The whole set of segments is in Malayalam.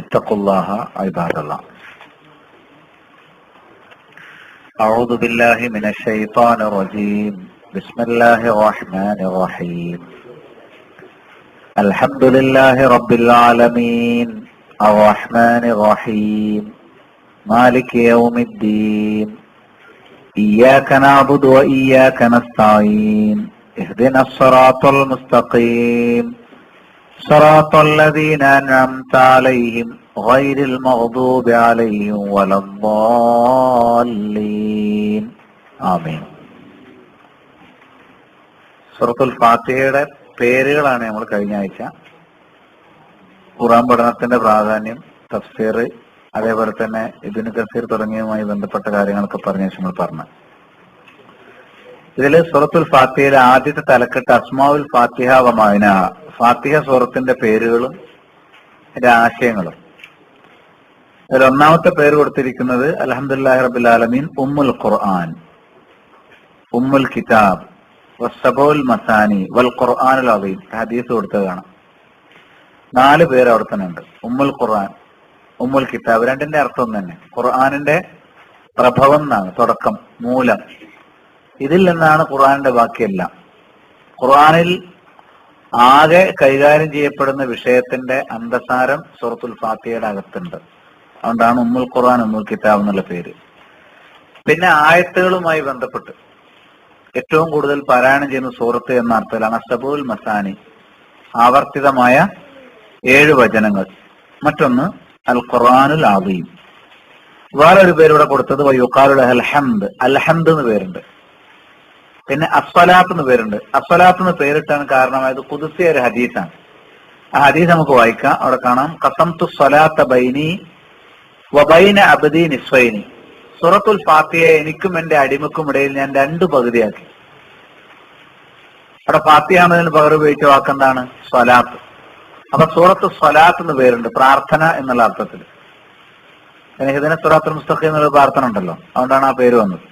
ഇത്തഖുല്ലാഹ ഇബാദല്ലാഹ്. അഊദു ബില്ലാഹി മിനശ് ശൈത്വാനിർ റജീം. ബിസ്മില്ലാഹിർ റഹ്മാനിർ റഹീം. അൽഹംദുലില്ലാഹി റബ്ബിൽ ആലമീൻ അർറഹ്മാനിർ റഹീം മാലികി യൗമിദ്ദീൻ ഇയ്യാക നഅ്ബുദു വ ഇയ്യാക നസ്തഈൻ ഇഹ്ദിനസ് സിറാത്തൽ മുസ്തഖീം സിറാത്തൽ ലദീന അൻഅംത അലൈഹിം ഗൈറിൽ മഗ്ദൂബി അലൈഹിം വലദ്ദാല്ലീൻ. ആമീൻ. സൂറത്തുൽ ഫാത്തിഹയുടെ പേരുകളാണ് നമ്മൾ കഴിഞ്ഞ ആഴ്ച ഖുർആൻ പഠനത്തിന്റെ പ്രാധാന്യം, തഫ്സീർ, അതേപോലെ തന്നെ ഇബ്നു കസീർ തുടങ്ങിയതുമായി ബന്ധപ്പെട്ട കാര്യങ്ങളൊക്കെ പറഞ്ഞ ശേഷം നമ്മൾ പറഞ്ഞു. ഇതിൽ സൂറത്തുൽ ഫാത്തിഹയിലെ ആദ്യത്തെ തലക്കെട്ട് അസ്മാഉൽ ഫാത്തിഹ വ മഅനാഹ, ഫാത്തിഹ സൂറത്തിന്റെ പേരുകളും അതിന്റെ ആശയങ്ങളും. അതിൽ ഒന്നാമത്തെ പേര് കൊടുത്തിരിക്കുന്നത് അൽഹംദുലില്ലാഹി റബ്ബിൽ ആലമീൻ ഉമ്മുൽ ഖുർആൻ, ഉമ്മുൽ കിതാബ് വസ്സബഉൽ മസാനി വൽ ഖുർആനുൽ അദീം. ഹദീസ് കൊടുത്തത് കാണാം. 4 പേര് അവിടെ തന്നെ ഉണ്ട്. ഉമ്മുൽ ഖുർആൻ, ഉമ്മുൽ കിതാബ്, രണ്ടിന്റെ അർത്ഥം തന്നെ. ഖുർആനിന്റെ പ്രഭവം എന്നാണ്, തുടക്കം, മൂലം. ഇതിൽ നിന്നാണ് ഖുർആനിന്റെ ബാക്കിയെല്ലാം. ഖുർആനിൽ ആകെ കൈകാര്യം ചെയ്യപ്പെടുന്ന വിഷയത്തിന്റെ അന്തസാരം സൂറത്തുൽ ഫാത്തിഹയുടെ അകത്തുണ്ട്. അതുകൊണ്ടാണ് ഉമ്മുൽ ഖുർആൻ ഉമ്മുൽ കിതാബ് എന്നുള്ള പേര്. പിന്നെ ആയത്തുകളുമായി ബന്ധപ്പെട്ട് ഏറ്റവും കൂടുതൽ പാരായണം ചെയ്യുന്ന സൂറത്ത് എന്ന അർത്ഥത്തിലാണ് അസ്സബുൽ മസാനി, ആവർത്തിതമായ 7 വചനങ്ങൾ. മറ്റൊന്ന് അൽ ഖുർആനുൽ അദീം. വേറൊരു പേരിവിടെ കൊടുത്തത് വയുഖാലു ലഹൽ ഹംദ്, അൽഹംദ് എന്ന് പേരുണ്ട്. പിന്നെ അസ്സലാത്ത് എന്ന് പേരുണ്ട്. അസ്സലാത്ത് എന്ന് പേരിട്ടാൻ കാരണമായത് ഖുദ്സിയ ഒരു ഹദീസാണ്. ആ ഹദീസ് നമുക്ക് വായിക്കാം. അവിടെ കാണാം, ഖസംതു സ്വലാത്ത ബൈനി വബൈന അബ്ദി നിസ്ഫൈനി. സൂറത്തുൽ ഫാത്തിഹയെ എനിക്കും എന്റെ അടിമക്കും ഇടയിൽ ഞാൻ 2 പകുതിയാക്കി. അവിടെ ഫാത്തിഹ എന്നതിന് പകരം ഉപയോഗിച്ച വാക്കെന്താണ്? സ്വലാത്ത്. അപ്പൊ സൂറത്ത് സ്വലാത്ത് എന്ന് പേരുണ്ട്, പ്രാർത്ഥന എന്നുള്ള അർത്ഥത്തിൽ. ഇതിനെ സൂറത്തുൽ മുസ്തഖീം എന്നുള്ള പ്രാർത്ഥന ഉണ്ടല്ലോ, അതുകൊണ്ടാണ് ആ പേര് വന്നത്.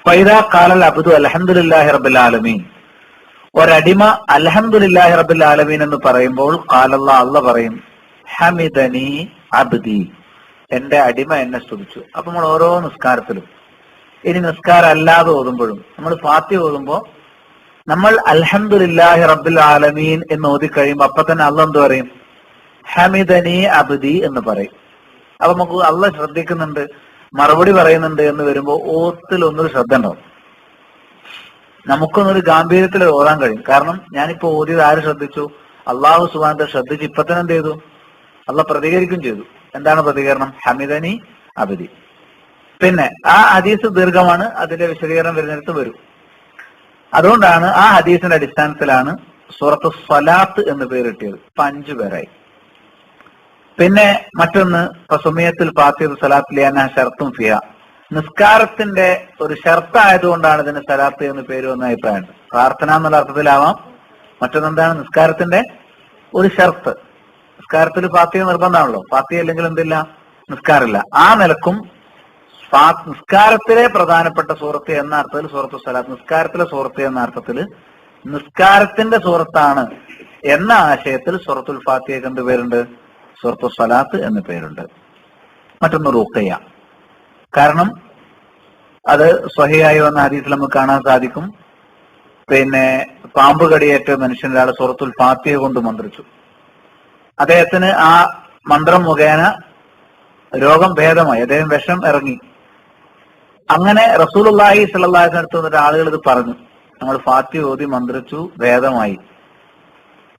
ഫൈദാ ഖാലൽ അബ്ദു അൽഹംദുലില്ലാഹി റബ്ബിൽ ആലമീൻ, ഒരടിമ അൽഹംദുലില്ലാഹി റബ്ബിൽ ആലമീൻ എന്ന് പറയുമ്പോൾ ഖാലല്ലാഹ്, അല്ലാഹ് പറയും, ഹമിദനി അബ്ദി, എന്റെ അടിമ എന്നെ സ്തുതിച്ചു. അപ്പൊ നമ്മൾ ഓരോ നിസ്കാരത്തിലും, ഇനി നിസ്കാരം അല്ലാതെ ഓതുമ്പോഴും, നമ്മൾ ഫാത്തിഹ ഓതുമ്പോ നമ്മൾ അൽഹംദുലില്ലാഹി റബ്ബിൽ ആലമീൻ എന്ന് ഓതി കഴിയുമ്പോൾ അപ്പൊ തന്നെ അല്ലാഹ് എന്ത് പറയും? ഹമിദനി അബ്ദി എന്ന് പറയും. അപ്പൊ നമുക്ക് അല്ലാഹ് ശ്രദ്ധിക്കുന്നുണ്ട്, മറുപടി പറയുന്നുണ്ട് എന്ന് വരുമ്പോ ഓത്തിൽ ഒന്നൊരു ശ്രദ്ധ ഉണ്ടാവും. നമുക്കൊന്നൊരു ഗാംഭീര്യത്തിൽ ഓതാൻ കഴിയും. കാരണം ഞാനിപ്പോ ഓതിയത് ആര് ശ്രദ്ധിച്ചു? അള്ളാഹു സുബ്ഹാനഹു വ തആല ശ്രദ്ധിച്ച് ഇപ്പൊ തന്നെ എന്ത് ചെയ്തു? അള്ളാഹ് പ്രതികരിക്കുകയും ചെയ്തു. എന്താണ് പ്രതികരണം? ഹമിദനി അബ്ദി. പിന്നെ ആ ഹദീസ് ദീർഘമാണ്, അതിന്റെ വിശദീകരണം വരുന്നിടത്ത് വരും. അതുകൊണ്ടാണ് ആ ഹദീസിന്റെ അടിസ്ഥാനത്തിലാണ് സൂറത്ത് സ്വലാത്ത് എന്ന് പേരിട്ടിയത്. ഇപ്പൊ 5 പേരായി. പിന്നെ മറ്റൊന്ന് സുമിയത്തുൽ ഫാത്തിഹ സ്വലാത്ത് ലിഅന്നഹ ശർത്തുൻ ഫിഹ, നിസ്കാരത്തിന്റെ ഒരു ഷർത്തായതുകൊണ്ടാണ് ഇതിന് സ്വലാത്ത് എന്ന് പേര് വന്ന അഭിപ്രായമുണ്ട്. പ്രാർത്ഥന എന്നുള്ള അർത്ഥത്തിലാവാം. മറ്റൊന്നെന്താണ്? നിസ്കാരത്തിന്റെ ഒരു ഷർത്ത്. നിസ്കാരത്തിൽ ഫാത്തിഹ നിർബന്ധമാണല്ലോ. ഫാത്തിഹ അല്ലെങ്കിൽ എന്തില്ല? നിസ്കാരമില്ല. ആ നിലക്കും നിസ്കാരത്തിലെ പ്രധാനപ്പെട്ട സൂറത്ത് എന്ന അർത്ഥത്തിൽ സൂറത്തു സ്വലാത്ത്, നിസ്കാരത്തിലെ സൂറത്ത് എന്ന അർത്ഥത്തിൽ നിസ്കാരത്തിന്റെ സൂറത്താണ് എന്ന ആശയത്തിൽ സൂറത്തുൽ ഫാത്തിഹയ്ക്ക് എന്ത് പേരുണ്ട്? സൂറത്തു സ്വലാത്ത് എന്ന പേരുണ്ട്. മറ്റൊന്ന് റുഖയ്യ. കാരണം അത് സ്വഹിയായി വന്ന ഹദീസിൽ നമുക്ക് കാണാൻ സാധിക്കും. പിന്നെ പാമ്പ് കടിയേറ്റ മനുഷ്യൻ ഒരാൾ സൂറത്തുൽ ഫാത്തിഹ കൊണ്ട് മന്ത്രിച്ചു. അദ്ദേഹത്തിന് ആ മന്ത്രം മുഖേന രോഗം ഭേദമായി, അദ്ദേഹം വിഷം ഇറങ്ങി. അങ്ങനെ റസൂലുള്ളാഹി സ്വല്ലല്ലാഹു അലൈഹി വസല്ലം അടുത്ത് ആളുകൾ ഇത് പറഞ്ഞു, നമ്മൾ ഫാത്തിഹ ഓതി മന്ത്രിച്ചു, ഭേദമായി.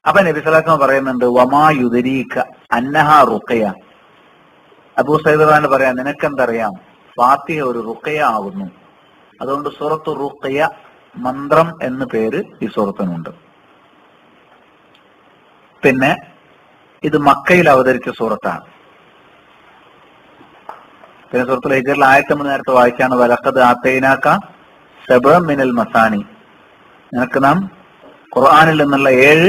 അപ്പൊ നബി സ്വല്ലല്ലാഹു അലൈഹി വസല്ലം പറയുന്നുണ്ട്, വമാ യുദരീക അന്നഹ റുഖയ്യ. അബൂ സഈദ് ഖാൻ പറയാ, നിനക്കെന്തറിയാം ഫാത്തിഹ ഒരു റുഖയ്യ ആകുന്നു. അതുകൊണ്ട് സൂറത്തു റുഖയ്യ, മന്ത്രം എന്ന് പേര് ഈ സൂറത്തിനുണ്ട്. പിന്നെ ഇത് മക്കയിൽ അവതരിച്ച സൂറത്താണ്. പിന്നെ സൂറത്തുൽ ഹിജ്റിൽ ആയത്ത് നമ്മൾ നേരത്തെ വായിച്ചാണ്, വലഖദ് ആതൈനാക സബഅൻ മിനൽ മസാനി, നിനക്ക് നാം ഖുർആനിൽ നിന്നുള്ള 7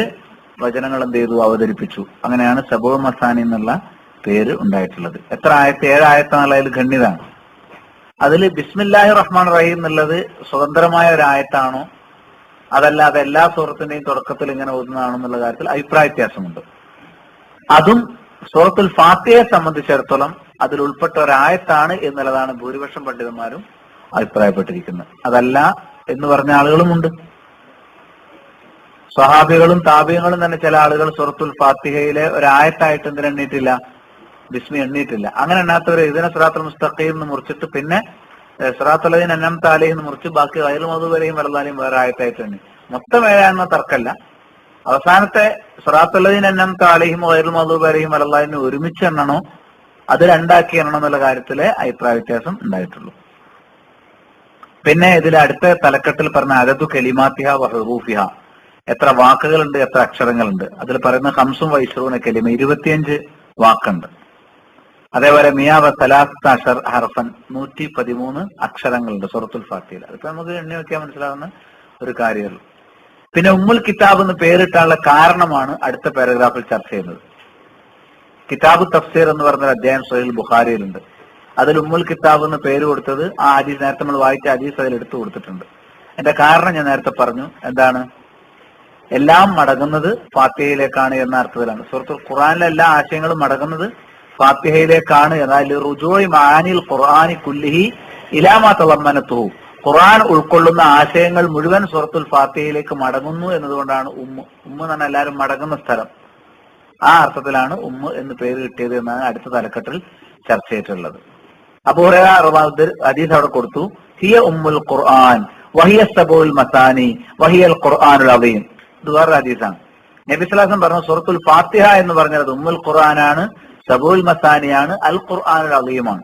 വചനങ്ങൾ എന്ത് ചെയ്തു? അവതരിപ്പിച്ചു. അങ്ങനെയാണ് സബഉൽ മസാനി എന്നുള്ള പേര് ഉണ്ടായിട്ടുള്ളത്. എത്ര ആയത്ത്? 7 ആയത്താണുള്ള അതിൽ ഗണ്യതാണ്. അതിൽ ബിസ്മില്ലാഹിർ റഹ്മാൻ റഹീം എന്നുള്ളത് സ്വതന്ത്രമായ ഒരു ആയത്താണോ അതല്ലാതെ എല്ലാ സൂറത്തിന്റെയും തുടക്കത്തിൽ ഇങ്ങനെ ഓതുന്നതാണെന്നുള്ള കാര്യത്തിൽ അഭിപ്രായ വ്യത്യാസമുണ്ട്. അതും സൂറത്തുൽ ഫാത്തിഹയെ സംബന്ധിച്ചിടത്തോളം അതിൽ ഉൾപ്പെട്ട ഒരായത്താണ് എന്നുള്ളതാണ് ഭൂരിപക്ഷം പണ്ഡിതന്മാരും അഭിപ്രായപ്പെട്ടിരിക്കുന്നത്. അതല്ല എന്ന് പറഞ്ഞ ആളുകളുമുണ്ട്. സ്വഹാബികളും താബിയങ്ങളും തന്നെ ചില ആളുകൾ സൂറത്തുൽ ഫാത്തിഹയിലെ ഒരായത്തായിട്ട് എന്തിനും എണ്ണീട്ടില്ല, ബിസ്മി എണ്ണീട്ടില്ല. അങ്ങനെ എണ്ണാത്തവർ ഇതിനെ സിറാത്തുൽ മുസ്തഖീം എന്ന് മുറിച്ചിട്ട് പിന്നെ സിറാത്തുല്ലദീന അൻഅംത അലൈഹിം എന്ന് മുറിച്ച് ബാക്കി ഗൈറുൽ മഗ്ദൂബി അലൈഹിം വലദ്ദാലിൻ വേറെ ആയത്തായിട്ട് എണ്ണി. മൊത്തം 7 എന്ന തർക്കല്ല. അവസാനത്തെ സിറാത്തുല്ലദീന അൻഅംത അലൈഹിം ഗൈറുൽ മഗ്ദൂബി അലൈഹിം വലദ്ദാലിൻ ഒരുമിച്ച് എണ്ണണോ അത് രണ്ടാക്കി എണ്ണണം എന്നുള്ള കാര്യത്തിലെ അഭിപ്രായ വ്യത്യാസം ഉണ്ടായിട്ടുള്ളൂ. പിന്നെ ഇതിൽ അടുത്ത തലക്കെട്ടിൽ പറഞ്ഞ അദദു കലിമാത്തിഹ വ ഹുറൂഫിഹ, എത്ര വാക്കുകളുണ്ട്, എത്ര അക്ഷരങ്ങളുണ്ട്. അതിൽ പറയുന്ന 25 കലിമ, 25 വാക്കുണ്ട്. അതേപോലെ മിയാവ സലാസത്ത അഷർ ഹർഫൻ, 113 അക്ഷരങ്ങളുണ്ട് സൂറത്തുൽ ഫാത്തിഹയിൽ. അതിപ്പോ നമുക്ക് എണ്ണി നോക്കിയാൽ മനസ്സിലാവുന്ന ഒരു കാര്യമുള്ളൂ. പിന്നെ ഉമ്മുൽ കിതാബ് എന്ന് പേരിട്ടാനുള്ള കാരണമാണ് അടുത്ത പാരഗ്രാഫിൽ ചർച്ച ചെയ്യുന്നത്. കിതാബ് തഫ്സീർ എന്ന് പറഞ്ഞൊരു അധ്യായം സ്വഹീഹുൽ ബുഖാരിയിലുണ്ട്. അതിൽ ഉമ്മുൽ കിതാബ് എന്ന് പേര് കൊടുത്തത് ആ ഹദീസ്, നേരത്തെ നമ്മൾ വായിച്ച ഹദീസ് അതിൽ എടുത്തു കൊടുത്തിട്ടുണ്ട്. എന്റെ കാരണം ഞാൻ നേരത്തെ പറഞ്ഞു. എന്താണ്? എല്ലാം മടങ്ങുന്നത് ഫാത്തിഹയിലേക്കാണ് എന്ന അർത്ഥത്തിലാണ്. സൂറത്തുൽ ഖുർആനിലെ എല്ലാ ആശയങ്ങളും മടങ്ങുന്നത് ഫാത്തിഹയിലേക്കാണ്. എന്നാൽ റുജൂഇ മആനിൽ ഖുർആനി കുല്ലിഹി ഇലാ മാ തളമ്മനതുഹു, ഖുർആൻ ഉൾക്കൊള്ളുന്ന ആശയങ്ങൾ മുഴുവൻ സൂറത്തുൽ ഫാത്തിഹയിലേക്ക് മടങ്ങുന്നു എന്നതുകൊണ്ടാണ് ഉമ്മ് എന്ന് പറഞ്ഞാൽ എല്ലാവരും മടങ്ങുന്ന സ്ഥലം. ആ അർത്ഥത്തിലാണ് ഉമ്മ് എന്ന് പേര് കിട്ടിയത് എന്നാണ് അടുത്ത തലക്കെട്ടിൽ ചർച്ച ചെയ്തിട്ടുള്ളത്. അബൂ ഹുറൈറ ഹദീസ് അവിടെ കൊടുത്തു, ഹിയ ഉമ്മുൽ ഖുർആൻ വഹിയ സബഉൽ മസാനി വഹിയൽ ഖുർആനുൽ അദീം. ഇത് വേറെ ഹദീസാണ്. നബി സ്വല്ലല്ലാഹു അലൈഹി വസല്ലം പറഞ്ഞു സൂറത്തുൽ ഫാത്തിഹ എന്ന് പറഞ്ഞത് ഉമ്മുൽ ഖുർആനാണ്, സബഉൽ മസാനിയാണ്, അൽ ഖുർആനുൽ അദീമാണ്.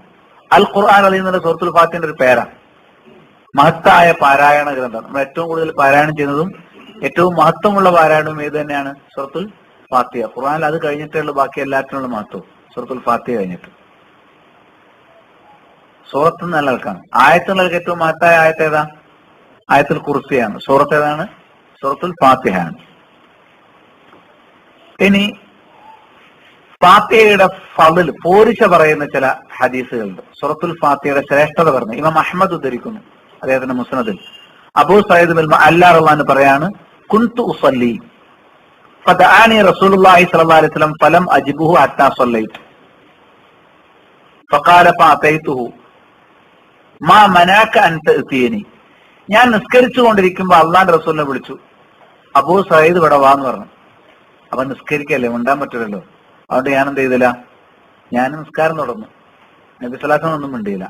അൽ ഖുർആൻ അദീം എന്ന സൂറത്തുൽ ഫാത്തിഹയുടെ ഒരു പേരാണ്. മഹത്തായ പാരായണ ഗ്രന്ഥം. നമ്മൾ ഏറ്റവും കൂടുതൽ പാരായണം ചെയ്യുന്നതും ഏറ്റവും മഹത്വമുള്ള പാരായണവും ഏത് തന്നെയാണ്? സൂറത്തുൽ ഫാത്തിഹ. ഖുർആനിൽ അത് കഴിഞ്ഞിട്ടുള്ള ബാക്കി എല്ലാറ്റിനുള്ള മഹത്വം സൂറത്തുൽ ഫാത്തിഹ കഴിഞ്ഞിട്ട്. സൂറത്ത് നിലനിൽക്കാണ്. ആയത്ത് നിലനിൽക്ക് ഏറ്റവും മഹത്തായ ആയത്ത് ഏതാ? ആയത്തുൽ കുർസിയാണ്. സൂറത്ത് ഏതാണ്? സൂറത്തുൽ ഫാത്തിഹയാണ്. ഇനി ഫാത്തിഹയുടെ ഫളിൽ പോരിശ പറയുന്ന ചില ഹദീസുകളുണ്ട്. സൂറത്തുൽ ഫാത്തിഹയുടെ ശ്രേഷ്ഠത പറഞ്ഞു ഇമാം അഹ്മദ് ഉദ്ധരിക്കുന്നു അദ്ദേഹത്തിന്റെ മുസ്നദിൽ. അബൂ സഈദ് ബിൻ മുഅല്ല റളിയല്ലാഹു അൻഹു പറയാണ്, കുൻതു ഉസല്ലി ഫദഅനി റസൂലുള്ളാഹി സ്വല്ലല്ലാഹു അലൈഹി വസല്ലം ഫലം അജിബുഹു ഹത്താ സല്ലൈതു ഫഖാല ഫഅതൈതുഹു മാ മനാക അൻ തഅതിനി. ഞാൻ നിസ്കരിച്ചു കൊണ്ടിരിക്കുമ്പോൾ അള്ളാഹുവിന്റെ റസൂലിനെ വിളിച്ചു, അബൂ സഈദ് ഇവിടെ വാന്ന് പറഞ്ഞു. അപ്പൊ നിസ്കരിക്കല്ലേ, ഉണ്ടാൻ പറ്റില്ലല്ലോ. അതുകൊണ്ട് ഞാൻ എന്ത് ചെയ്തില്ല, ഞാൻ നിസ്കാരം തുടർന്നു. നബി സ്വല്ലല്ലാഹു അലൈഹി വസല്ലം ഒന്നും മിണ്ടിയില്ല.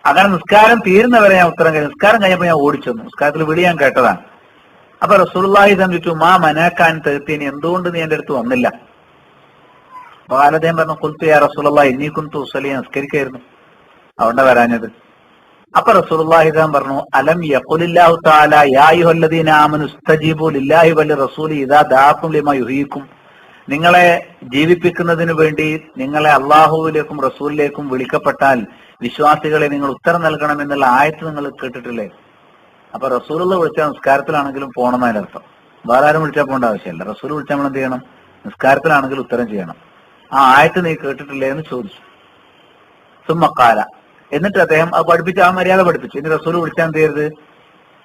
അങ്ങനെ നിസ്കാരം തീരുന്നവരെ ഞാൻ ഉത്തരം കഴിഞ്ഞു. നിസ്കാരം കഴിഞ്ഞപ്പോൾ ഞാൻ ഓടിച്ചു വന്നു. നിസ്കാരത്തിൽ വിളി ഞാൻ കേട്ടതാണ്. അപ്പൊ റസൂലുള്ളാഹി ചോദിച്ചു, മാ മനാക്കാൻ തേർത്തീനി, എന്തുകൊണ്ട് നീ എന്റെ അടുത്ത് വന്നില്ല? അപ്പൊ അദ്ദേഹം പറഞ്ഞു, ഖുൽതു യാ റസൂലല്ലാഹി ഇന്നീ കുൻതു ഉസല്ലി, നിസ്കരിക്കായിരുന്നു, അതുകൊണ്ടാ വരാഞ്ഞത്. അപ്പൊ റസൂലുള്ളാഹി പറഞ്ഞു, അലം യഖുലില്ലാഹു തആല യാ അയ്യുഹല്ലദീന ആമനു ഇസ്തജീബു ലില്ലാഹി വലിർ റസൂലി ഇദാ ദഅഅകും ലിമാ യുഹീക്കും. നിങ്ങളെ ജീവിപ്പിക്കുന്നതിന് വേണ്ടി നിങ്ങളെ അള്ളാഹുവിലേക്കും റസൂലിലേക്കും വിളിക്കപ്പെട്ടാൽ വിശ്വാസികളെ നിങ്ങൾ ഉത്തരം നൽകണം എന്നുള്ള ആയത്ത് നിങ്ങൾ കേട്ടിട്ടില്ലേ? അപ്പൊ റസൂലുള്ള വിളിച്ചാൽ നിസ്കാരത്തിലാണെങ്കിലും പോകണം എന്നതിനർത്ഥം. വേറെ ആരും വിളിച്ചാൽ പോകേണ്ട ആവശ്യമില്ല. റസൂൽ വിളിച്ചാൽ നമ്മൾ എന്ത് ചെയ്യണം? നിസ്കാരത്തിലാണെങ്കിലും ഉത്തരം ചെയ്യണം. ആ ആയത്ത് നീ കേട്ടിട്ടില്ലേ എന്ന് ചോദിച്ചു. സുമ്മക്കാല, എന്നിട്ട് അദ്ദേഹം അത് പഠിപ്പിച്ച് ആ മര്യാദ പഠിപ്പിച്ചു. ഇനി റസൂൽ വിളിച്ചാൽ എന്ത് ചെയ്യരുത്?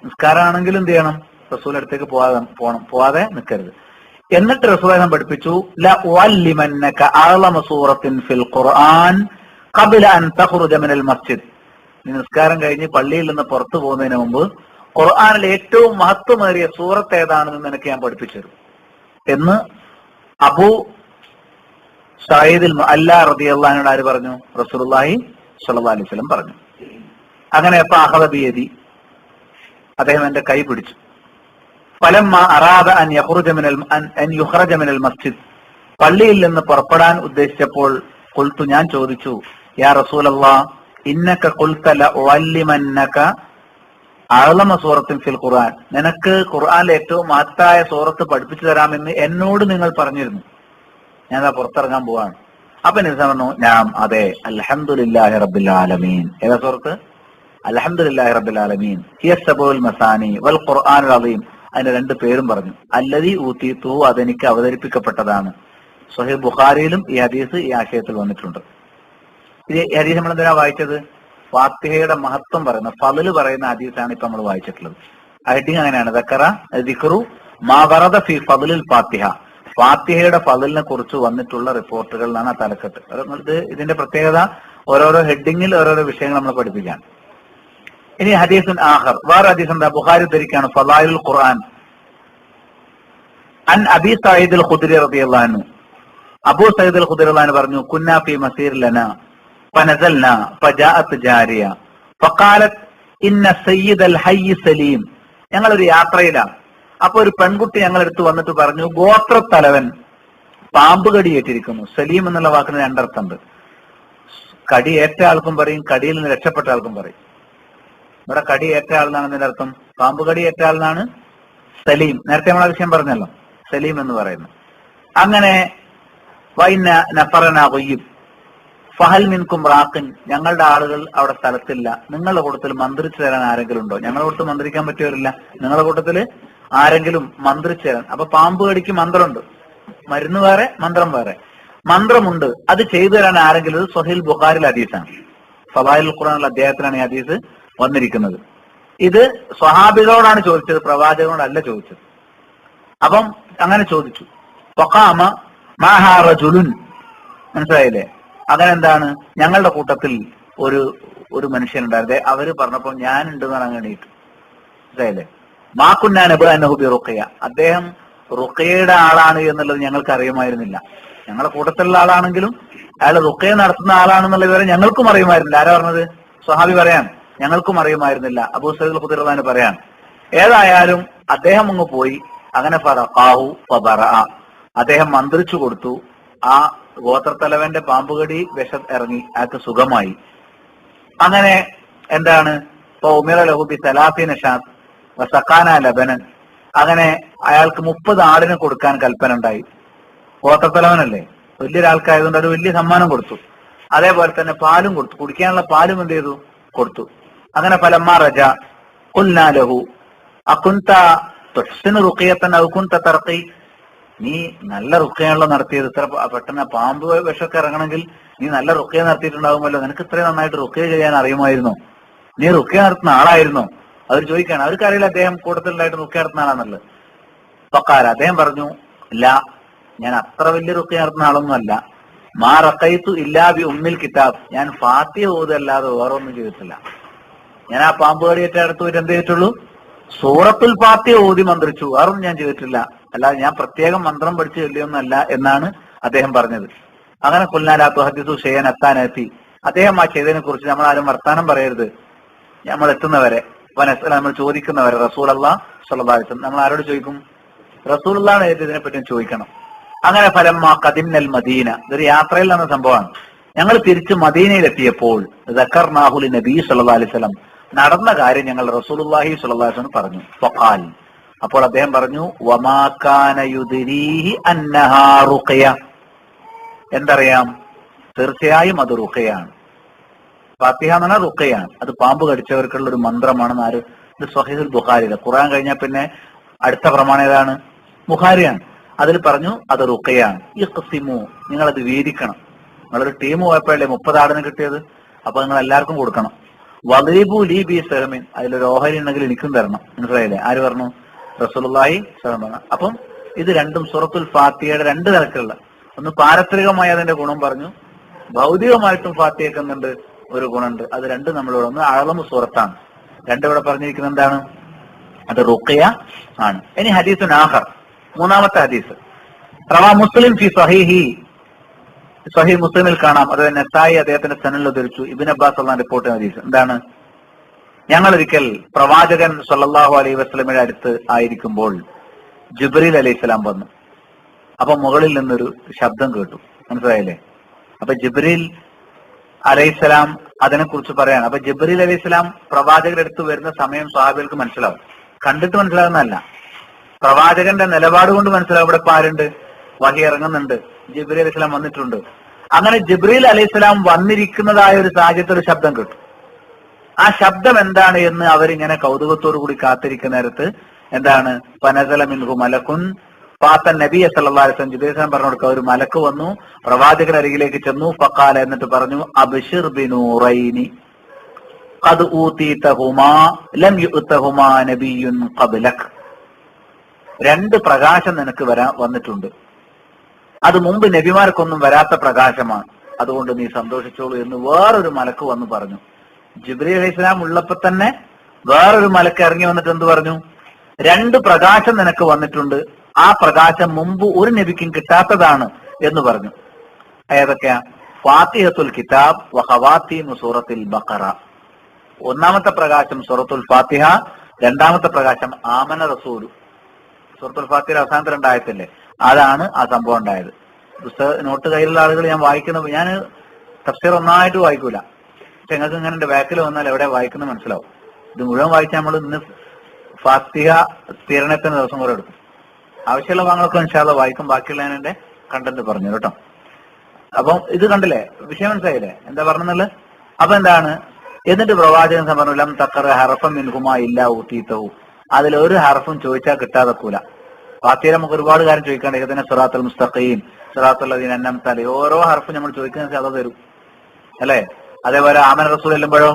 നിസ്കാരമാണെങ്കിലും എന്ത് ചെയ്യണം? റസൂൽ അടുത്തേക്ക് പോവാതെ നിൽക്കരുത്. എന്നിട്ട് റസൂൽ പഠിപ്പിച്ചു, ലഉഅല്ലിമന്നക അഅ്ളമ സൂറത്തിൻ ഫിൽ ഖുർആൻ ഖബ്ല അൻ തഖ്റുജ മിനൽ മസ്ജിദ്. നീ നിസ്കാരം കഴിഞ്ഞ് പള്ളിയിൽ നിന്ന് പുറത്തു പോകുന്നതിന് മുമ്പ് ഖുർആനിലെ ഏറ്റവും മഹത്വമേറിയ സൂറത്ത് ഏതാണെന്ന് നിനക്ക് ഞാൻ പഠിപ്പിച്ചു തരും എന്ന് അബൂ സഈദ് മുഅല്ല റളിയല്ലാഹു അൻഹു ആര് പറഞ്ഞു? റസൂലുള്ളാഹി സ്വല്ലല്ലാഹു അലൈഹി വസല്ലം പറഞ്ഞു. അങ്ങനെ അപ്പൊ അഖദ ബിയദി, അദ്ദേഹം എന്റെ കൈ പിടിച്ചു. ഫലമ്മ അറാദ അൻ യുഖ്റജ മിനൽ മസ്ജിദ്, പള്ളിയിൽ നിന്ന് പുറപ്പെടാൻ ഉദ്ദേശിച്ചപ്പോൾ ഖുൽതു, ഞാൻ ചോദിച്ചു, യാ റസൂലല്ലാഹ് ഇന്നക ഖുൽത ലഉഅല്ലിമന്നക അഅ്ളമ സൂറത്തിൻ ഫിൽ ഖുർആൻ, നിനക്ക് ഖുർആനിലെ ഏറ്റവും മഹത്തായ സൂറത്ത് പഠിപ്പിച്ചു തരാമെന്ന് എന്നോട് നിങ്ങൾ പറഞ്ഞിരുന്നു. ഞാൻ പുറത്തിറങ്ങാൻ പോവാണ്. അപ്പൊ നബി പറഞ്ഞു, ഞാൻ അതെ, അൽഹംദുലില്ലാഹി റബ്ബിൽ ആലമീൻ. ഏതാ സൂറത്ത്? അൽഹംദുലില്ലാഹി റബ്ബിൽ ആലമീൻ ഹിയ സബഉൽ മസാനി വൽ ഖുർആനുൽ അദീം. അതിന്റെ രണ്ട് പേരും പറഞ്ഞു. അല്ലദീ ഊതീതു, അതെനിക്ക് അവതരിപ്പിക്കപ്പെട്ടതാണ്. സ്വഹീഹ് ബുഖാരിയിലും ഈ ഹദീസ് ഈ ആശയത്തിൽ വന്നിട്ടുണ്ട്. ഈ ഹദീസ് നമ്മൾ എന്തിനാ വായിച്ചത്? ഫാത്തിഹയുടെ മഹത്വം പറയുന്ന ഫളല് പറയുന്ന ഹദീസാണ് ഇപ്പൊ നമ്മൾ വായിച്ചിട്ടുള്ളത്. ഹെഡിങ് അങ്ങനെയാണ്, ദക്കറ ദിക്റു മാ വറദ ഫീ ഫളലിൽ ഫാത്തിഹ. ഫാത്തിഹയുടെ ഫളിലിനെ കുറിച്ച് വന്നിട്ടുള്ള റിപ്പോർട്ടുകളിലാണ് ആ തലക്കെട്ട്. ഇത് ഇതിന്റെ പ്രത്യേകത ഓരോരോ ഹെഡിങ്ങിൽ ഓരോരോ വിഷയങ്ങൾ നമ്മൾ പഠിപ്പിക്കാൻ. ഇനി ഹദീസുൻ ആഖർ, വേറെ ഹദീസ് എന്താ? ബുഖാരി ഉദ്ധരിക്കുകയാണ് ഫളായിലുൽ ഖുർആൻ അൻ അബി സഈദ് അൽ ഖുദ്രി റളിയല്ലാഹു അൻഹു. അബൂ സഈദ് അൽ ഖുദ്രി റളിയല്ലാഹു അൻഹു പറഞ്ഞു, കുന്നാ ഫീ മസീർ ലനാ ഫനസൽനാ ഫജാഅത് ജാരിയ ഫഖാലത് ഇന്ന സയ്യിദൽ ഹയ്യ് സലീം. ഞങ്ങളൊരു യാത്രയിലാണ്. അപ്പൊ ഒരു പെൺകുട്ടി ഞങ്ങളെടുത്ത് വന്നിട്ട് പറഞ്ഞു, ഗോത്രത്തലവൻ പാമ്പ് കടിയേറ്റിരിക്കുന്നു. സലീം എന്നുള്ള വാക്കിന് രണ്ടർത്ഥമുണ്ട്. കടിയേറ്റ ആൾക്കും പറയും, കടിയിൽ നിന്ന് രക്ഷപ്പെട്ട ആൾക്കും പറയും. ഇവിടെ കടിയേറ്റ ആളെന്നാണ് ഇതിന്റെ അർത്ഥം. പാമ്പ് കടിയേറ്റ ആളെന്നാണ് സലീം. നേരത്തെ നമ്മൾ ആ വിഷയം പറഞ്ഞല്ലോ, സലീം എന്ന് പറയുന്നു. അങ്ങനെ വൈന നഫറന കൊയ്യും ഫഹൽ മിൻകും റാഖിൻ, ഞങ്ങളുടെ ആളുകൾ അവിടെ സ്ഥലത്തില്ല, നിങ്ങളുടെ കൂട്ടത്തിൽ മന്ത്രിച്ചു തരാൻ ആരെങ്കിലും ഉണ്ടോ? ഞങ്ങളുടെ കൂട്ടത്തിൽ മന്ത്രിക്കാൻ പറ്റിയവരില്ല, നിങ്ങളുടെ കൂട്ടത്തിൽ ആരെങ്കിലും മന്ത്രിച്ചു തരാൻ. അപ്പൊ പാമ്പ് കടിക്ക് മന്ത്രമുണ്ട്, മരുന്ന് വേറെ മന്ത്രം വേറെ. മന്ത്രമുണ്ട്, അത് ചെയ്തു തരാൻ ആരെങ്കിലും. സ്വഹീൽ ബുഖാരിൽ ഹദീസാണ്, ഫളായിലുൽ ഖുർആനിൽ അദ്ദേഹത്തിനാണ് ഈ ഹദീസ് വന്നിരിക്കുന്നത്. ഇത് സ്വഹാബികളോടാണ് ചോദിച്ചത്, പ്രവാചകനോടല്ല ചോദിച്ചത്. അപ്പം അങ്ങനെ ചോദിച്ചു. ഫഖാമ മാഹാ റജുലുൻ, മനസ്സിലായില്ലേ? അങ്ങനെ എന്താണ്, ഞങ്ങളുടെ കൂട്ടത്തിൽ ഒരു മനുഷ്യനുണ്ടായിരുന്നേ, അവര് പറഞ്ഞപ്പോൾ ഞാനുണ്ട് എന്നാണ് അങ്ങനെ എണീറ്റു. മനസ്സിലായില്ലേ? മാക്കുന്നാനബി റുഖിയ, അദ്ദേഹം റുഖിയയുടെ ആളാണ് എന്നുള്ളത് ഞങ്ങൾക്ക് അറിയുമായിരുന്നില്ല. ഞങ്ങളുടെ കൂട്ടത്തിലുള്ള ആളാണെങ്കിലും അയാൾ റുഖിയ നടത്തുന്ന ആളാണെന്നുള്ള വിവരം ഞങ്ങൾക്കും അറിയുമായിരുന്നില്ല. ആരാ പറഞ്ഞത്? സ്വഹാബി പറയാൻ, ഞങ്ങൾക്കും അറിയുമായിരുന്നില്ല. അബൂ സഈദ് അൽ ഖുദ്രി റളിയല്ലാഹു അൻഹു പറയാൻ. ഏതായാലും അദ്ദേഹം അങ്ങ് പോയി. അങ്ങനെ ഫറഖാഹു ഫബറഅ, അദ്ദേഹം മന്ത്രിച്ചു കൊടുത്തു. ആ ഗോത്രത്തലവന്റെ പാമ്പുകടി വിഷം ഇറങ്ങി, അയാൾക്ക് സുഖമായി. അങ്ങനെ എന്താണ്, ഉമിറ ലഹു ബി സലാസീന ഷാത്ത് വസഖാന ലബനൻ, അങ്ങനെ അയാൾക്ക് 30 ആടിനെ കൊടുക്കാൻ കൽപ്പന ഉണ്ടായി. ഗോത്രത്തലവനല്ലേ, വലിയൊരാൾക്കായതുകൊണ്ട് ഒരു വലിയ സമ്മാനം കൊടുത്തു. അതേപോലെ തന്നെ പാലും കൊടുത്തു, കുടിക്കാനുള്ള പാലും എന്ത് ചെയ്തു? കൊടുത്തു. അങ്ങനെ ഫലമ്മാ റജ ഖുൽനാ ലഹു അകുൻത തുഹ്സിനു റുഖിയതൻ ഔ കുൻത തർഖി, നീ നല്ല റുഖിയാണല്ലോ നടത്തിയത്, ഇത്ര പെട്ടെന്ന് പാമ്പ് വിഷമൊക്കെ ഇറങ്ങണമെങ്കിൽ നീ നല്ല റുഖിയ നടത്തിയിട്ടുണ്ടാകുമല്ലോ, നിനക്ക് ഇത്രയും നന്നായിട്ട് റുഖിയ ചെയ്യാൻ അറിയുമായിരുന്നോ? നീ റുഖിയ നടത്തുന്ന ആളായിരുന്നോ? അവർ ചോദിക്കുകയാണ്. അവർക്കറിയില്ല അദ്ദേഹം കൂട്ടത്തിലുണ്ടായിട്ട് റുഖിയ നടത്തുന്ന ആളാണല്ലോ. ഫഖാല, അദ്ദേഹം പറഞ്ഞു, ഇല്ല, ഞാൻ അത്ര വലിയ റുഖിയ നടത്തുന്ന ആളൊന്നും അല്ല. മാ റഖൈതു ഇല്ലാ ബി ഉമ്മിൽ കിതാബ്, ഞാൻ ഫാത്തിഹ ഓതല്ലാതെ വേറെ ഒന്നും ചെയ്തിട്ടില്ല. ഞാൻ ആ പാമ്പ് കടിയേറ്റ അടുത്ത് പോയിട്ട് എന്ത് ചെയ്തിട്ടുള്ളൂ? സൂറത്തുൽ ഫാത്തിഹ ഓതി മന്ത്രിച്ചു, വേറൊന്നും ഞാൻ ചെയ്തിട്ടില്ല. അല്ലാതെ ഞാൻ പ്രത്യേകം മന്ത്രം പഠിച്ചു ചൊല്ലിയൊന്നല്ല എന്നാണ് അദ്ദേഹം പറഞ്ഞത്. അങ്ങനെ കൊല്ലാലാത്തു ഹദീസു ഷെയ്യൻ എത്താനെത്തി, അദ്ദേഹം ആ ചെയ്തതിനെ കുറിച്ച് നമ്മൾ ആരും വർത്താനം പറയരുത്, നമ്മൾ എത്തുന്നവരെ നമ്മൾ ചോദിക്കുന്നവരെ. റസൂലുള്ളാഹി സ്വല്ലല്ലാഹു അലൈഹി വസല്ലം, നമ്മൾ ആരോട് ചോദിക്കും? റസൂലുള്ളാഹിനെ ഇതിനെപ്പറ്റി ചോദിക്കണം. അങ്ങനെ ഫലമ്മാ ഖദിംനൽ മദീന, ഇതൊരു യാത്രയിൽ നടന്ന സംഭവമാണ്. ഞങ്ങൾ തിരിച്ച് മദീനയിലെത്തിയപ്പോൾ ദക്കർനാഹു ലിനബി സ്വല്ലല്ലാഹു അലൈഹി വസല്ലം, നടന്ന കാര്യം ഞങ്ങൾ റസൂലുള്ളാഹി സ്വല്ലല്ലാഹു അലൈഹി വസല്ലം പറഞ്ഞു. ഫഖാൽ, അപ്പോൾ അദ്ദേഹം പറഞ്ഞു, വമാ കാന യുദ്രീഹി അന്നഹാ റുഖിയ, എന്തറിയാം? തീർച്ചയായും അത് റുഖിയാണ്. ഫാത്തിഹ എന്ന് പറഞ്ഞാൽ റുഖിയാണ്, അത് പാമ്പ് കടിച്ചവർക്കുള്ള ഒരു മന്ത്രമാണെന്ന് ആര്? ഇത് സ്വഹീഹുൽ ബുഖാരിയിലെ ഖുർആൻ കഴിഞ്ഞാൽ പിന്നെ അടുത്ത പ്രമാണം ഏതാണ്? ബുഖാരിയാണ്. അതിൽ പറഞ്ഞു അത് റുഖിയാണ്. ഇഖ്സിമു, നിങ്ങളത് വീതിക്കണം. നിങ്ങളൊരു ടീം പോയപ്പോഴല്ലേ 30 ആടിന് കിട്ടിയത്, അപ്പൊ നിങ്ങൾ എല്ലാവർക്കും കൊടുക്കണം. വദീബു ലീ ബി സഹമിൻ, അതിലൊരു ഓഹരി ഉണ്ടെങ്കിൽ എനിക്കും തരണം. മനസ്സിലായില്ലേ? ആര് പറഞ്ഞു? റസൂലുള്ളാഹി സ്വല്ലല്ലാഹു അലൈഹി വസല്ലം. അപ്പം ഇത് രണ്ടും സൂറത്തുൽ ഫാത്തിഹയുടെ 2 തരത്തിലുള്ള, ഒന്ന് പാരത്രികമായ അതിന്റെ ഗുണം പറഞ്ഞു, ഭൗതികമായിട്ടും ഫാത്തിഹയ്ക്ക് എന്തുണ്ട്? ഒരു ഗുണമുണ്ട്. അത് രണ്ടും നമ്മളിവിടെ ഒന്ന് അഅ്ളമു സൂറത്താണ്. 2 ഇവിടെ പറഞ്ഞിരിക്കുന്നത് എന്താണ്? അത് റുഖിയ ആണ്. ഇനി ഹദീസുൻ ആഖർ, മൂന്നാമത്തെ ഹദീസ്. റവാ മുസ്ലിം ഫി സഹീഹി, സഹീഹ് മുസ്ലിമിൽ കാണാം, അത് നസായി അദ്ദേഹത്തിന്റെ സനദിൽ ഉദ്ധരിച്ചു. ഇബ്നു അബ്ബാസ് റളിയല്ലാഹു റിപ്പോർട്ട് ചെയ്യുന്ന ഹദീസ്. എന്താണ്? ഞങ്ങൾ ഒരിക്കൽ പ്രവാചകൻ സ്വല്ലല്ലാഹു അലൈഹി വസല്ലമയുടെ അടുത്ത് ആയിരിക്കുമ്പോൾ ജിബ്രീൽ അലൈഹിസ്സലാം വന്നു. അപ്പൊ മുകളിൽ നിന്നൊരു ശബ്ദം കേട്ടു. മനസ്സിലായില്ലേ? അപ്പൊ ജിബ്രീൽ അലൈഹിസ്സലാം അതിനെക്കുറിച്ച് പറയാണ്. അപ്പൊ ജിബ്രീൽ അലൈഹിസ്സലാം പ്രവാചകരുടെ അടുത്ത് വരുന്ന സമയം സ്വഹാബികൾക്ക് മനസ്സിലാവും, കണ്ടിട്ട് മനസ്സിലാകുന്നതല്ല, പ്രവാചകന്റെ നിലപാട് കൊണ്ട് മനസ്സിലാവും. ഇവിടെ ഇപ്പൊ ആരുണ്ട്? വഹി ഇറങ്ങുന്നുണ്ട്, ജിബ്രീൽ അലൈഹിസ്സലാം വന്നിട്ടുണ്ട്. അങ്ങനെ ജിബ്രീൽ അലൈഹിസ്സലാം വന്നിരിക്കുന്നതായ ഒരു സാഹചര്യത്തിൽ ഒരു ശബ്ദം കേട്ടു. ആ ശബ്ദം എന്താണ് എന്ന് അവരിങ്ങനെ കൗതുകത്തോടു കൂടി കാത്തിരിക്കുന്ന നേരത്ത് എന്താണ്? ഫനസല മിൻഹു മലക്കുൻ ഫാത്തൻ നബിയ സല്ലല്ലാഹു അലൈഹി വസല്ലം, ജിബ്രീൽ പറഞ്ഞു കൊടുക്കുക, ഒരു മലക്ക് വന്നു പ്രവാചകൻ അരികിലേക്ക് ചെന്നു. ഫഖാല, എന്നിട്ട് പറഞ്ഞു, അബ്ശിർ ബിനൂറൈനി ഖദ് ഊതീതഹുമാ ലം യുഅതഹുമാ നബിയ്യുൻ ഖബ്ലക്, 2 പ്രകാശം നിനക്ക് വന്നിട്ടുണ്ട്. അത് മുമ്പ് നബിമാർക്കൊന്നും വരാത്ത പ്രകാശമാണ്, അതുകൊണ്ട് നീ സന്തോഷിച്ചോളൂ എന്ന് വേറൊരു മലക്ക് വന്ന് പറഞ്ഞു. ജിബ്രീൽ അലൈഹി സ്വലാം ഉള്ളപ്പോ തന്നെ വേറൊരു മലക്ക് ഇറങ്ങി വന്നിട്ട് എന്ത് പറഞ്ഞു? 2 പ്രകാശം നിനക്ക് വന്നിട്ടുണ്ട്, ആ പ്രകാശം മുമ്പ് ഒരു നബിക്കും കിട്ടാത്തതാണ് എന്ന് പറഞ്ഞു. ഏതൊക്കെയാ? ഫാത്തിഹത്തുൽ കിതാബ് വഖവാത്തീമു സൂറത്തുൽ ബഖറ. ഒന്നാമത്തെ പ്രകാശം സൂറത്തുൽ ഫാത്തിഹ, രണ്ടാമത്തെ പ്രകാശം ആമന റസൂൽ. സൂറത്തുൽ ഫാത്തിഹ അവസാനത്തെ 2 ആയത്തല്ലേ, അതാണ് ആ സംഭവം ഉണ്ടായത്. നോട്ട് കയ്യിലുള്ള ആളുകൾ ഞാൻ ഞാൻ തഫ്സീർ ഒന്നായിട്ട് വായിക്കൂല, പക്ഷെ നിങ്ങൾക്ക് ഇങ്ങനെ എന്റെ ബാക്കിൽ വന്നാൽ എവിടെ വായിക്കുന്നത് മനസ്സിലാവും. ഇത് മുഴുവൻ വായിച്ചാൽ നമ്മൾ ഇന്ന് ഫാത്തിഹ തീരണത്തിന് ദിവസം കൂടെ എടുക്കും. ആവശ്യമുള്ള ഭാഗങ്ങളൊക്കെ ഇൻഷാല്ലാഹ് വായിക്കും, ബാക്കിയുള്ള ഞാൻ എന്റെ കണ്ടന്റ് പറഞ്ഞു കേട്ടോ. അപ്പം ഇത് കണ്ടില്ലേ, വിഷയം മനസ്സിലായില്ലേ എന്താ പറഞ്ഞെന്നുള്ളത്? അപ്പൊ എന്താണ്, എന്നിട്ട് പ്രവാചകൻ പറഞ്ഞു ലം തഖറ ഹർഫൻ മിൻഹുമാ ഇല്ലാ ഊതീതഹു, അതിലൊരു ഹർഫും ചോദിച്ചാൽ കിട്ടാതെക്കൂല. ഫാത്തിഹ നമുക്ക് ഒരുപാട് കാര്യം ചോദിക്കാണ്ട്, ഇതിനെ സിറാത്തുൽ മുസ്തഖീം, സിറാത്തുൽ ലദീന അൻഅംത അലൈഹിം, ഓരോ ഹർഫും നമ്മൾ ചോദിക്കുന്ന അത് തരും അല്ലേ. അതേപോലെ ആമന റസൂൽ ചെല്ലുമ്പോഴോ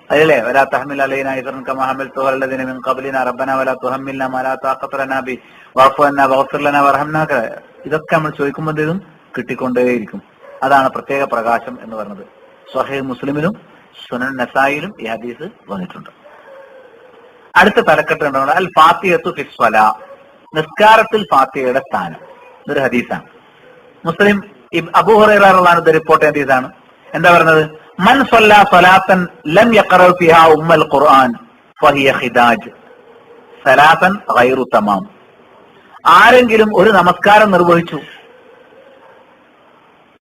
അതില്ലേ വലാ തഹ്മിൽ അലൈനാ ഇസ്റൻ കമാ ഹമൽതു അലല്ലദീന മിൻ ഖബ്ലിനാ റബ്ബനാ വലാ തുഹമ്മിൽനാ മാ ലാ താഖത ലനാ ബി വഅഫു അന്നാ വഗ്ഫിർ ലനാ വർഹംനാ. ഇതൊക്കെ നമ്മൾ ചോദിക്കുമ്പോൾ ഇതും കിട്ടിക്കൊണ്ടേയിരിക്കും. അതാണ് പ്രത്യേക പ്രകാശം എന്ന് പറയുന്നത്. സ്വഹീഹ് മുസ്ലിമിലും സുനൻ നസായിലും ഈ ഹദീസ് വന്നിട്ടുണ്ട്. അടുത്ത തലക്കെട്ട് എന്താണ്? അൽ ഫാത്തിഹത്തു ഫിസ് സ്വലാ, നിസ്കാരത്തിൽ ഫാത്തിഹയുടെ സ്ഥാനം. ഇതൊരു ഹദീസാണ്. മുസ്ലിം അബൂ ഹുറൈറ റളിയല്ലാഹു അൻഹു റിപ്പോർട്ട് ചെയ്ത ഹദീസാണ്. എന്താ പറയുന്നത്? മൻ സ്വല്ലാ സ്വലാത്തൻ ലം യഖറ ഫിഹാ ഉമ്മൽ ഖുർആൻ ഫഹിയ ഖിദാജ് സലാസൻ ഗൈറു തമാം. ആരെങ്കിലും ഒരു നമസ്കാരം നിർവഹിച്ചു,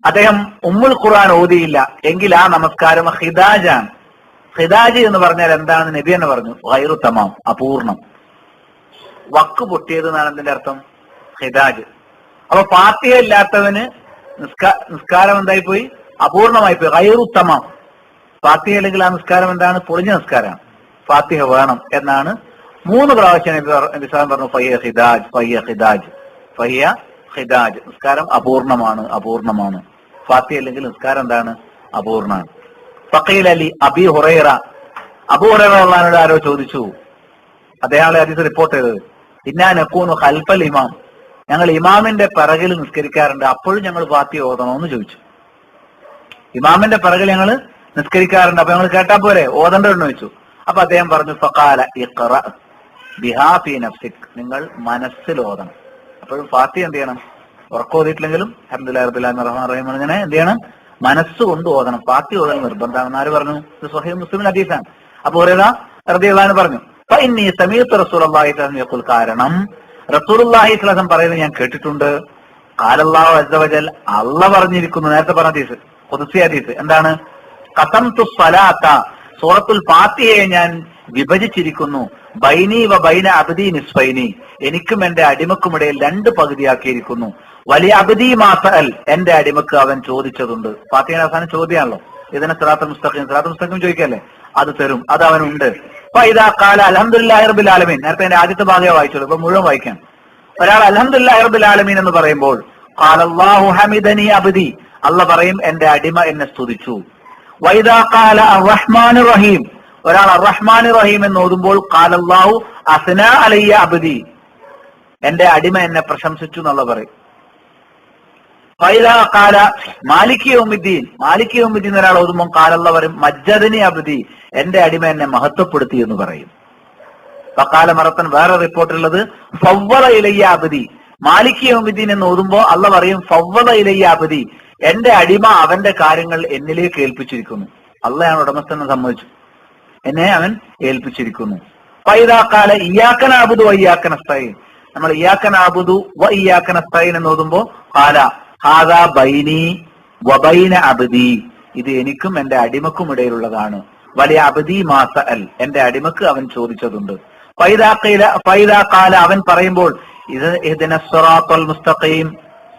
അദ്ദേഹം ഉമ്മുൽ ഖുർആൻ ഓതിയില്ല എങ്കിൽ ആ നമസ്കാരം ഖിദാജാണ്. ഖിദാജ് എന്ന് പറഞ്ഞാൽ എന്താണെന്ന് നബി തന്നെ പറഞ്ഞു, ഗൈറു തമാം, അപൂർണം. വക്ക് പൊട്ടിയത് എന്നാണ് അതിന്റെ അർത്ഥം, ഖിദാജ്. അപ്പൊ ഫാത്തിഹ ഇല്ലാത്തവന് നിസ്കാരം എന്തായി പോയി? അപൂർണമായി പോയി, ഗൈറു തമാം. ഫാത്തിഹ അല്ലെങ്കിൽ ആ നിസ്കാരം എന്താണ്? പൊളിഞ്ഞ നിസ്കാരമാണ്. ഫാത്തിഹ വേണം എന്നാണ് 3 പ്രാവശ്യം നബി പറഞ്ഞു, ഫഹിയ ഖിദാജ്, ഫഹിയ ഖിദാജ്, ഫഹിയ ഖിദാജ്. നിസ്കാരം അപൂർണമാണ്, അപൂർണമാണ്. ഫാത്തിഹ അല്ലെങ്കിൽ നിസ്കാരം എന്താണ്? അപൂർണമാണ്. ഫഖീല ലി അബീ ഹുറൈറ, അബൂ ഹുറൈറ റളിയല്ലാഹു അൻഹു ആരോ ചോദിച്ചു, അദ്ദേഹം ഹദീസ് റിപ്പോർട്ട് ചെയ്തത്, ഇന്നാ നകൂനു ഖൽഫൽ ഇമാം, ഞങ്ങൾ ഇമാമിന്റെ പിറകിൽ നിസ്കരിക്കാറുണ്ട്, അപ്പോഴും ഞങ്ങൾ ഫാത്തിഹ ഓതണോ എന്ന് ചോദിച്ചു. ഇമാമിന്റെ പിറകിൽ ഞങ്ങൾ നിസ്കരിക്കാറുണ്ട്, അപ്പൊ ഞങ്ങൾ കേട്ടാ പോരെ, ഓതണ്ടെന്ന് ചോദിച്ചു. അപ്പൊ അദ്ദേഹം പറഞ്ഞു, ഫഖാല ഇഖ്റ ബിഹാ ഫീ നഫ്സിക്, നിങ്ങൾ മനസ്സിൽ ഓതണം. അപ്പോഴും ഫാത്തിഹ എന്ത് ചെയ്യണം? ഉറക്കോതിയിട്ടില്ലെങ്കിലും അൽഹംദുലില്ലാഹി റബ്ബിൽ ആലമീൻ റഹ്മാനിർ റഹീം ഇങ്ങനെ എന്ത് ചെയ്യണം? മനസ്സുകൊണ്ട് ഓതണം. ഫാത്തിഹ ഓതൽ നിർബന്ധമാണെന്ന് ആര് പറഞ്ഞു? ഇത് സ്വഹീഹ് മുസ്ലിം ഹദീസാണ്. അപ്പൊ ഹുറൈറ റളിയല്ലാഹു അൻഹു പറഞ്ഞു, ഫഇന്നി സമീഅതു റസൂലുള്ളാഹി സ്വല്ലല്ലാഹു അലൈഹി വസല്ലം കാരണം റസൂലുള്ളാഹി സ്വല്ലല്ലാഹു അലൈഹി വസല്ലം പറയുന്നത് ഞാൻ കേട്ടിട്ടുണ്ട്. ഖാലല്ലാഹു അസ്സ വജൽ, അല്ലാഹ് പറഞ്ഞിരിക്കുന്നു, നേരത്തെ പറഞ്ഞ ഹദീസ്, ഖുദ്സി ഹദീസ്. എന്താണ്? ഖതംതു സ്വലാത്ത, സൂറത്തുൽ ഫാത്തിഹയെ ഞാൻ വിഭജിച്ചിരിക്കുന്നു, ബൈനി വ ബൈന അബ്ദി നിസ്ഫൈനി, എനിക്കും എന്റെ അടിമക്കുമിടയിൽ 2 പകുതിയാക്കിയിരിക്കുന്നു. വലിയ അബ്ദി മാ സഅൽ, എന്റെ അടിമക്ക് അവൻ ചോദിച്ചതുണ്ട്. ഫാത്തിഹയുടെ അവസാനം ചോദ്യമാണല്ലോ, ഇതിനെ സിറാത്തുൽ മുസ്തഖീം, സിറാത്തുൽ മുസ്തഖീം ചോദിക്കല്ലേ, അത് തരും, അത് അവനുണ്ട്. ഫഇദാ ഖാല അൽഹംദുലില്ലാഹി റബ്ബിൽ ആലമീൻ, നേരത്തെ എന്റെ ആദ്യത്തെ ഭാഗമേ വായിച്ചുള്ളൂ, ഇപ്പൊ മുഴുവൻ വായിക്കാം. ഒരാൾ അൽഹംദുലില്ലാഹി റബ്ബിൽ ആലമീൻ എന്ന് പറയുമ്പോൾ ഖാലല്ലാഹു ഹമിദനി അബ്ദി, അല്ലാഹ് പറയും എന്റെ അടിമ എന്നെ സ്തുതിച്ചു. വഇദാ ഖാല അർറഹ്മാനിർ റഹീം, ഒരാൾ അർറഹ്മാനിർ റഹീം എന്ന് ഓതുമ്പോൾ ഖാലല്ലാഹു അസ്നാ അലയ്യ അബ്ദി, എന്റെ അടിമ എന്നെ പ്രശംസിച്ചു എന്നുള്ള പറയും. ഫൈദാ ഖാല മാലികി യൗമിദ്ദീൻ, മാലികി യൗമിദ്ദീൻ ഒരാൾ ഓതുമ്പോൾ ഖാലല്ലാഹു പറയും മജ്ജദനി അബ്ദി, എന്റെ അടിമ എന്നെ മഹത്വപ്പെടുത്തി എന്ന് പറയും. ഫഖാല മറത്തൻ, വേറെ റിപ്പോർട്ടിലുള്ളത് ഫവ്വള ഇലയ്യ അബ്ദി, മാലികി യൗമിദ്ദീൻ എന്ന് ഓതുമ്പോൾ അല്ലാഹ് പറയും ഫവ്വള ഇലയ്യ അബ്ദി, എന്റെ അടിമ അവന്റെ കാര്യങ്ങൾ എന്നിലേക്ക് ഏൽപ്പിച്ചിരിക്കുന്നു. അള്ളയാണ് ഉടമസ്ഥനെ സമ്മതിച്ചു, എന്നെ അവൻ ഏൽപ്പിച്ചിരിക്കുന്നു. ഫൈദാ ഖാല ഇയ്യാക നഅ്ബുദു വ ഇയ്യാക നസ്തഈൻ, നമ്മൾ ഇയ്യാക നഅ്ബുദു വ ഇയ്യാക നസ്തഈൻ എന്ന് ഓതുമ്പോൾ ഖാല ഹാദാ ബൈനി വ ബൈന അബ്ദി, ഇത് എനിക്കും എന്റെ അടിമക്കും ഇടയിലുള്ളതാണ്. വലിയ അബ്ദി മാ സഅൽ, എന്റെ അടിമക്ക് അവൻ ചോദിച്ചതുണ്ട്. ഫൈദാ ഖാല, അവൻ പറയുമ്പോൾ ഇത് ഇഹ്ദിനസ് സിറാത്തൽ മുസ്തഖീം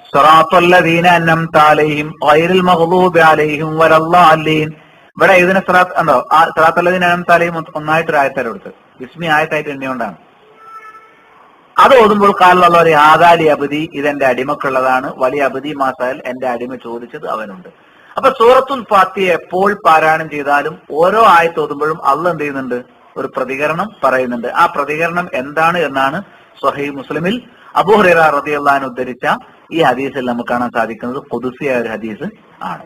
സിറാത്തൽ ലദീന അൻഅംത അലൈഹിം ഗൈറിൽ മഗ്ദൂബി അലൈഹിം വലദ്ദാലിൻ. ഇവിടെ ഇതിനെ സിറാത്ത് എന്തോ സിറാത്തൽ ലദീന അൻഅംത അലൈഹിം ഒന്നായിട്ട് ആയത്താൽ എടുത്ത് ബിസ്മി ആയത്തായിട്ട് എണ്ണിയോണ്ടാണ്. അത് ഓതുമ്പോൾ ഖാലല്ലാഹു ആദാലി അബ്ദി, ഇതെന്റെ അടിമക്കുള്ളതാണ്. വലിയ അബ്ദി മാസൽ, എന്റെ അടിമ ചോദിച്ചത് അവനുണ്ട്. അപ്പൊ സൂറത്തുൽ ഫാത്തിഹ എപ്പോൾ പാരായണം ചെയ്താലും ഓരോ ആയത്ത് ഓതുമ്പോഴും അള്ളാഹ് എന്ത് ചെയ്യുന്നുണ്ട്? ഒരു പ്രതികരണം പറയുന്നുണ്ട്. ആ പ്രതികരണം എന്താണ് എന്നാണ് സ്വഹീഹ് മുസ്ലിമിൽ അബൂ ഹുറൈറ റളിയല്ലാഹു അൻഹു ഉദ്ധരിച്ച ഈ ഹദീസിൽ നമുക്ക് കാണാൻ സാധിക്കുന്നത് ഖുദ്സിയായ ഒരു ഹദീസ് ആണ്.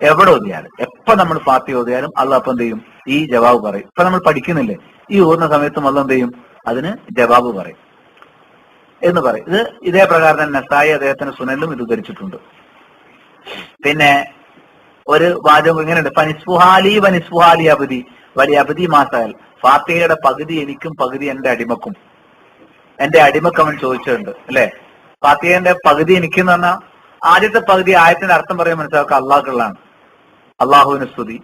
എവിടെ ഓതിയാലും എപ്പോ നമ്മൾ ഫാത്തിഹ ഓതിയാലും അള്ളാഹ് അപ്പം എന്ത് ചെയ്യും? ഈ ജവാബ് പറയും. ഇപ്പൊ നമ്മൾ പഠിക്കുന്നില്ലേ, ഈ ഓതുന്ന സമയത്തും അള്ളാഹ് എന്ത് ചെയ്യും? അതിന് ജവാബ് പറയും എന്ന് പറയും. ഇതേ പ്രകാരം തന്നെ നസായി അദ്ദേഹത്തിന് സുനലും ഇത് ഉദ്ധരിച്ചിട്ടുണ്ട്. പിന്നെ ഒരു വാചകം ഇങ്ങനെയുണ്ട്, പനിസ്ഫുഹാലി വനിസ്ഫുഹാലി അബദി വലിയ അബദി മാസാൽ, ഫാത്തിഹയുടെ പകുതി എനിക്കും പകുതി എന്റെ അടിമക്കും. എന്റെ അടിമക്ക് അവൻ ചോദിച്ചിട്ടുണ്ട് അല്ലെ. ഫാത്തിഹയുടെ പകുതി എനിക്കെന്ന് പറഞ്ഞാൽ ആദ്യത്തെ പകുതി ആയത്തിന്റെ അർത്ഥം പറയാൻ മനസ്സിലാക്കുക അള്ളാഹുള്ളതാണ്. അള്ളാഹുവിന് സ്തുതി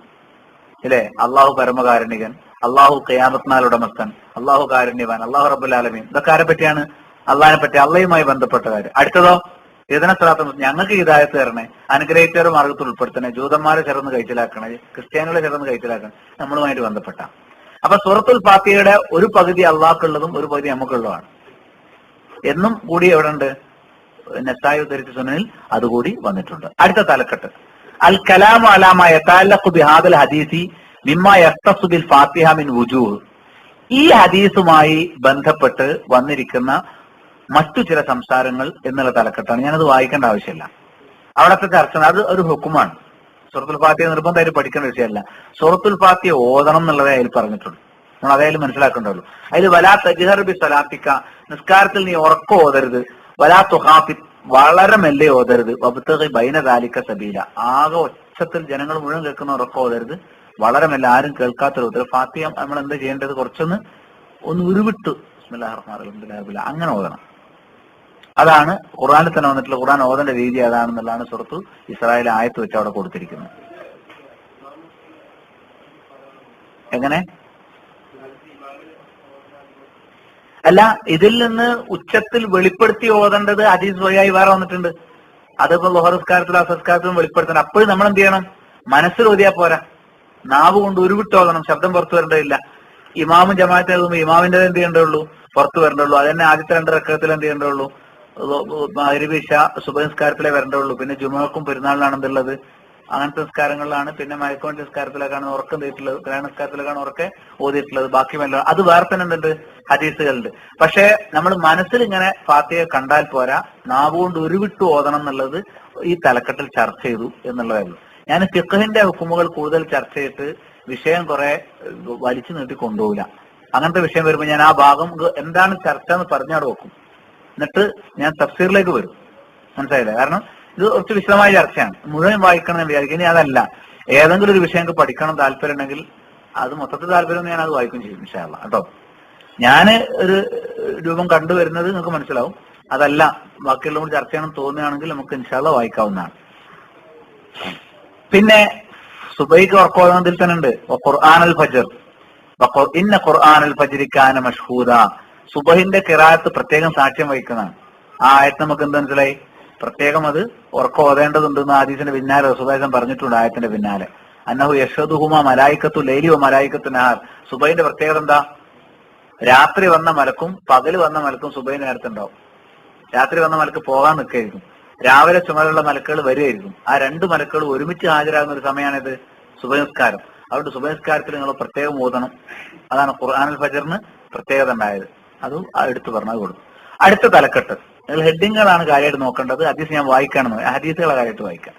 അല്ലെ, അള്ളാഹു പരമകാരുണികൻ, അള്ളാഹു ഖിയാമത്ത് ഉടമസ്ഥൻ, അള്ളാഹു കാരുണ്യവാൻ, അള്ളാഹു റബ്ബുൽ ആലമീൻ. ഇതൊക്കെ ആരെ പറ്റിയാണ്? അള്ളാഹിനെ പറ്റി, അള്ളയുമായി ബന്ധപ്പെട്ട കാര്യം. അടുത്തതോ ഇതിനെ സ്ഥലത്ത് ഞങ്ങൾക്ക് ഹിദായത്ത് തരണേ, അനുഗ്രഹിച്ചവരുടെ മാർഗത്തിൽ ഉൾപ്പെടുത്തണേ, ജൂതന്മാരെ ചേർന്ന് കഴിച്ചിലാക്കണേ, ക്രിസ്ത്യാനികളെ ചേർന്ന് കഴിച്ചിലാക്കണേ, നമ്മളുമായിട്ട് ബന്ധപ്പെട്ട. അപ്പൊ സൂറത്തുൽ ഫാത്തിഹയുടെ ഒരു പകുതി അള്ളാഹ്ക്കുള്ളതും ഒരു പകുതി നമുക്കുള്ളതാണ് എന്നും കൂടി എവിടെ ഉണ്ട്? നസായി ഉദ്ധരിച്ച സുനനിൽ അതുകൂടി വന്നിട്ടുണ്ട്. അടുത്ത തലക്കെട്ട് അൽ കലാമു അലാമ യതഅല്ലഖു ബിഹാദൽ ഹദീസി മിമ്മ യഖ്തസു ബിൽ ഫാത്തിഹ മിൻ വുജൂഹ്. ഈ ഹദീസുമായി ബന്ധപ്പെട്ട് വന്നിരിക്കുന്ന മറ്റു ചില സംസാരങ്ങൾ എന്നുള്ള തലക്കെട്ടാണ്. ഞാനത് വായിക്കേണ്ട ആവശ്യമില്ല. അവിടുത്തെ ചർച്ച അത് ഒരു ഹുക്കുമാണ്. സൂറത്തുൽ ഫാത്തിഹ നിർബന്ധമായിട്ട് പഠിക്കേണ്ട വിഷയമല്ല. സൂറത്തുൽ ഫാത്തിഹ ഓതണം എന്നുള്ളതേ അതിൽ പറഞ്ഞിട്ടുള്ളൂ. നമ്മൾ അതായാലും മനസ്സിലാക്കേണ്ടതുള്ളൂ. അതിൽ വലാ തജ്ഹർ ബി സലാത്തിക, നിസ്കാരത്തിൽ നീ ഉറക്കം ഓതരുത്. വലാ തുഖാഫിത്, വളരെ മെല്ലെ ഓതരുത്. വബ്തഗി ബൈന ദാലിക സബീല, ആകെ ഒച്ചത്തിൽ ജനങ്ങൾ മുഴുവൻ കേൾക്കുന്ന ഉറക്കം ഓതരുത്. വളരെ മെല്ലെ, ആരും കേൾക്കാത്ത രൂപത്തിൽ ഫാത്തിഹ നമ്മൾ എന്താ ചെയ്യേണ്ടത്? കുറച്ചൊന്ന് ഉരുവിട്ട് ബിസ്മില്ലാഹിർ റഹ്മാനിർ റഹീം അങ്ങനെ ഓതണം. അതാണ് ഖുർആനിൽ തന്നെ വന്നിട്ടുള്ള ഖുർആൻ ഓതേണ്ട രീതി അതാണെന്നുള്ളതാണ് സൂറത്തു ഇസ്രായേൽ ആയത്ത് വെച്ച് അവിടെ കൊടുത്തിരിക്കുന്നത്. എങ്ങനെ? അല്ല, ഇതിൽ നിന്ന് ഉച്ചത്തിൽ വെളിപ്പെടുത്തി ഓതേണ്ടത് ഹദീസ് വഴിയായി വേറെ വന്നിട്ടുണ്ട്. അതിപ്പോ ലോഹറസ്കാരത്തിലും അസസ്കാരത്തിലും വെളിപ്പെടുത്തണം. അപ്പോഴും നമ്മൾ എന്ത് ചെയ്യണം? മനസ്സിൽ ഓതിയാ പോരാ, നാവ് കൊണ്ട് ഉരുവിട്ട് ഓതണം. ശബ്ദം പുറത്തു വരേണ്ടതില്ല. ഇമാമും ജമാഅത്ത് എഴുതുമ്പോൾ ഇമാമിന്റെ എന്ത് ചെയ്യേണ്ടുള്ളൂ? പുറത്തു വരേണ്ടുള്ളൂ. അതന്നെ ആദ്യത്തെ 2 റക്അത്തിൽ എന്ത് ചെയ്യേണ്ടുള്ളൂ? മഗ്‌രിബ് ഇശ സുബഹി നിസ്കാരത്തിലേ വരേണ്ടുള്ളൂ. പിന്നെ ജുമുഅക്കും പെരുന്നാളിനാണ് എന്തുള്ളത്? അങ്ങനത്തെ നിസ്കാരങ്ങളിലാണ്. പിന്നെ മയക്കോന്റെ നിസ്കാരത്തിലേക്കാണ് ഉറക്കം തീയിട്ടുള്ളത്, ഗ്രഹണ നിസ്കാരത്തിലേക്കാണ് ഉറക്കെ ഓതിയിട്ടുള്ളത്. ബാക്കി വല്ല അത് വേറെ തന്നെ എന്തുണ്ട്? ഹദീസുകളുണ്ട്. പക്ഷെ നമ്മൾ മനസ്സിൽ ഇങ്ങനെ ഫാത്തിഹ കണ്ടാൽ പോരാ, നാവുകൊണ്ട് ഉരുവിട്ട് ഓതണം എന്നുള്ളത് ഈ തലക്കെട്ടിൽ ചർച്ച ചെയ്തു എന്നുള്ളതായിരുന്നു. ഞാൻ ഫിഖ്ഹിന്റെ ഹുക്കുമുകൾ കൂടുതൽ ചർച്ച ചെയ്തിട്ട് വിഷയം കുറെ വലിച്ചു നീട്ടി കൊണ്ടുപോകില്ല. അങ്ങനത്തെ വിഷയം വരുമ്പോൾ ഞാൻ ആ ഭാഗം എന്താണ് ചർച്ച എന്ന് പറഞ്ഞാട് വെക്കും. എന്നിട്ട് ഞാൻ തഫ്സീറിലേക്ക് വരും. മനസ്സിലായില്ലേ? കാരണം ഇത് കുറച്ച് വിശദമായ ചർച്ചയാണ്, മുഴുവൻ വായിക്കണം എന്ന് വിചാരിക്കും. ഇനി അതല്ല, ഏതെങ്കിലും ഒരു വിഷയം പഠിക്കണം താല്പര്യം ഉണ്ടെങ്കിൽ അത് മൊത്തത്തിൽ താല്പര്യം ഞാൻ അത് വായിക്കും ചെയ്യും ഇൻഷാ അല്ലാഹ് കേട്ടോ. ഞാന് ഒരു രൂപം കണ്ടുവരുന്നത് നിങ്ങൾക്ക് മനസ്സിലാവും. അതല്ല ബാക്കിയുള്ള കൂടി ചർച്ച ചെയ്യണം തോന്നുകയാണെങ്കിൽ നമുക്ക് ഇൻഷാ അല്ലാഹ് വായിക്കാവുന്നതാണ്. പിന്നെ സുബൈക്ക് ഉറക്കോന്നതിൽ തന്നെ ഉണ്ട് ഖുർആനുൽ ഫജ്ർ, ഇന്ന ഖുർആനുൽ ഫജ്രി കാന മഷ്ഹൂദ. സുബഹിന്റെ ഖിറാഅത്ത് പ്രത്യേകം സാക്ഷ്യം വഹിക്കുന്നതാണ്. ആ ആയത്ത് നമുക്ക് എന്ത് മനസ്സിലായി? പ്രത്യേകം അത് ഉറക്കം ഓതേണ്ടതുണ്ടെന്ന് ഹദീസിന്റെ പിന്നാലെ റസൂലുള്ളാഹി പറഞ്ഞിട്ടുണ്ട്. ആയത്തിന്റെ പിന്നാലെ അന്നഹു യഷ്ഹദുഹുമാ മലായികത്തു ലൈലി വ മലായികത്തു നഹാർ. സുബഹിന്റെ പ്രത്യേകത എന്താ? രാത്രി വന്ന മലക്കും പകല് വന്ന മലക്കും സുബഹി നേരത്തെ ഉണ്ടാവും. രാത്രി വന്ന മലക്ക് പോകാൻ നിൽക്കുകയായിരിക്കും, രാവിലെ ചുമതലയുള്ള മലക്കുകൾ വരുമായിരിക്കും. ആ 2 മലക്കുകൾ ഒരുമിച്ച് ഹാജരാകുന്ന ഒരു സമയമാണിത് സുബഹി നിസ്കാരം. അതുകൊണ്ട് സുബഹി നിസ്കാരത്തിൽ നിങ്ങൾ പ്രത്യേകം ഓതണം. അതാണ് ഖുർആനുൽ ഫജ്റിന് പ്രത്യേകത ഉണ്ടായത്. അതും എടുത്തു പറഞ്ഞത് കൊടുക്കും. അടുത്ത തലക്കെട്ട് നിങ്ങൾ ഹെഡിങ്ങുകളാണ് കാര്യമായിട്ട് നോക്കേണ്ടത്. ഹദീസ് ഞാൻ വായിക്കണം, ഹദീസുകളെ കാര്യമായിട്ട് വായിക്കാം.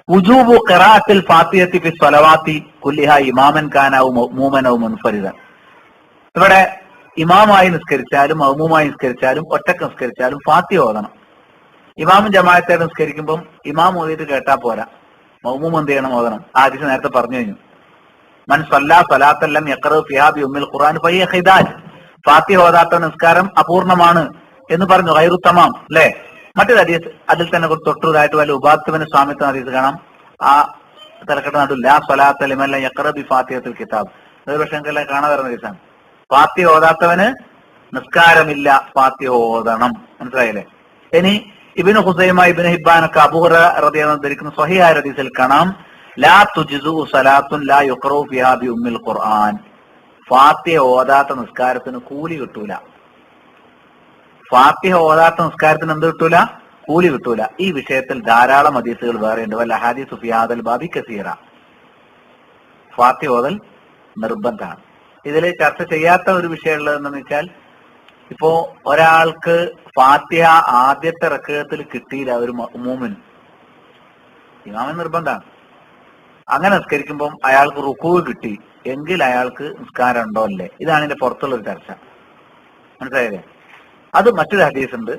വുജൂബു ഖിറാഅത്തിൽ ഫാത്തിഹത്തി ഫി സ്വലവാത്തി കുല്ലിഹ ഇമാമൻ കാനൗ മഅ്മൂമൻ ഔ മുൻഫരിദൻ. ഇവിടെ ഇമാമായി നിസ്കരിച്ചാലും മഅ്മൂമായി നിസ്കരിച്ചാലും ഒറ്റക്ക് നിസ്കരിച്ചാലും ഫാത്തിഹ ഓതണം. ഇമാമും ജമാഅത്തായിട്ട് നിസ്കരിക്കുമ്പോൾ ഇമാം ഓതിയിട്ട് കേട്ടാ പോരാ, മഅ്മൂം എന്ത് ചെയ്യണം? ഓതണം. ആ ഹദീസ് നേരത്തെ പറഞ്ഞു കഴിഞ്ഞു. മൻ സല്ലാ സലാത്തൻ ലം യഖറഉ ഫിഹാ ബി ഉമ്മിൽ ഖുർആൻ ഫഹിയ ഖിദാജ്. ഫാത്തിഹ ഓതാത്ത നിസ്കാരം അപൂർണമാണ് എന്ന് പറഞ്ഞു. ഗൈറു തമാം അല്ലെ. മറ്റൊരു ഹദീസ് അതിൽ തന്നെ തൊട്ടുതായിട്ട് വല്ല ഉബാത്തുവിന് സ്വാമിത്വ ഹദീസ് കാണാം. ആ തലക്കെട്ട് നടും ലാ സ്വലാത്ത ലിമൻ ലം യഖറഅ ബി ഫാത്തിഹത്തിൽ കിതാബ്. ഒരു പക്ഷേ കാണാൻ വരുന്ന ഹദീസാണ്. ഫാത്തിഹ ഓതാത്തവന് നിസ്കാരമില്ല, ഫാത്തിഹ ഓതണം. മനസ്സിലായില്ലേ? ഇനി ഇബ്നു ഖുസൈമ ഇബ്നു ഹിബ്ബാനൊക്കെ അബൂ ഹുറൈറ റളിയല്ലാഹു അൻഹു ധരിക്കുന്ന സ്വഹീഹായ ഹദീസിൽ കാണാം ലാ തുജ്സു സലാത്തുൻ ലാ യുഖറഉ ഫിഹാ ബി ഉമ്മിൽ ഖുർആൻ. ഫാത്തിഹ ഓതാത്ത നിസ്കാരത്തിന് കൂലി കിട്ടൂല. ഫാത്തിഹ ഓതാത്ത നിസ്കാരത്തിന് എന്ത് കിട്ടൂല? കൂലി കിട്ടൂല. ഈ വിഷയത്തിൽ ധാരാളം ഹദീസുകൾ വേറെയുണ്ട്. വല്ല ഹദീസു ഫി ഹാദൽ ബാബി കസീറ. ഫാത്തിഹ ഓതൽ നിർബന്ധമാണ്. ഇതിൽ ചർച്ച ചെയ്യാത്ത ഒരു വിഷയം ഉള്ളതെന്ന് വെച്ചാൽ ഇപ്പോ ഒരാൾക്ക് ഫാത്തിഹ ആദ്യത്തെ റക്അത്തിൽ കിട്ടിയില്ല, ഒരു മഅ്മൂമിന്, ഇമാമിന് നിർബന്ധമാണ്. അങ്ങനെ നിസ്കരിക്കുമ്പോൾ അയാൾക്ക് റുക്കൂ കിട്ടി എങ്കിൽ അയാൾക്ക് നിസ്കാരം ഉണ്ടോ അല്ലേ? ഇതാണ് ഇതിന്റെ പുറത്തുള്ള ഒരു ചർച്ച. മനസ്സിലായില്ലേ? അത് മറ്റൊരു ഹദീസ് ഉണ്ട്,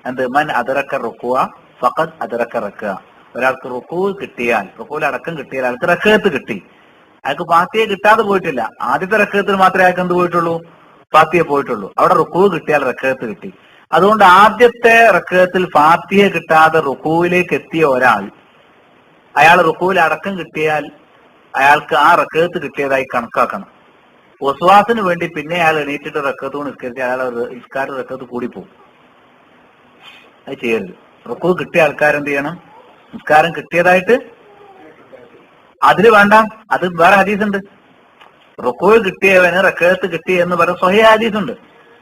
എന്ത്, മൻ അദറക്ക റുക്കുവ ഫഖദ് അദറക്ക റക്അ. ഒരാൾക്ക് റുക്കൂ കിട്ടിയാൽ, റുക്കൂൽ അടക്കം കിട്ടിയാൽ അയാൾക്ക് റക്അത്ത് കിട്ടി. അയാൾക്ക് ഫാത്തിഹ കിട്ടാതെ പോയിട്ടില്ല. ആദ്യത്തെ റക്അത്തിൽ മാത്രമേ അയാൾക്ക് എന്ത് പോയിട്ടുള്ളൂ? ഫാത്തിഹ പോയിട്ടുള്ളൂ. അവിടെ റുക്കൂ കിട്ടിയാൽ റക്അത്ത് കിട്ടി. അതുകൊണ്ട് ആദ്യത്തെ റക്അത്തിൽ ഫാത്തിഹ കിട്ടാതെ റുക്കൂവിലേക്ക് എത്തിയ ഒരാൾ, അയാൾ റുക്കൂവിൽ അടക്കം കിട്ടിയാൽ അയാൾക്ക് ആ റക്അത്ത് കിട്ടിയതായി കണക്കാക്കണം. വസ്വാസിന് വേണ്ടി പിന്നെ അയാൾ എണീറ്റിട്ട് റക്അത്ത് നിസ്കരിച്ച് അയാൾ നിസ്കാര റക്അത്ത് കൂടിപ്പോകും. അത് ചെയ്യരുത്. റുക്കൂ കിട്ടിയ ആൾക്കാരെന്ത് ചെയ്യണം? നിസ്കാരം കിട്ടിയതായിട്ട് അതില് വേണ്ട. അത് വേറെ ഹദീസുണ്ട്. റുക്കൂ കിട്ടിയവന് റക്അത്ത് കിട്ടി എന്ന് പറയുന്ന സ്വഹീഹ് ഹദീസുണ്ട്.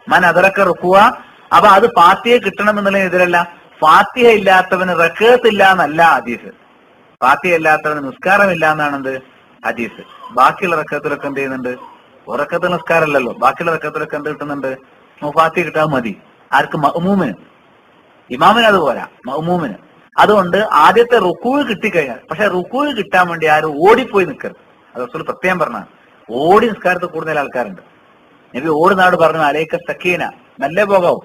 മൻ അദറക്ക റുക്കുവ. അപ്പൊ അത് ഫാത്തിഹ കിട്ടണം എന്നുള്ളതിന് എതിരല്ല. ഫാത്തിഹ ഇല്ലാത്തവന് റക്അത്ത് ഇല്ല എന്നല്ല ഹദീസ്. ഫാത്തിഹ ഇല്ലാത്തവന് നിസ്കാരമില്ല എന്നാണ് എന്ത് ഹദീസ്. ബാക്കിയുള്ള റക്അത്തിലൊക്കെ എന്ത് ചെയ്യുന്നുണ്ട്? ഒരക്കത്തിൽ നിസ്കാരമല്ലല്ലോ, ബാക്കിയുള്ള റക്അത്തിലൊക്കെ എന്ത് കിട്ടുന്നുണ്ട്? ഫാത്തിഹ കിട്ടാൻ മതി. ആർക്ക്? മഅ്മൂമിന്. ഇമാമിന് അതുപോലെ മഅ്മൂമിന്. അതുകൊണ്ട് ആദ്യത്തെ റുക്കൂവ് കിട്ടിക്കഴിഞ്ഞാൽ, പക്ഷെ റുക്കൂവ് കിട്ടാൻ വേണ്ടി ആരും ഓടിപ്പോയി നിൽക്കരുത്. അത് റസൂൽ പ്രത്യേകം പറഞ്ഞാണ്. ഓടി നിസ്കാരത്തിൽ കൂടുതൽ ആൾക്കാരുണ്ട്. നബി ഓടുനാട് പറഞ്ഞു, അലൈക സക്കീന, മെല്ലെ പോകാവും.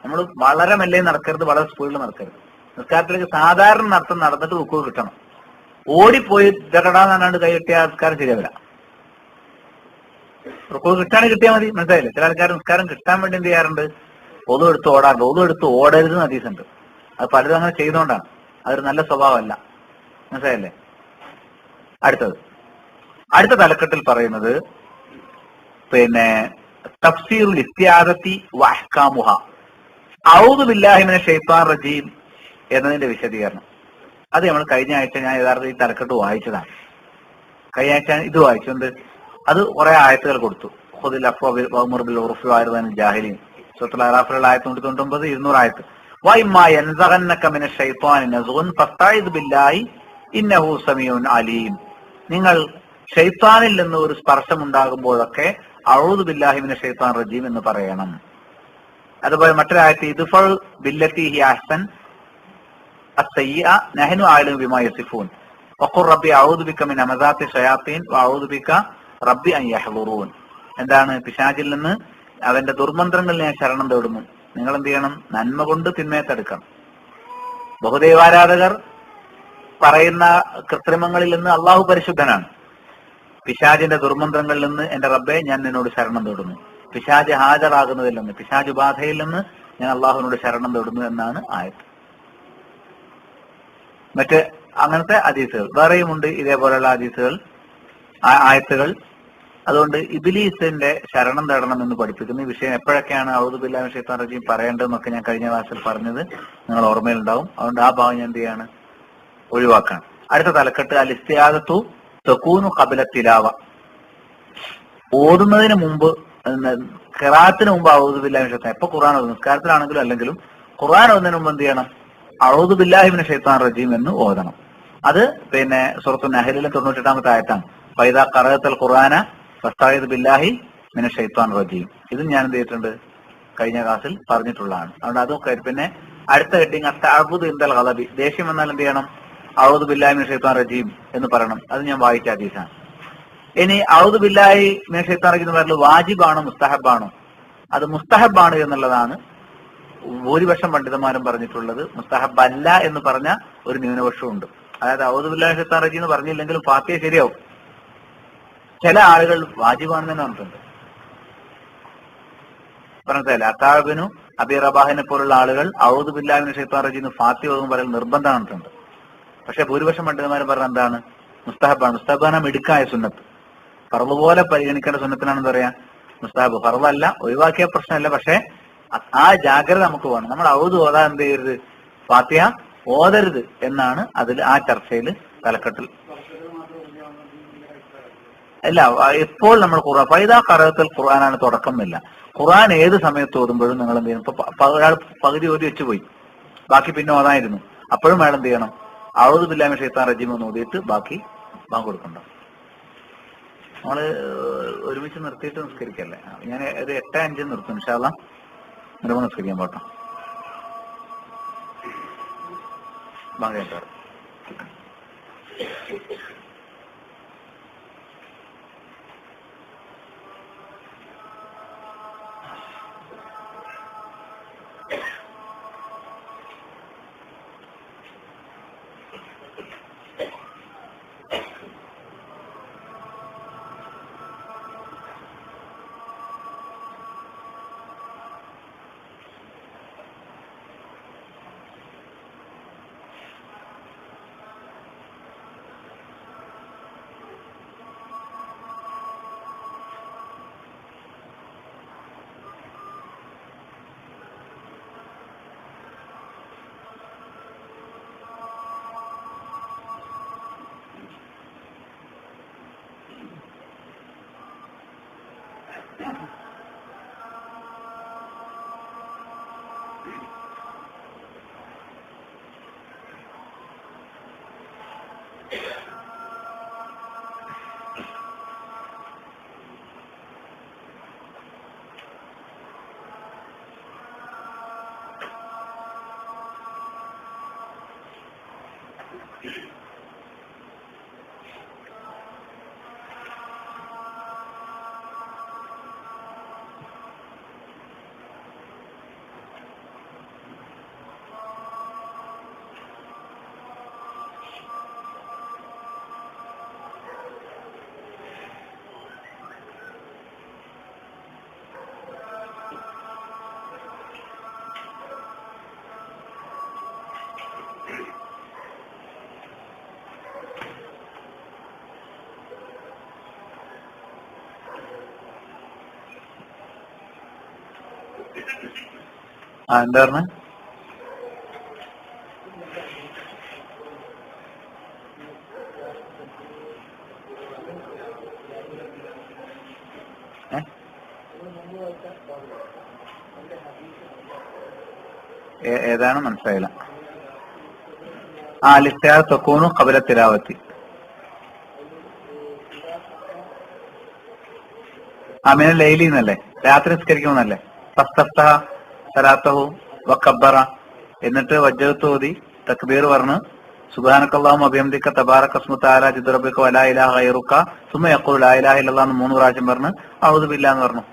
നമ്മൾ വളരെ മെല്ലെ നടക്കരുത്, വളരെ സ്പീഡിൽ നടക്കരുത്. നിസ്കാരത്തിലേക്ക് സാധാരണ നടന്നിട്ട് റുക്കൂവ് കിട്ടണം. ഓടിപ്പോയി ജഗടാന്നാണ്ട് കൈ കിട്ടിയ നിസ്കാരം ശരിയാവില്ല. റുക്കൂവ് കിട്ടാണെങ്കിൽ കിട്ടിയാൽ മതി. മനസ്സിലായില്ലേ? ചില ആൾക്കാർ നിസ്കാരം കിട്ടാൻ വേണ്ടി എന്ത് ചെയ്യാറുണ്ട്? ഒതു എടുത്ത് ഓടാറുണ്ട്. ഒതു എടുത്ത് ഓടരുത് ഹദീസുണ്ട്. അത് പലരും അങ്ങനെ ചെയ്തുകൊണ്ടാണ്. അതൊരു നല്ല സ്വഭാവമല്ല. മനസ്സിലായില്ലേ? അടുത്ത തലക്കെട്ടിൽ പറയുന്നത് പിന്നെ തഫ്സീറുൽ ഇസ്തിആദത്തി വഅഹ്കാമുഹ, അഊദു ബില്ലാഹി മിനശ് ശൈത്വാനിർ റജീം എന്നതിന്റെ വിശദീകരണം. അത് നമ്മൾ കഴിഞ്ഞ ആഴ്ച ഞാൻ യഥാർത്ഥത്തിൽ ഈ തലക്കെട്ട് വായിച്ചതാണ്. കഴിഞ്ഞ ആഴ്ച ഇത് വായിച്ചുകൊണ്ട് അത് കുറെ ആയത്തുകൾ കൊടുത്തു. ഖുദിൽ അഫ്വ വഅ്മുർ ബിൽ ഉർഫി വഅരിദ് ജാഹിലീൻ, സൂറത്തുൽ അറാഫിലുള്ള ആയത്ത് 199, 200 ആയത്ത്. വഇമ്മാ യൻസഗന്നക മിനശ് ശൈത്വാനി നസ്ഗുൻ ഫസ്തഈദ് ബില്ലാഹി ഇന്നഹു സമീഉൻ അലീം. നിങ്ങൾ ശൈത്താനിൽ നിന്ന് ഒരു സ്പർശം ഉണ്ടാകുമ്പോഴൊക്കെ അഊദു ബില്ലാഹി മിനശ് ശൈത്വാനിർ റജീം എന്ന് പറയണം. അതുപോലെ മറ്റൊരായത്ത്, ഇദ്ഫഉ ബില്ലത്തി ഹി അഹ്സൻ അസ്സയ്യിഅ നഹ്നു അഅലമു ബിമാ യസിഫൂൻ വഖുർ റബ്ബി അഊദു ബിക മിൻ ഹമസാത്തി ശയാത്തീൻ വഅഊദു ബിക റബ്ബി അൻ യഹ്ളുറൂൻ. എന്താണ്? പിശാചിൽ നിന്ന്, അവന്റെ ദുർമന്ത്രങ്ങളിൽ ഞാൻ ശരണം തേടുന്നു. നിങ്ങൾ എന്ത് ചെയ്യണം? നന്മ കൊണ്ട് തിന്മയെ തടുക്കണം. ബഹുദൈവാരാധകർ പറയുന്ന കൃത്രിമങ്ങളിൽ നിന്ന് അള്ളാഹു പരിശുദ്ധനാണ്. പിശാചിന്റെ ദുർമന്ത്രങ്ങളിൽ നിന്ന് എന്റെ റബ്ബെ ഞാൻ നിന്നോട് ശരണം തേടുന്നു. പിശാച് ഹാജരാകുന്നതിൽ നിന്ന്, പിശാച് ബാധയിൽ നിന്ന് ഞാൻ അള്ളാഹുവിനോട് ശരണം തേടുന്നു എന്നാണ് ആയത്ത്. മറ്റ് അങ്ങനത്തെ ഹദീസുകൾ വേറെയുമുണ്ട്, ഇതേപോലെയുള്ള ഹദീസുകൾ, ആയത്തുകൾ. അതുകൊണ്ട് ഇബ്ലീസിന്റെ ശരണം തേടണം എന്ന് പഠിപ്പിക്കുന്നു. ഈ വിഷയം എപ്പോഴൊക്കെയാണ് അഊദു ബില്ലാഹി മിനശ് ശൈത്വാനിർ റജീം പറയേണ്ടതെന്നൊക്കെ ഞാൻ കഴിഞ്ഞ ക്ലാസ്സിൽ പറഞ്ഞത് നിങ്ങൾ ഓർമ്മയിലുണ്ടാവും. അതുകൊണ്ട് ആ ഭാഗം ഞാൻ എന്ത് ചെയ്യാണ്? ഒഴിവാക്കണം. അടുത്ത തലക്കെട്ട് അൽ ഇസ്തിആദത്തു തകൂനു ഖബ്ല തിലാവ. ഓതുന്നതിന് മുമ്പ്, ഖിറാഅത്തിന് മുമ്പ് അഊദു ബില്ലാഹി മിനശ് ശൈത്വാനിർ, എപ്പോ ഖുർആൻ ഓതുന്നു, നിസ്കാരത്തിലാണെങ്കിലും അല്ലെങ്കിലും ഖുർആൻ ഓതുന്നതിന് മുമ്പ് എന്ത് ചെയ്യണം? അഊദു ബില്ലാഹി മിനശ് ശൈത്വാനിർ റജീം എന്ന് ഓതണം. അത് പിന്നെ സൂറത്തുൻ നഹ്ലിലെ 98-ാമത്തെ ആയത്താണ്. ഫൈദാ ഖറഅതൽ ഖുർആന ഫസ്തഈദ് ബില്ലാഹി മിനശ് ശൈത്വാനിർ റജീം. ഇത് ഞാൻ എന്ത് ചെയ്തിട്ടുണ്ട്? കഴിഞ്ഞ ക്ലാസ്സിൽ പറഞ്ഞിട്ടുള്ളതാണ്. അതുകൊണ്ട് അതൊക്കെ. പിന്നെ അടുത്ത ഹെഡിങ് അത്തഅബ്ദു ഇൻദൽ ഗളബി, ദേഷ്യം വന്നാൽ എന്ത് ചെയ്യണം? അഊദു ബില്ലാഹി മിനശ് ശൈത്വാനിർ റജീം എന്ന് പറയണം. അത് ഞാൻ വായിച്ച ഹദീസാണ്. ഇനി അഊദു ബില്ലാഹി മിനശ് ശൈത്വാനിർ റജീം എന്ന് പറയുന്നത് വാജിബാണോ മുസ്തഹബാണോ? അത് മുസ്തഹബാണ് എന്നുള്ളതാണ് ഭൂരിപക്ഷം പണ്ഡിതന്മാരും പറഞ്ഞിട്ടുള്ളത്. മുസ്തഹബ് അല്ല എന്ന് പറഞ്ഞ ഒരു ന്യൂനപക്ഷവും ഉണ്ട്. അതായത് അഊദു ബില്ലാഹി മിനശ് ശൈത്വാനിർ റജീം എന്ന് പറഞ്ഞില്ലെങ്കിലും ഫാത്തിഹ ശരിയാവും. ചില ആളുകൾ വാജിബാണെന്ന് തന്നെ പറഞ്ഞിട്ടുണ്ട്. പറഞ്ഞതല്ലേ, അത്താബിനു അബി റബാഹിനെ പോലുള്ള ആളുകൾ അഊദു ബില്ലാഹി മിനശ് ശൈത്വാനിർ റജീം ഫാത്തിഹ ഓതും പറയുന്നത് നിർബന്ധമായിട്ടുണ്ട്. പക്ഷെ ഭൂരിപക്ഷം പണ്ഡിതന്മാരും പറഞ്ഞ എന്താണ്? മുസ്തഹബാണ്. മുസ്തഹബാണ് മിടുക്കായ സുന്നത്ത്. ഫർള് പോലെ പരിഗണിക്കേണ്ട സുന്നത്തിനാണെന്ന് പറയാ മുസ്തഹബ്. ഫർളല്ല, ഒഴിവാക്കിയ പ്രശ്നമല്ല. പക്ഷെ ആ ജാഗ്രത നമുക്ക് വേണം. നമ്മൾ ഔദ് ഓതാൻ എന്ത് ചെയ്യരുത്? ഫാത്തിഹ ഓതരുത് എന്നാണ് അതിൽ ആ ചർച്ചയിൽ തലക്കെട്ടിൽ. അല്ല, എപ്പോൾ നമ്മൾ ഖുർആൻ ഫൈദാ ഖറഅത്തൽ ഖുർആനാണ് തുടക്കമില്ല. ഖുർആൻ ഏത് സമയത്ത് ഓതുമ്പോഴും നിങ്ങൾ എന്ത് ചെയ്യണം? ഇപ്പൊ ഒരാൾ പകുതി ഓതി വെച്ച് പോയി, ബാക്കി പിന്നെ ഓതായിരുന്നു. അപ്പോഴും അയാൾ എന്ത് ചെയ്യണം? അഊദു ബില്ലാഹി മിനശ് ശൈത്വാനിർ റജീം എന്ന് ഓതിയിട്ട് ബാക്കി ബാങ്ക് കൊടുക്കണ്ട. നമ്മള് ഒരുമിച്ച് നിർത്തിയിട്ട് നിസ്കരിക്കല്ലേ. ഞാൻ ഒരു 8:05 നിർത്തും ഇൻഷാ അല്ലാഹ്. എന്നിട്ട് നിസ്കരിക്കാൻ പോട്ടോ. ബാങ്കേട്ടാ എന്താ പറഞ്ഞ? ഏതാണ് മനസ്സിലായില്ല. ലിസ്റ്റാർ തക്കൂനു ഖബല തിലാവത്തി. മിനൽ ലൈലി എന്നല്ലേ, രാത്രി നിസ്കരിക്കുമെന്നല്ലേ. ഫസ്തഫ്തഹ സലാത്തഹു വകബ്ബറ, എന്നിട്ട് വജ്ജഹത്ത് ഓതി തക്ബീർ പറഞ്ഞ് സുബ്ഹാനക്കല്ലാഹുമ്മ വബിഹംദിക തബാറക ഇസ്മു തആല ജദ്ദു റബ്ബിക വലാ ഇലാഹ ഗൈറുക സുമ്മ യഖൂലു ലാ ഇലാഹ ഇല്ലല്ലാഹ് എന്ന് 3 പ്രാവശ്യം പറഞ്ഞ് അഊദു ബില്ലാഹ് എന്ന് പറഞ്ഞു.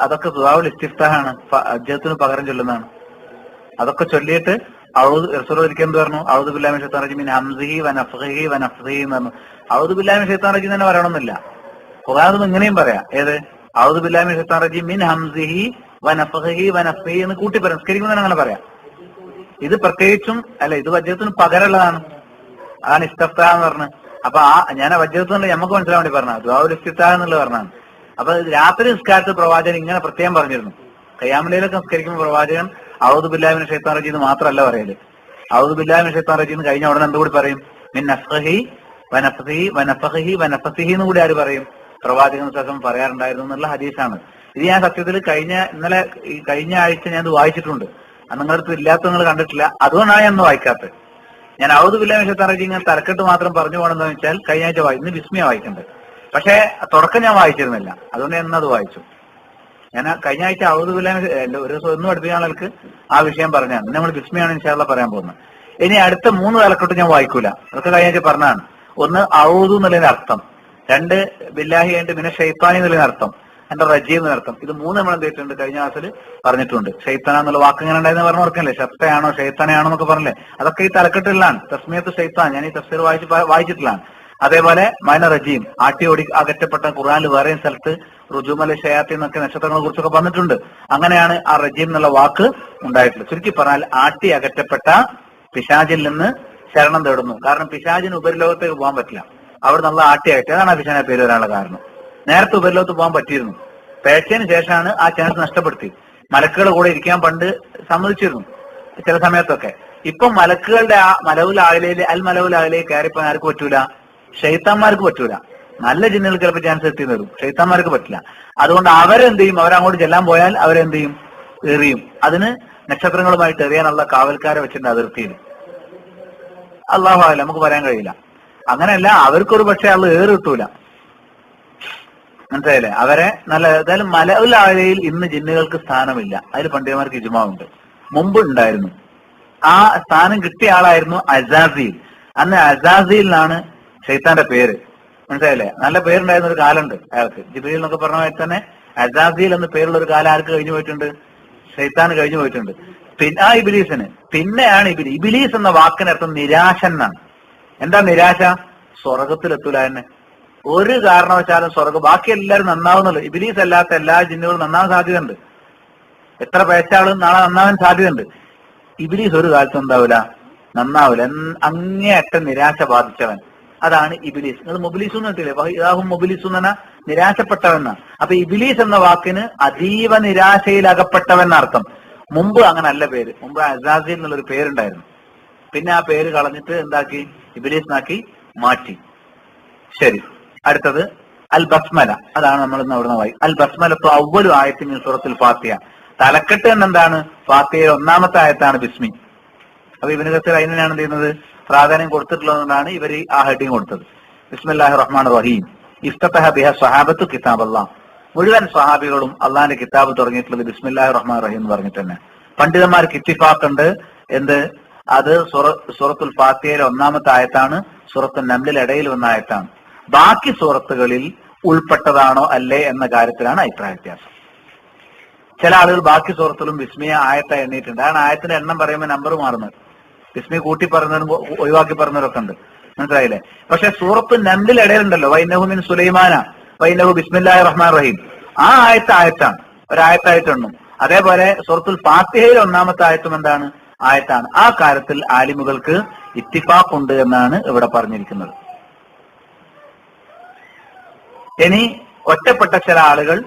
അതൊക്കെ ദുആഉൽ ഇസ്തിഫ്താഹാണ്, വജ്ജഹത്തിന് പകരം ചൊല്ലുന്നതാണ്. അതൊക്കെ ചൊല്ലിയിട്ട് റസൂൽ ഒരിക്കൽ എന്ത് പറഞ്ഞു? അഊദു ബില്ലാഹി മിനശ് ശൈത്താനിർ റജീം മിൻ ഹംസിഹി വനഫ്ഖിഹി വനഫ്സിഹി എന്ന് പറഞ്ഞു. അഊദു ബില്ലാഹി മിനശ് ശൈത്താനിർ റജീം തന്നെ പറയണമെന്നില്ല, ഖുർആനിൽ ഇങ്ങനെയും പറയാം. ഏത്? അഊദു ബില്ലാഹി മിനശ് ശൈത്താനിർ റജീം മിൻ ഹംസിഹി വനഫ്ഖിഹി വനഫ്സിഹി എന്ന് കൂട്ടി പറയാം. നിസ്കരിക്കുന്നത് അങ്ങനെ പറയാം. ഇത് പ്രത്യേകിച്ചും അല്ല, ഇത് വജ്ജഹത്തിന് പകരമുള്ളതാണ്. അതാണ് ഇസ്തിഫ്താഹ് എന്ന് പറഞ്ഞത്. അപ്പൊ ഞാൻ വജ്ജഹത്ത് നമുക്ക് മനസ്സിലാൻ വേണ്ടി പറഞ്ഞത് ദുആഉൽ ഇസ്തിഫ്താഹ് എന്നുള്ളത് പറഞ്ഞതാണ്. അപ്പൊ രാത്രി നിസ്കാരത്തിൽ പ്രവാചകൻ ഇങ്ങനെ പ്രത്യേകം പറഞ്ഞിരുന്നു. ഖിയാമുൽ ലൈലൊക്കെ നിസ്കരിക്കുമ്പോൾ പ്രവാചകൻ അഊദു ബില്ലാഹി മിനശ് ശൈത്താനിർ റജീം മാത്രമല്ല പറയല്. അഊദു ബില്ലാഹി മിനശ് ശൈത്താനിർ റജീം കഴിഞ്ഞ ഉടനെ എന്തുകൂടി പറയും? മിൻ നഫ്ഖിഹി വനഫ്സിഹി വനഫ്ഖിഹി വനഫ്സിഹി എന്ന് കൂടി ആര് പറയും? പ്രവാചകൻ സല്ലല്ലാഹു പറയാറുണ്ടായിരുന്നു എന്നുള്ള ഹദീസാണ്. ഇത് ഞാൻ സത്യത്തിൽ കഴിഞ്ഞ ആഴ്ച ഞാൻ ഇത് വായിച്ചിട്ടുണ്ട്. നിങ്ങളുടെ അടുത്ത് ഇല്ലാത്ത നിങ്ങൾ കണ്ടിട്ടില്ല, അതുകൊണ്ടാണ് ഞാൻ ഒന്ന് വായിക്കാത്തത്. ഞാൻ ഔദു ബില്ലാഹി മിനശ് ശൈത്താനിർ റജീം ഇങ്ങനെ തലക്കെട്ട് മാത്രം പറഞ്ഞു പോകണമെന്ന് വെച്ചാൽ കഴിഞ്ഞ ആഴ്ച ഇന്ന് വിസ്മയ വായിക്കണ്ടത്. പക്ഷെ തുടക്കം ഞാൻ വായിച്ചിരുന്നില്ല, അതുകൊണ്ട് ഞാൻ അത് വായിച്ചു. ഞാൻ കഴിഞ്ഞ ആഴ്ച ഔദു ബില്ലാഹി ഒരു ദിവസം ഒന്നും പഠിപ്പിക്കാൻ ആൾക്ക് ആ വിഷയം പറഞ്ഞാണ്. നമ്മൾ വിസ്മയാണ് ഇൻഷാ അല്ലാഹ് പറയാൻ പോകുന്നത്. ഇനി അടുത്ത 3 തലക്കെട്ട് ഞാൻ വായിക്കൂല, അതൊക്കെ കഴിഞ്ഞ ആഴ്ച പറഞ്ഞതാണ്. ഒന്ന് ഔദു എന്നുള്ളതിന്റെ അർത്ഥം, 2 ബില്ലാഹി ആയിട്ട് മിനശ് ശൈത്താനി എന്നുള്ളതിന്റെ അർത്ഥം, എന്റെ റജീം എന്ന അർത്ഥം. ഇത് 3 നമ്മൾ എന്ത് ചെയ്തിട്ടുണ്ട്? കഴിഞ്ഞ ക്ലാസ്സിൽ പറഞ്ഞിട്ടുണ്ട്. ഷൈത്താന എന്നുള്ള വാക്ക് ഇങ്ങനെ ഉണ്ടായെന്ന് പറഞ്ഞു ഓർക്കല്ലേ? ഷത്തയാണോ ഷൈത്താനയാണോ എന്നൊക്കെ പറഞ്ഞല്ലേ? അതൊക്കെ ഈ തലക്കെട്ടിലാണ്. തസ്മിയത്ത് ഷൈത്താൻ ഞാൻ ഈ തഫ്സീർ വായിച്ചിട്ടുള്ളതാണ്. അതേപോലെ മൈന റജീം, ആട്ടി ഓടി അകറ്റപ്പെട്ട ഖുർആനിൽ വേറെയും സ്ഥലത്ത് റുജുമൽ ഷയാത്തി എന്നൊക്കെ നക്ഷത്രങ്ങളെ കുറിച്ചൊക്കെ പറഞ്ഞിട്ടുണ്ട്. അങ്ങനെയാണ് ആ റജീം എന്നുള്ള വാക്ക് ഉണ്ടായിട്ടുള്ളത്. ചുരുക്കി പറഞ്ഞാൽ ആട്ടി അകറ്റപ്പെട്ട പിശാചിൽ നിന്ന് ശരണം തേടുന്നു. കാരണം പിശാചിന് ഉപരിലോകത്തേക്ക് പോകാൻ പറ്റില്ല, അവിടെ നല്ല ആട്ടി അകറ്റി. അതാണ് ആ പിശാചിന്റെ പേര് വരാനുള്ള കാരണം. നേരത്തെ ഉപരിലോകത്ത് പോകാൻ പറ്റിയിരുന്നു, പേഴ്ചയ്ക്ക് ശേഷമാണ് ആ ചാൻസ് നഷ്ടപ്പെടുത്തി. മലക്കുകൾ കൂടെ ഇരിക്കാൻ പണ്ട് സമ്മതിച്ചിരുന്നു ചില സമയത്തൊക്കെ. ഇപ്പൊ മലക്കുകളുടെ ആ മലവുൽ ആയിലയിൽ മലവുൽ ആയിലേക്ക് കയറിപ്പോൻ ആർക്ക് പറ്റൂല? ഷെയ്ത്താന്മാർക്ക് പറ്റൂല. നല്ല ജിന്നുകൾക്ക് ചിലപ്പോൾ ചാൻസ് എത്തി തരും, ഷെയ്ത്താന്മാർക്ക് പറ്റില്ല. അതുകൊണ്ട് അവരെന്ത് ചെയ്യും? അവരങ്ങോട്ട് ചെല്ലാൻ പോയാൽ അവരെന്ത് ചെയ്യും? എറിയും. അതിന് നക്ഷത്രങ്ങളുമായിട്ട് എറിയാനുള്ള കാവൽക്കാരെ വെച്ചിട്ടുണ്ട് അതിർത്തിയിൽ. അല്ലാഹു അഅലം, നമുക്ക് പറയാൻ കഴിയില്ല. അങ്ങനെയല്ല, അവർക്കൊരു പക്ഷെ ആള് ഏറ് കിട്ടൂല. മനസ്സിലായില്ലേ? അവരെ നല്ല ഏതായാലും മലഉൽ ആലയിൽ ഇന്ന് ജിന്നുകൾക്ക് സ്ഥാനമില്ല. അതിൽ പണ്ഡിതന്മാർക്ക് ഇജ്മാഉണ്ട്. മുമ്പ് ഉണ്ടായിരുന്നു. ആ സ്ഥാനം കിട്ടിയ ആളായിരുന്നു അസാസീൽ. അന്ന് അസാസീലിനാണ് ഷെയ്ത്താന്റെ പേര്. മനസ്സിലായില്ലേ? നല്ല പേരുണ്ടായിരുന്ന ഒരു കാലുണ്ട് അയാൾക്ക്. ജിബ്രീൽ എന്നൊക്കെ പറഞ്ഞ പോലെ തന്നെ അസാസീൽ എന്ന പേരുള്ള ഒരു കാലം ആർക്ക് കഴിഞ്ഞു പോയിട്ടുണ്ട്? ഷെയ്ത്താന് കഴിഞ്ഞു പോയിട്ടുണ്ട്. പിന്നെ ആ ഇബിലീസിന് പിന്നെയാണ് ഇബിലീസ് എന്ന വാക്കിനർത്ഥം നിരാശ എന്നാണ്. എന്താ നിരാശ? സ്വർഗത്തിലെത്തൂല തന്നെ. ഒരു കാരണവശാലും ബാക്കി എല്ലാവരും നന്നാവുന്നല്ലോ. ഇബിലീസ് അല്ലാത്ത എല്ലാ ജിന്നുകളും നന്നാവാൻ സാധ്യതയുണ്ട്. എത്ര പേച്ചാളും നാളെ നന്നാവാൻ സാധ്യതയുണ്ട്. ഇബിലീസ് ഒരു കാലത്തും എന്താവൂല, നന്നാവൂല. അങ്ങേയറ്റം നിരാശ ബാധിച്ചവൻ, അതാണ് ഇബിലീസ്. നിങ്ങൾ മുബിലീസ് എന്ന് കേട്ടില്ലേ? ഇതാഹും മുബിലീസ് എന്ന് പറഞ്ഞാൽ നിരാശപ്പെട്ടവൻ. അപ്പൊ ഇബിലീസ് എന്ന വാക്കിന് അതീവ നിരാശയിൽ അകപ്പെട്ടവൻ എന്നർത്ഥം. മുമ്പ് അങ്ങനെ അല്ല പേര്. മുമ്പ് അസാസീൽ എന്നുള്ളൊരു പേരുണ്ടായിരുന്നു. പിന്നെ ആ പേര് കളഞ്ഞിട്ട് എന്താക്കി? ഇബിലീസിനാക്കി മാറ്റി. ശരി, അടുത്തത് അൽ ബസ്മല. അതാണ് നമ്മൾ ഇന്ന് അവിടുന്ന് വായി. അൽ ബസ്മല അവ്വലു ആയത്തി മിൻ സൂറത്തുൽ ഫാത്തിഹ. തലക്കെട്ട് എന്നെന്താണ്? ഫാത്തിഹയിൽ ഒന്നാമത്തെ ആയത്താണ് ബിസ്മി. അപ്പൊ ഇബ്നു കസീർ അതിനാണ് എന്ത് ചെയ്യുന്നത്? പ്രാധാന്യം കൊടുത്തിട്ടുള്ളതുകൊണ്ടാണ് ഇവർ ആ ഹെഡിങ് കൊടുത്തത്. ബിസ്മില്ലാഹിർ റഹ്മാനിർ റഹീം. ഇഫ്തതഹ ബിഹ സ്വഹാബത്തു കിതാബല്ലാഹ്. മുഴുവൻ സ്വഹാബികളും അള്ളാഹിന്റെ കിതാബ് തുടങ്ങിയിട്ടുള്ളത് ബിസ്മില്ലാഹിർ റഹ്മാനിർ റഹീം എന്ന് പറഞ്ഞിട്ട് തന്നെ. പണ്ഡിതന്മാർക്ക് ഇത്തിഫാഖുണ്ട്. എന്ത്? അത് സൂറത്തുൽ ഫാത്തിഹയിലെ ഒന്നാമത്തെ ആയത്താണ്. സൂറത്തുൽ നംലിൽ ഇടയിൽ വന്ന ആയത്താണ്. ബാക്കി സൂറത്തുകളിൽ ഉൾപ്പെട്ടതാണോ അല്ലേ എന്ന കാര്യത്തിലാണ് അഭിപ്രായ വ്യത്യാസം. ചില ആളുകൾ ബാക്കി സൂറത്തിലും ബിസ്മിയെ ആയത്തായി എണ്ണിയിട്ടുണ്ട്. അതാണ് ആയത്തിന്റെ എണ്ണം പറയുമ്പോൾ നമ്പർ മാറുന്നത്. ബിസ്മി കൂട്ടി പറയുന്നവരും ഒഴിവാക്കി പറഞ്ഞവരൊക്കെ ഉണ്ട്. മനസ്സിലായില്ലേ? പക്ഷെ സൂറത്ത് നംലിൽ ഇടയിലുണ്ടല്ലോ, വൈനഹു മിൻ സുലൈമാന വൈനഹു ബിസ്മില്ലാഹിർ റഹ്മാനിർ റഹീം. ആ ആയത്താണ്, ഒരായത്തായിട്ടെണ്ണും. അതേപോലെ സൂറത്തുൽ ഫാത്തിഹയിൽ ഒന്നാമത്തെ ആയത്തും എന്താണ്? ആയത്താണ്. ആ കാര്യത്തിൽ ആലിമുകൾക്ക് ഇത്തിഫാഖ് ഉണ്ട് എന്നാണ് ഇവിടെ പറഞ്ഞിരിക്കുന്നത്. ഇനി ഒറ്റപ്പെട്ട ചില ആളുകൾ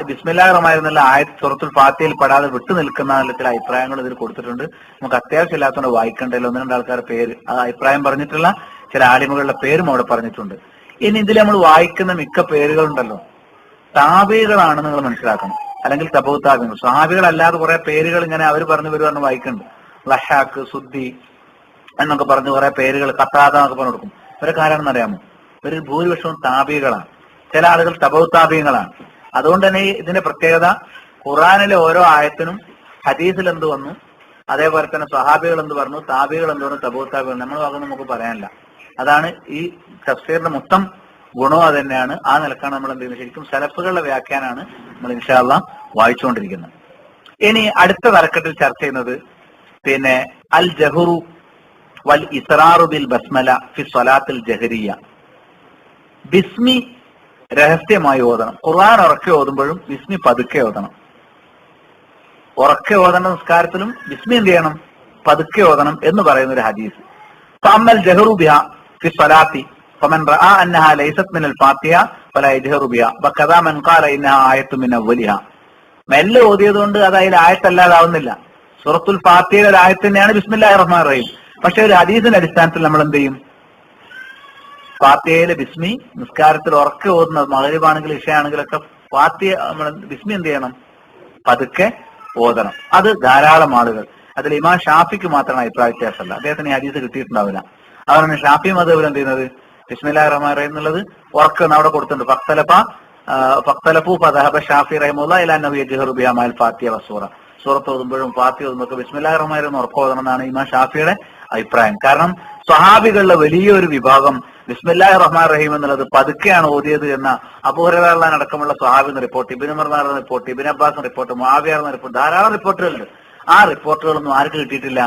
ബിസ്മില്ലാഹിർ റഹ്മാനിർ റഹീം ആയത്ത് സൂറത്തുൽ ഫാത്തിഹയിൽ പെടാതെ വിട്ടു നിൽക്കുന്ന ചില അഭിപ്രായങ്ങൾ ഇതിൽ കൊടുത്തിട്ടുണ്ട്. നമുക്ക് അത്യാവശ്യമില്ലാത്തതുകൊണ്ട് വായിക്കണ്ടല്ലോ. ഒന്ന് രണ്ട് ആൾക്കാരുടെ പേര്, ആ അഭിപ്രായം പറഞ്ഞിട്ടുള്ള ചില ആലിമുകളുടെ പേരും അവിടെ പറഞ്ഞിട്ടുണ്ട്. ഇനി ഇതിൽ നമ്മൾ വായിക്കുന്ന മിക്ക പേരുകളുണ്ടല്ലോ, താബികളാണ് നിങ്ങൾ മനസ്സിലാക്കണം. അല്ലെങ്കിൽ തബൂ താബികൾ. സ്വഹാബികളല്ലാതെ കുറെ പേരുകൾ ഇങ്ങനെ അവർ പറഞ്ഞു വരുവാണ് വായിക്കുന്നുണ്ട്. ലഹാക്ക്, സുദ്ദി എന്നൊക്കെ പറഞ്ഞ് കുറെ പേരുകൾ, ഖത്താദ എന്നൊക്കെ പറഞ്ഞു കൊടുക്കും. ഇവരൊക്കെ ആരാണെന്ന് അറിയാമോ? ഇവർ ഭൂരിപക്ഷവും താബികളാണ്. ചില ആളുകൾ തബൂ താബികളാണ്. അതുകൊണ്ട് തന്നെ ഇതിന്റെ പ്രത്യേകത, ഖുർആനിലെ ഓരോ ആയത്തിനും ഹദീസിൽ എന്ത് വന്നു, അതേപോലെ തന്നെ സ്വഹാബികൾ എന്ത് പറഞ്ഞു, താബികൾ എന്ത് പറഞ്ഞു, തബൂ താബികൾ. നമ്മൾ ഭാഗം നമുക്ക് പറയാനില്ല. അതാണ് ഈ തഫ്സീറിന്റെ മൊത്തം ഗുണവും അത് തന്നെയാണ്. ആ നിലക്കാണ് നമ്മൾ എന്ത് ചെയ്യുന്നത്? ശരിക്കും സലഫുകളുടെ വ്യാഖ്യാനാണ് നമ്മൾ ഇൻഷാ അല്ലാഹ് വായിച്ചുകൊണ്ടിരിക്കുന്നത്. ഇനി അടുത്ത തലക്കെട്ടിൽ ചർച്ച ചെയ്യുന്നത് പിന്നെ അൽ ജഹ്റു വൽ ഇസ്റാറു ബിൽ ബസ്മല ഫി സ്വലാത്തിൽ ജഹരിയ. ബിസ്മി രഹസ്യമായി ഓതണം. ഖുർആൻ ഉറക്കെ ഓതുമ്പോഴും ബിസ്മി പതുക്കെ ഓതണം. ഉറക്കെ ഓതേണ്ട നിസ്കാരത്തിലും ബിസ്മി എന്ത് ചെയ്യണം? പതുക്കെ ഓതണം എന്ന് പറയുന്ന ഒരു ഹദീസ്. ഫഅമ്മൽ ജഹ്റു ബിഹ ഫി സ്വലാത്തി ഫമൻ റഅ അന്നഹാ ലൈസത് മിനൽ ഫാത്തിഹ ഫലാ യജ്ഹറു ബിഹ വകദാ മൻ ഖാല ഇന്നഹാ ആയത്തു മിൻ അവ്വലിഹ. മെല്ലെ ഓതിയതുകൊണ്ട് അത് അതിൽ ആയത്തല്ലാതാവുന്നില്ല. സൂറത്തുൽ ഫാത്തിഹയിലെ ഒരു ആയത്ത് തന്നെയാണ് ബിസ്മില്ലാഹിർ റഹ്മാനിർ റഹീം. പക്ഷെ ഒരു ഹദീസിന്റെ അടിസ്ഥാനത്തിൽ നമ്മൾ എന്ത് ചെയ്യും? ഫാത്തിഹയിലെ ബിസ്മി നിസ്കാരത്തിൽ ഉറക്കെ ഓതുന്നത്, മഗ്രിബാണെങ്കിലും ഇശയാണെങ്കിലൊക്കെ ഫാത്തിഹ ബിസ്മി എന്ത് ചെയ്യണം? പതുക്കെ ഓതണം. അത് ധാരാളം ആളുകൾ, അതിൽ ഇമാം ഷാഫിക്ക് മാത്രമാണ് അഭിപ്രായ വ്യത്യാസമല്ല. അദ്ദേഹത്തിന് ഈ ഹദീസ് കിട്ടിയിട്ടുണ്ടാവില്ല. അതുകൊണ്ട് ഷാഫി മദ്ഹബിൽ എന്ത് ചെയ്യുന്നത്? ബിസ്മില്ലാഹിർ റഹ്മാനിർ റഹീം എന്നുള്ളത് ഉറക്കെ അവിടെ കൊടുത്തിട്ടുണ്ട്. ഫഖ്തലഫു ഫദഹബ ഷാഫി റഹിമഹുല്ലാഹ് ഇലാ അന്നഹു യജ്ഹറു ബിഹാ മഅൽ ഫാത്തിഹ വസ്സൂറ. സൂറത്ത് ഓതുമ്പോഴും ഫാത്തിഹ ഓതുമ്പോഴൊക്കെ ബിസ്മില്ലാഹിർ റഹ്മാനിർ റഹീം ഉറക്കെ ഓതണം എന്നാണ് ഇമാം ഷാഫിയുടെ അഭിപ്രായം. കാരണം സ്വഹാബികളുടെ വലിയൊരു വിഭാഗം ബിസ്മില്ലാഹിർ റഹ്മാനിർ റഹീം എന്നുള്ളത് പതുക്കെയാണ് ഓതിയത് എന്ന അബൂ ഹുറൈറ അടക്കമുള്ള സ്വഹാബിന്റെ report, Ibn Umar report, Ibn Abbas report, Muawiya report, ധാരാളം റിപ്പോർട്ടുകളുണ്ട്. ആ റിപ്പോർട്ടുകളൊന്നും ആർക്ക് കിട്ടിയിട്ടില്ല?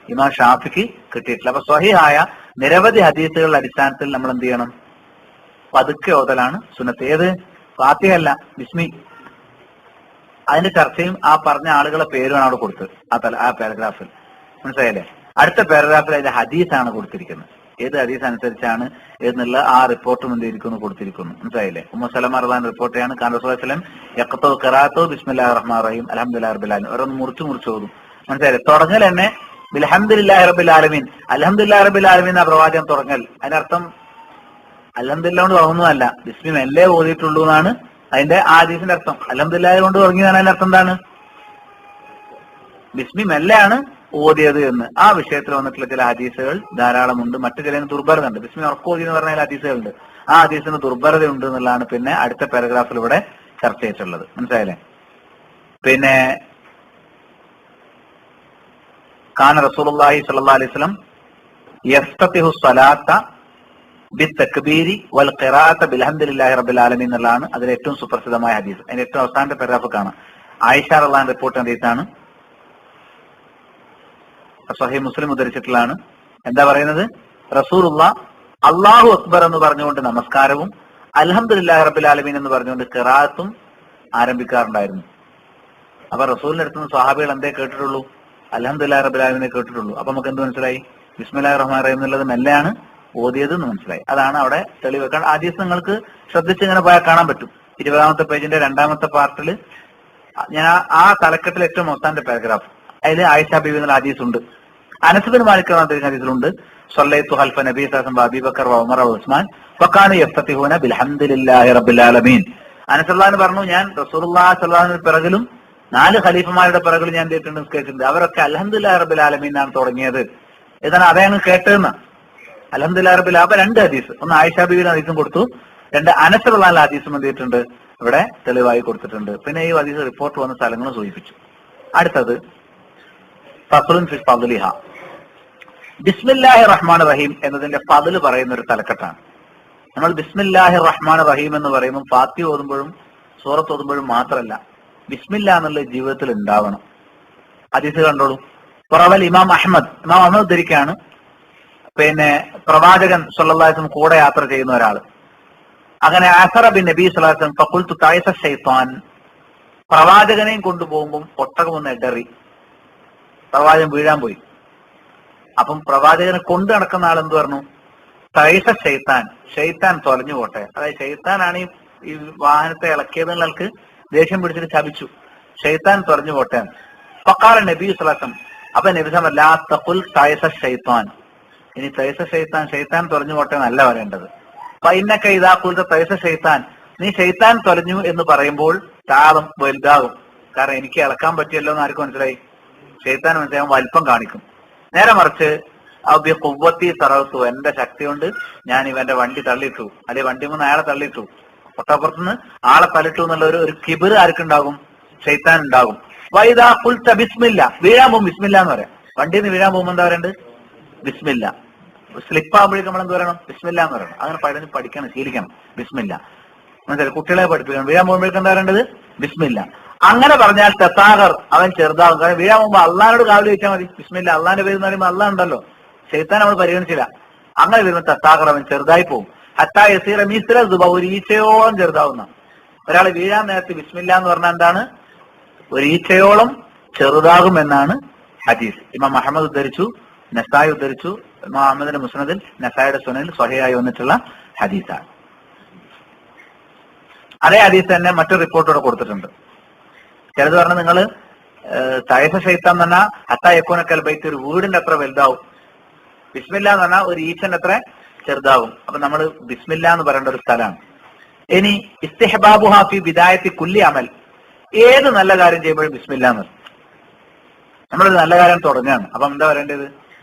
ഇമാം ഷാഫിക്ക് കിട്ടിയിട്ടില്ല. അപ്പൊ സ്വഹീഹായ നിരവധി ഹദീസുകളുടെ അടിസ്ഥാനത്തിൽ നമ്മൾ എന്ത് ചെയ്യണം? പതുക്കെ ഓതലാണ് സുന്നത്ത്. ഏത്? ഫാത്തിഹ അല്ല, ബിസ്മി. അതിന്റെ ചർച്ചയും ആ പറഞ്ഞ ആളുകളെ പേരുമാണ് അവിടെ കൊടുത്തത് ആ പാരഗ്രാഫിൽ. മനസ്സിലായില്ലേ? അടുത്ത പാരഗ്രാഫിൽ അതിന്റെ ഹദീസാണ് കൊടുത്തിരിക്കുന്നത്. ഏത് ഹദീസ് അനുസരിച്ചാണ് എന്നുള്ള ആ റിപ്പോർട്ടും എന്ത് ചെയ്തിരിക്കുന്നു? കൊടുത്തിരിക്കുന്നു. മനസ്സിലായില്ലേ? ഉമ്മു സലമ റളിയല്ലാഹു റിപ്പോർട്ട് കാന റസൂലുള്ളാഹി സ്വല്ലല്ലാഹു അലൈഹി വസല്ലം യഖ്തഉ ഖിറാഅതു ബിസ്മില്ലാഹിർ റഹ്മാനിർ റഹീം അൽഹംദുലില്ലാഹി റബ്ബിൽ ആലമീൻ. ഓരോന്ന് മുറിച്ച് ഓതും. മനസ്സിലായില്ലേ? തുടങ്ങൽ തന്നെ ബിൽഹംദുലില്ലാഹി റബ്ബിൽ ആലമീൻ, അൽഹംദുലില്ലാഹി റബ്ബിൽ ആലമീൻ എന്ന പ്രവാചകൻ തുടങ്ങൽ. അതിനർത്ഥം അൽഹംദുലില്ലാഹ് കൊണ്ട് തുടങ്ങുന്നതല്ല, ബിസ്മി മെല്ലെ ഓതിയിട്ടുള്ളൂ എന്നാണ് അതിന്റെ ആ ഹദീസിന്റെ അർത്ഥം. അൽഹംദുലില്ലാഹി കൊണ്ട് തുടങ്ങിയതാണ്. അതിന്റെ അർത്ഥം എന്താണ്? ബിസ്മി മെല്ലെയാണ് ഓതിയത് എന്ന് ആ വിഷയത്തിൽ വന്നിട്ടുള്ള ചില ഹദീസുകൾ ധാരാളമുണ്ട്. മറ്റു ചില ദുർബലത ഉണ്ട്. ബിസ്മി ഉറക്കോതി എന്ന് പറഞ്ഞ ഹദീസുകളുണ്ട്. ആ ഹദീസിന് ദുർബലത ഉണ്ട് എന്നുള്ളതാണ് പിന്നെ അടുത്ത പാരഗ്രാഫിൽ ഇവിടെ ചർച്ച ചെയ്തിട്ടുള്ളത്. മനസ്സിലായില്ലേ? പിന്നെ കാന റസൂലുള്ളാഹി സ്വല്ലല്ലാഹു അലൈഹി വസല്ലം യഫ്തതിഹു സ്വലാത്ത ബിത്തക്ബീരി വൽ ഖിറാഅത ബിൽഹംദുലില്ലാഹി റബ്ബിൽ ആലമീൻ എന്നുള്ളതാണ് അതിലെ ഏറ്റവും സുപ്രസിദ്ധമായ ഹദീസ്. അതിന്റെ ഏറ്റവും അവസാനത്തെ പാരഗ്രാഫ് കാണാം. ആയിഷ റളിയല്ലാഹു റിപ്പോർട്ട് ഹദീസാണ്, സ്വഹീഹ് മുസ്ലിം ഉദ്ധരിച്ചിട്ടുള്ളതാണ്. എന്താ പറയുന്നത്? റസൂലുള്ളാഹ് അല്ലാഹു അക്ബർ എന്ന് പറഞ്ഞുകൊണ്ട് നമസ്കാരവും അൽഹംദുലില്ലാഹി റബ്ബിൽ ആലമീൻ എന്ന് പറഞ്ഞുകൊണ്ട് ഖിറാഅത്തും ആരംഭിക്കാറുണ്ടായിരുന്നു. അപ്പൊ റസൂലിന്റെ അടുത്ത് നിന്ന് സ്വഹാബികൾ എന്തേ കേട്ടിട്ടുള്ളൂ? അൽഹംദുലില്ലാഹി റബ്ബിൽ ആലമീനെ കേട്ടിട്ടുള്ളൂ. അപ്പൊ നമുക്ക് എന്ത് മനസ്സിലായി? ബിസ്മില്ലാഹിർ റഹ്മാനിർ റഹീം എന്നുള്ളത് മെല്ലെയാണ് ഓതിയത് എന്ന് മനസ്സിലായി. അതാണ് അവിടെ തെളിവെക്കാൻ. ആദ്യം നിങ്ങൾക്ക് ശ്രദ്ധിച്ച് ഇങ്ങനെ പോയാൽ കാണാൻ പറ്റും. 20ാമത്തെ പേജിന്റെ 2ാമത്തെ പാർട്ടിൽ ഞാൻ ആ തലക്കെട്ടിൽ ഏറ്റവും അവസാനത്തെ പാരഗ്രാഫ്, അതിൽ ആയിഷ ബീവി എന്നുള്ള ഹദീസ് ഉണ്ട്. അനസ് ബിൻ മാലിക് ഹദീസിലുണ്ട്, സ്വല്ലൈതു ഖൽഫ നബി സല്ലല്ലാഹു അലൈഹി വസല്ലം അബൂബക്കർ വ ഉമർ വ ഉസ്മാൻ ഫകാന യഫ്തതിഹൂന ബിൽഹംദുലില്ലാഹി റബ്ബിൽ ആലമീൻ. അനസ് റളിയല്ലാഹു പറഞ്ഞു, ഞാൻ റസൂലുള്ളാഹി സ്വല്ലല്ലാഹു അലൈഹി വസല്ലം പിറകിലും 4 ഖലീഫമാരുടെ പിറകിലും ഞാൻ കേട്ടിട്ടുണ്ട്. അവരൊക്കെ അൽഹംദുലില്ലാഹി റബ്ബിൽ ആലമീൻ എന്നാണ് തുടങ്ങിയത്. ഇതാണ് അതാണ് കേട്ടതെന്ന്. അൽഹംദുലില്ലാഹി റബ്ബിൽ ആലമീൻ. 2 ഹദീസ്, ഒന്ന് ആയിഷ ബീവിയുടെ ഹദീസും കൊടുത്തു, 2 അനസ് റളിയല്ലാഹു അൻഹു ഹദീസും എന്ത് ചെയ്തിട്ടുണ്ട്? ഇവിടെ തെളിവായി കൊടുത്തിട്ടുണ്ട്. പിന്നെ ഈ ഹദീസ് റിപ്പോർട്ട് വന്ന സ്ഥലങ്ങളും സൂചിപ്പിച്ചു. അടുത്തത് ഫസ്ലുൻ ഫി ഫദ്ലിഹ. ബിസ്മില്ലാഹിർ റഹ്മാനിർ റഹീം എന്നതിന്റെ ഫദ്ല് പറയുന്ന ഒരു തലക്കെട്ടാണ്. നമ്മൾ ബിസ്മില്ലാഹിർ റഹ്മാനിർ റഹീം എന്ന് പറയുമ്പോൾ ഫാത്തിഹ ഓതുമ്പോഴും സൂറത്ത് ഓതുമ്പോഴും മാത്രമല്ല, ബിസ്മില്ലാ എന്നുള്ള ജീവിതത്തിൽ ഉണ്ടാവണം. ഹദീസ് കണ്ടോളൂ. പുറവൽ ഇമാം അഹ്മദ് ധരിക്കാണ്, പിന്നെ പ്രവാചകൻ സല്ലല്ലാഹു അലൈഹി വസല്ലം കൂടെ യാത്ര ചെയ്യുന്ന ഒരാള് അങ്ങനെ അസറ ബിൻ നബി സല്ലല്ലാഹു അലൈഹി വസല്ലം ഫഖുൽതു തൈസ ശൈത്താൻ, പ്രവാചകനെയും കൊണ്ടുപോകുമ്പോൾ ഒട്ടകം ഒന്ന് ഇടറി പ്രവാചകൻ വീഴാൻ പോയി. അപ്പം പ്രവാചകനെ കൊണ്ട് നടക്കുന്ന ആൾ എന്ത് പറഞ്ഞു? തൈസ ശൈത്താൻ, ഷെയ്ത്താൻ തൊലഞ്ഞു പോട്ടെ. അതായത് ഷെയ്ത്താനാണ് ഈ വാഹനത്തെ ഇളക്കിയത് ആൾക്ക് ദേഷ്യം പിടിച്ചിട്ട് ശപിച്ചു, ഷെയ്ത്താൻ തൊലഞ്ഞു പോട്ടെ. ഫഖാല നബി സല്ലല്ലാഹു അലൈഹി വസല്ലം, അപ്പൊ നബി സല്ലല്ലാഹു അലൈഹി വസല്ലം ലാ തഖുൽ തൈസ ശൈത്താൻ, ഇനി തൈസ ഷെയ്ത്താൻ, ഷെയ്ത്താൻ തൊലഞ്ഞു പോട്ടെ എന്നല്ല പറയേണ്ടത്. ഫഇന്നക ഇദാ ഖുൽത തൈസ ഷൈത്താൻ, നീ ഷെയ്ത്താൻ തൊലഞ്ഞു എന്ന് പറയുമ്പോൾ താളം വലുതാകും. കാരണം എനിക്ക് ഇളക്കാൻ പറ്റിയല്ലോ എന്ന് ആർക്കും മനസ്സിലായി? ഷെയ്ത്താൻ മനസ്സിലാകും, വലിപ്പം കാണിക്കും. നേരെ മറിച്ച് അബ്യ കുവ്വത്തി തറവത്തു, എന്റെ ശക്തി കൊണ്ട് ഞാൻ ഇവന്റെ വണ്ടി തള്ളിയിട്ടു, അല്ലെങ്കിൽ വണ്ടി മുന്ന് അയാളെ തള്ളിയിട്ടു, ഒട്ടപ്പുറത്തുനിന്ന് ആളെ തള്ളിട്ടു എന്നുള്ള ഒരു കിബിർ ആർക്കുണ്ടാകും? ഷെയ്ത്താൻ ഉണ്ടാകും. വൈദാ ഖുൽത ബിസ്മില്ല, വീഴാൻ പോകും ബിസ്മില്ല എന്ന് പറയാം. വണ്ടിയിൽ നിന്ന് വീഴാൻ പോകുമ്പോൾ എന്താ പറയണ്ട്? ബിസ്മില്ല. സ്ലിപ്പ് ആകുമ്പോഴേക്കും നമ്മൾ എന്ത് പറയണം? ബിസ്മില്ല എന്ന് പറയണം. അങ്ങനെ പഠിക്കണം, ശീലിക്കണം ബിസ്മില്ല. മനസ്സിലായി? കുട്ടികളെ പഠിപ്പിക്കണം. വീഴാൻ പോകുമ്പോഴേക്കും എന്താ പറയേണ്ടത്? ബിസ്മില്ല. അങ്ങനെ പറഞ്ഞാൽ തത്താഹർ, അവൻ ചെറുതാകും. കാരണം വീഴാൻ പോകുമ്പോൾ അള്ളാഹിനോട് കാവൽ ചോദിച്ചാൽ മതി. ബിസ്മില്ല, അള്ളാഹിന്റെ പേര് എന്ന് പറയുമ്പോൾ അള്ളാഹ് ഉണ്ടല്ലോ, ഷെയ്ത്താൻ നമ്മൾ പരിഗണിച്ചില്ല. അങ്ങനെ വരുമ്പോൾ തത്താഹർ, അവൻ ചെറുതായി പോകും. ഹത്താ യസീറ മിസ്ല ദുബ, ഒരു ഈച്ചയോളം ചെറുതാവുന്ന ഒരാൾ വീഴാൻ നേരത്ത് ബിസ്മില്ല എന്ന് പറഞ്ഞാൽ എന്താണ്? ഒരു ഈച്ചയോളം ചെറുതാകും എന്നാണ് ഹദീസ്. ഇമാം അഹ്മദ് ഉദ്ധരിച്ചു, നസായി ഉദ്ധരിച്ചു, ഇമാം അഹ്മദിന്റെ മുസ്നദിൽ, നസായിയുടെ സുനനിൽ സ്വഹീഹായി വന്നിട്ടുള്ള ഹദീസാണ്. അതേ ഹദീസ് തന്നെ മറ്റൊരു റിപ്പോർട്ടോടെ കൊടുത്തിട്ടുണ്ട്. ചിലത് പറഞ്ഞാൽ നിങ്ങൾ തൈസ ഷൈത്താൻ എന്ന് പറഞ്ഞാൽ ഹത്താ യകൂനക്കൽ ബൈത്ത്, ഒരു വീടിന്റെ അത്ര വലുതാവും. ബിസ്മില്ല എന്ന് പറഞ്ഞാൽ ഒരു ഈച്ചന്റെ അത്ര ചെറുതാവും. അപ്പൊ നമ്മൾ ബിസ്മില്ല എന്ന് പറയേണ്ട ഒരു സ്ഥലമാണ്. ഇനി ഇസ്തിഹ്ബാബുഹാ ഫി ബിദായത്തി കുല്ലി അമൽ, ഏത് നല്ല കാര്യം ചെയ്യുമ്പോഴും ബിസ്മില്ല എന്ന് പറയും. നമ്മളൊരു നല്ല കാര്യം തുടങ്ങുകയാണ്, അപ്പൊ എന്താ പറയേണ്ടത്?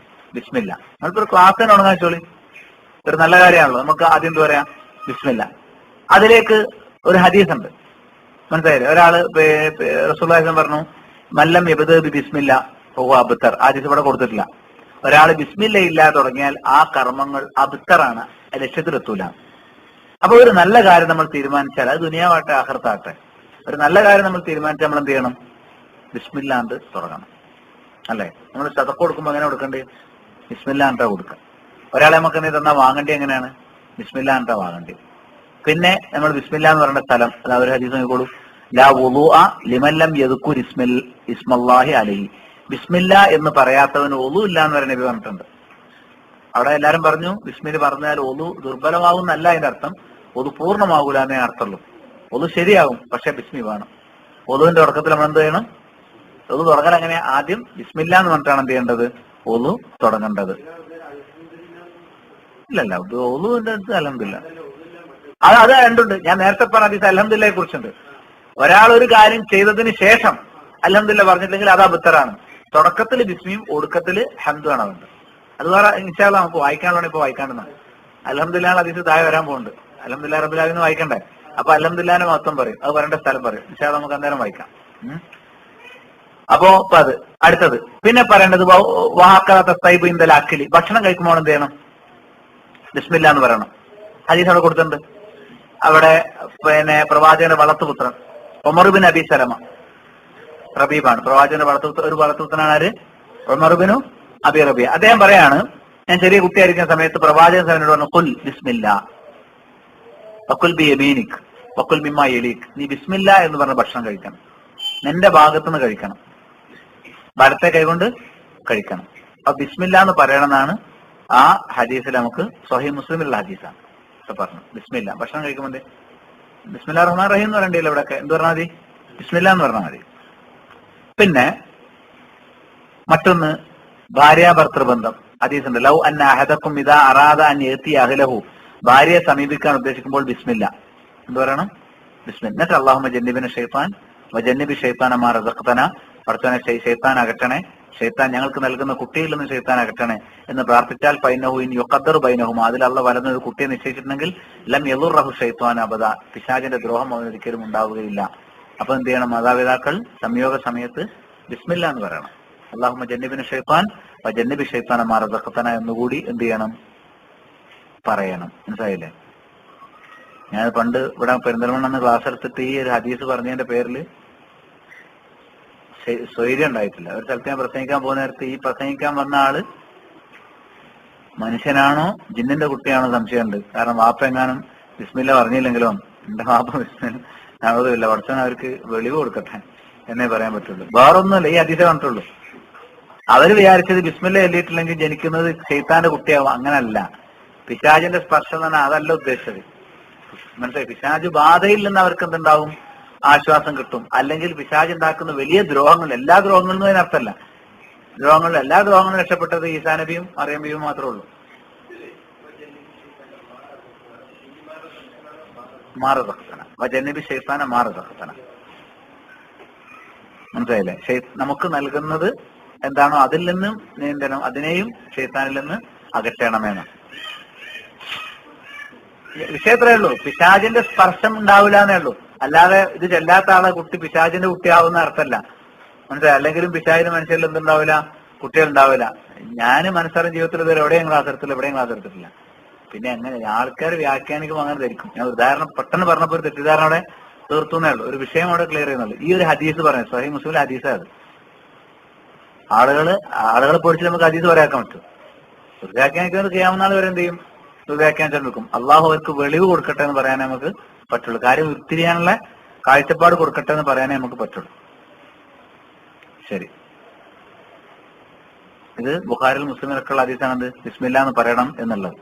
ബിസ്മില്ല. നമ്മളിപ്പോ ഒരു ക്ലാസ് തന്നെ തുടങ്ങാൻ ചോളി, ഒരു നല്ല കാര്യമാണല്ലോ, നമുക്ക് ആദ്യം എന്താ പറയാ? ബിസ്മില്ല. അതിലേക്ക് ഒരു ഹദീസ് ഉണ്ട്, മനസ്സിലായില്ലേ? ഒരാള് റസൂലുള്ളാഹി പറഞ്ഞു, മല്ലം യബ്ദഅ ബി ബിസ്മില്ല ഫഹുവ അബ്തർ. ഹദീസ് ഇവിടെ കൊടുത്തിട്ടില്ല. ഒരാൾ ബിസ്മില്ല ഇല്ലാതെ തുടങ്ങിയാൽ ആ കർമ്മങ്ങൾ അബ്തറാണ്, ലക്ഷ്യത്തിലെത്തൂല. അപ്പൊ ഒരു നല്ല കാര്യം നമ്മൾ തീരുമാനിച്ചാൽ, അത് ദുനിയാവാട്ടെ ആഖിറത്താട്ടെ, ഒരു നല്ല കാര്യം നമ്മൾ തീരുമാനിച്ചാൽ നമ്മൾ എന്ത് ചെയ്യണം? ബിസ്മില്ലാണ്ട് തുടങ്ങണം, അല്ലേ? നമ്മൾ സദഖ കൊടുക്കുമ്പോൾ എങ്ങനെ കൊടുക്കണ്ടേ? ബിസ്മില്ലാണ്ടാ കൊടുക്കുക. ഒരാളെ നമുക്ക് നീ തന്നാൽ വാങ്ങേണ്ടി എങ്ങനെയാണ്? ബിസ്മില്ലാണ്ടാ വാങ്ങേണ്ടി. പിന്നെ നമ്മൾ ബിസ്മില്ല എന്ന് പറയുന്ന സ്ഥലം, അതായത് ഒരു ഹദീസ് നോക്കിക്കോളൂ, ലാ വുളൂഅ ലിമൻ ലം യദ്കുർ ഇസ്മല്ലാഹി അലൈഹി, ബിസ്മില്ല എന്ന് പറയാത്തവന് ഒളു ഇല്ല എന്ന് പറയുന്ന നബി പറഞ്ഞിട്ടുണ്ട്. അവിടെ എല്ലാരും പറഞ്ഞു ബിസ്മില്ല പറഞ്ഞാൽ ഒളു ദുർബലമാകുന്നല്ല അതിന്റെ അർത്ഥം, ഒളു പൂർണ്ണമാകൂല എന്നേ അർത്ഥമുള്ളൂ. ഒളു ശരിയാകും, പക്ഷെ ബിസ്മി വേണം. ഒളുവിന്റെ തുടക്കത്തിൽ നമ്മൾ എന്ത് ചെയ്യണം? ഒളു തുടങ്ങൽ എങ്ങനെ? ആദ്യം ബിസ്മില്ല എന്ന് പറഞ്ഞിട്ടാണ് എന്ത് ചെയ്യേണ്ടത്? ഒളു തുടങ്ങേണ്ടത്. ഇല്ലല്ല, ഒളുവിന്റെ അടുത്ത് അൽഹംദുലില്ലാ, അത് രണ്ടുണ്ട്. ഞാൻ നേരത്തെ പറഞ്ഞ ഹദീസ് അൽഹംദുലില്ലയെ കുറിച്ചുണ്ട്. ഒരാൾ ഒരു കാര്യം ചെയ്തതിന് ശേഷം അൽഹംദുലില്ലാ പറഞ്ഞില്ലെങ്കിൽ അത് അബ്തറാണ്. തുടക്കത്തിൽ ബിസ്മിയും ഒടുക്കത്തിൽ ഹംദുമാണ് അതുണ്ട്. അത് വേറെ ഇൻഷാ അല്ലാഹ് നമുക്ക് വായിക്കാനുള്ളതാണ്. ഇപ്പൊ വായിക്കാണ്ടെന്നാണ്. അൽഹംദുലില്ലാഹ് ഹദീസ് താഴെ വരാൻ പോകുന്നുണ്ട്. അൽഹംദുലില്ലാഹി റബ്ബിൽ ആലമീൻ വായിക്കണ്ടേ? അപ്പൊ അൽഹംദുലില്ലാഹിന്റെ മഹത്വം പറയും. അത് പറയേണ്ട സ്ഥലം പറയും. ഇൻഷാ അല്ലാഹ് നമുക്ക് എന്തായാലും വായിക്കാം. അപ്പോ അത് അടുത്തത് പിന്നെ പറയേണ്ടത് ഭക്ഷണം കഴിക്കുമ്പോൾ എന്ത് ചെയ്യണം? ബിസ്മില്ല എന്ന് പറയണം. ഹദീസ് അവിടെ കൊടുത്തിട്ടുണ്ട്. അവിടെ പിന്നെ പ്രവാചകന്റെ വളർത്തുപുത്രൻ ഉമർ ബിൻ അബി സലമ റബീബാണ്. പ്രവാചകന്റെ വളർത്തുപുത്രനാണ് ആര്? Umar bin Abi Rabi. അദ്ദേഹം പറയാണ്, ഞാൻ ചെറിയ കുട്ടിയായിരിക്കുന്ന സമയത്ത് പ്രവാചകൻ സമയത്ത് പറഞ്ഞു, ഖുൽ ബിസ്മില്ല വഖുൽ ബിയമീനിക് വഖുൽ മിമ്മാ യലീക്. നീ ബിസ്മില്ല എന്ന് പറഞ്ഞ ഭക്ഷണം കഴിക്കണം. നിന്റെ ഭാഗത്തുനിന്ന് കഴിക്കണം. വലത്തെ കൈകൊണ്ട് കഴിക്കണം. അപ്പൊ ബിസ്മില്ല എന്ന് പറയണമെന്നാണ് ആ ഹദീസിൽ നമുക്ക് സ്വഹീഹ് മുസ്ലിമിലുള്ള ഹദീസാണ് പറഞ്ഞു. ബിസ്മില്ല ഭക്ഷണം കഴിക്കുമ്പോൾ ബിസ്മില്ലാ റഹ്മാൻ റഹീം എന്ന് പറയണ്ടല്ലോ. ഇവിടെയൊക്കെ എന്ത് പറഞ്ഞാൽ മതി? ബിസ്മില്ല എന്ന് പറഞ്ഞാൽ മതി. പിന്നെ മറ്റൊന്ന് ഭാര്യാഭർത്തൃബന്ധം. ഹദീസുണ്ട്, ലൗ അന്ന അഹദക്കും ഇദാ അറാദ അൻ യഅതി അഹ്ലഹു. ഭാര്യയെ സമീപിക്കാൻ ഉദ്ദേശിക്കുമ്പോൾ ബിസ്മില്ല എന്ത് പറയണം? ബിസ്മില്ല. എന്നിട്ട് അല്ലാഹുമ്മ ജന്നിബിന ശൈത്താൻ വജന്നിബി ശൈത്താന മാ റസഖ്തന. പടച്ചോനെ ശൈത്താൻ അകറ്റണേ, ശൈത്താൻ ഞങ്ങൾക്ക് നൽകുന്ന കുട്ടിയിൽ നിന്ന് ശൈത്താൻ അകറ്റണേ എന്ന് പ്രാർത്ഥിച്ചാൽ ഫൈനഹു ഇൻ യുഖദ്ദറു ബൈനഹും. അതിൽ അല്ലാഹു വലന്ന ഒരു കുട്ടിയെ നിശ്ചയിച്ചിട്ടുണ്ടെങ്കിൽ ലം യദുറഹു ശൈത്താൻ അബദ. പിശാചിന്റെ ദ്രോഹം അവനൊരിക്കലും ഉണ്ടാവുകയില്ല. അപ്പൊ എന്ത് ചെയ്യണം? മാതാപിതാക്കൾ സംയോഗ സമയത്ത് ബിസ്മില്ല എന്ന് പറയണം. അല്ലാഹുമ്മ ജന്നിബിന ശൈത്താൻ വജന്നിബി ശൈത്താന മാ റസഖ്തന എന്നുകൂടി എന്ത് ചെയ്യണം? പറയണം. മനസ്സിലായില്ലേ? ഞാൻ പണ്ട് ഇവിടെ പെരിന്തൽമണ്ണ ക്ലാസ് എടുത്തിട്ട് ഈ ഒരു ഹദീസ് പറഞ്ഞതിന്റെ പേരിൽ സ്വൈര്യം ഉണ്ടായിട്ടില്ല. ഒരു സ്ഥലത്ത് ഞാൻ പ്രസംഗിക്കാൻ പോകുന്ന നേരത്ത് ഈ പ്രസംഗിക്കാൻ വന്ന ആള് മനുഷ്യനാണോ ജിന്നിന്റെ കുട്ടിയാണോ സംശയമുണ്ട്. കാരണം വാപ്പ എങ്ങാനും ബിസ്മില്ല പറഞ്ഞില്ലെങ്കിലോ എന്റെ വാപ്പ ബിസ്മില്ല ഞങ്ങളില്ല. പഠിച്ചവൻ അവർക്ക് വെളിവ് കൊടുക്കട്ടെ എന്നേ പറയാൻ പറ്റുള്ളൂ. വേറൊന്നുമില്ല, ഈ ഹദീസേ പറഞ്ഞിട്ടുള്ളൂ. അവര് വിചാരിച്ചത് ബിസ്മില്ല എല്ലിയിട്ടില്ലെങ്കിൽ ജനിക്കുന്നത് ശൈത്താന്റെ കുട്ടിയാവും. അങ്ങനല്ല. പിശാചിന്റെ സ്പർശം തന്നെ അതല്ല ഉദ്ദേശിച്ചത്. മനസ്സിലായി? പിശാച് ബാധയിൽ നിന്ന് അവർക്ക് എന്തുണ്ടാവും? ആശ്വാസം കിട്ടും. അല്ലെങ്കിൽ പിശാച് ഉണ്ടാക്കുന്ന വലിയ ദ്രോഹങ്ങൾ, എല്ലാ ദ്രോഹങ്ങളും അതിനർത്ഥമല്ല. എല്ലാ ദ്രോഹങ്ങളും രക്ഷപ്പെട്ടത് ഈസാ നബിയും മറിയം ബിയും മാത്രമേ ഉള്ളൂ. മാറതഖ്തന വജന്നിബി ശൈത്താന മാറതഖ്തന. മനസ്സിലായില്ലേ? നമുക്ക് നൽകുന്നത് എന്താണോ അതിൽ നിന്നും നിയന്ത്രണം, അതിനെയും ശൈത്താനിൽ നിന്ന് അകറ്റണമെന്ന്. വിഷയത്രേ ഉള്ളൂ. പിശാചിന്റെ സ്പർശം ഉണ്ടാവില്ല എന്നേ ഉള്ളൂ. അല്ലാതെ ഇത് ചെല്ലാത്ത ആളെ കുട്ടി പിശാചിന്റെ കുട്ടിയാവുന്ന അർത്ഥമല്ല. മനസ്സിലായി? അല്ലെങ്കിലും പിശാചിന് മനുഷ്യരിൽ എന്തുണ്ടാവില്ല? കുട്ടികളുണ്ടാവില്ല. ഞാൻ മനസ്സറിഞ്ഞ ജീവിതത്തിൽ ഇതുവരെ എവിടെയും ക്ലാസ് എടുത്തിട്ടില്ല. പിന്നെ എങ്ങനെ ആൾക്കാർ വ്യാഖ്യാനിക്കുമ്പോൾ അങ്ങനെ ധരിക്കും. ഞാൻ ഉദാഹരണം പെട്ടെന്ന് പറഞ്ഞപ്പോൾ ഒരു തെറ്റിദ്ധാരണ അവിടെ തീർത്തുന്നേ ഉള്ളൂ. ഒരു വിഷയം അവിടെ ക്ലിയർ ചെയ്യുന്നുള്ളൂ. ഈ ഒരു ഹദീസ് പറയുന്നത് സ്വഹീഹ് മുസ്ലിമിലെ ഹദീസാണ് അത്. ആളുകളെ പൊടിച്ച് നമുക്ക് ഹദീസ് പറയാക്കാൻ പറ്റും. വ്യാഖ്യാനിക്കുന്നത് ചെയ്യാവുന്ന ആൾ വരെ എന്ത് ചെയ്യും? വ്യാഖ്യാനിച്ചാൽ നിൽക്കും. അള്ളാഹു അവർക്ക് വെളിവ് കൊടുക്കട്ടെ എന്ന് പറയാനേ നമുക്ക് പറ്റുള്ളൂ. കാര്യം ഉരുത്തിരിയാനുള്ള കാഴ്ചപ്പാട് കൊടുക്കട്ടെ എന്ന് പറയാനേ നമുക്ക് പറ്റുള്ളൂ. ശരി, ഇത് ബുഖാരിൽ മുസ്ലിമിലൊക്കെയുള്ള ഹദീസാണത്. ബിസ്മില്ല എന്ന് പറയണം എന്നുള്ളത്.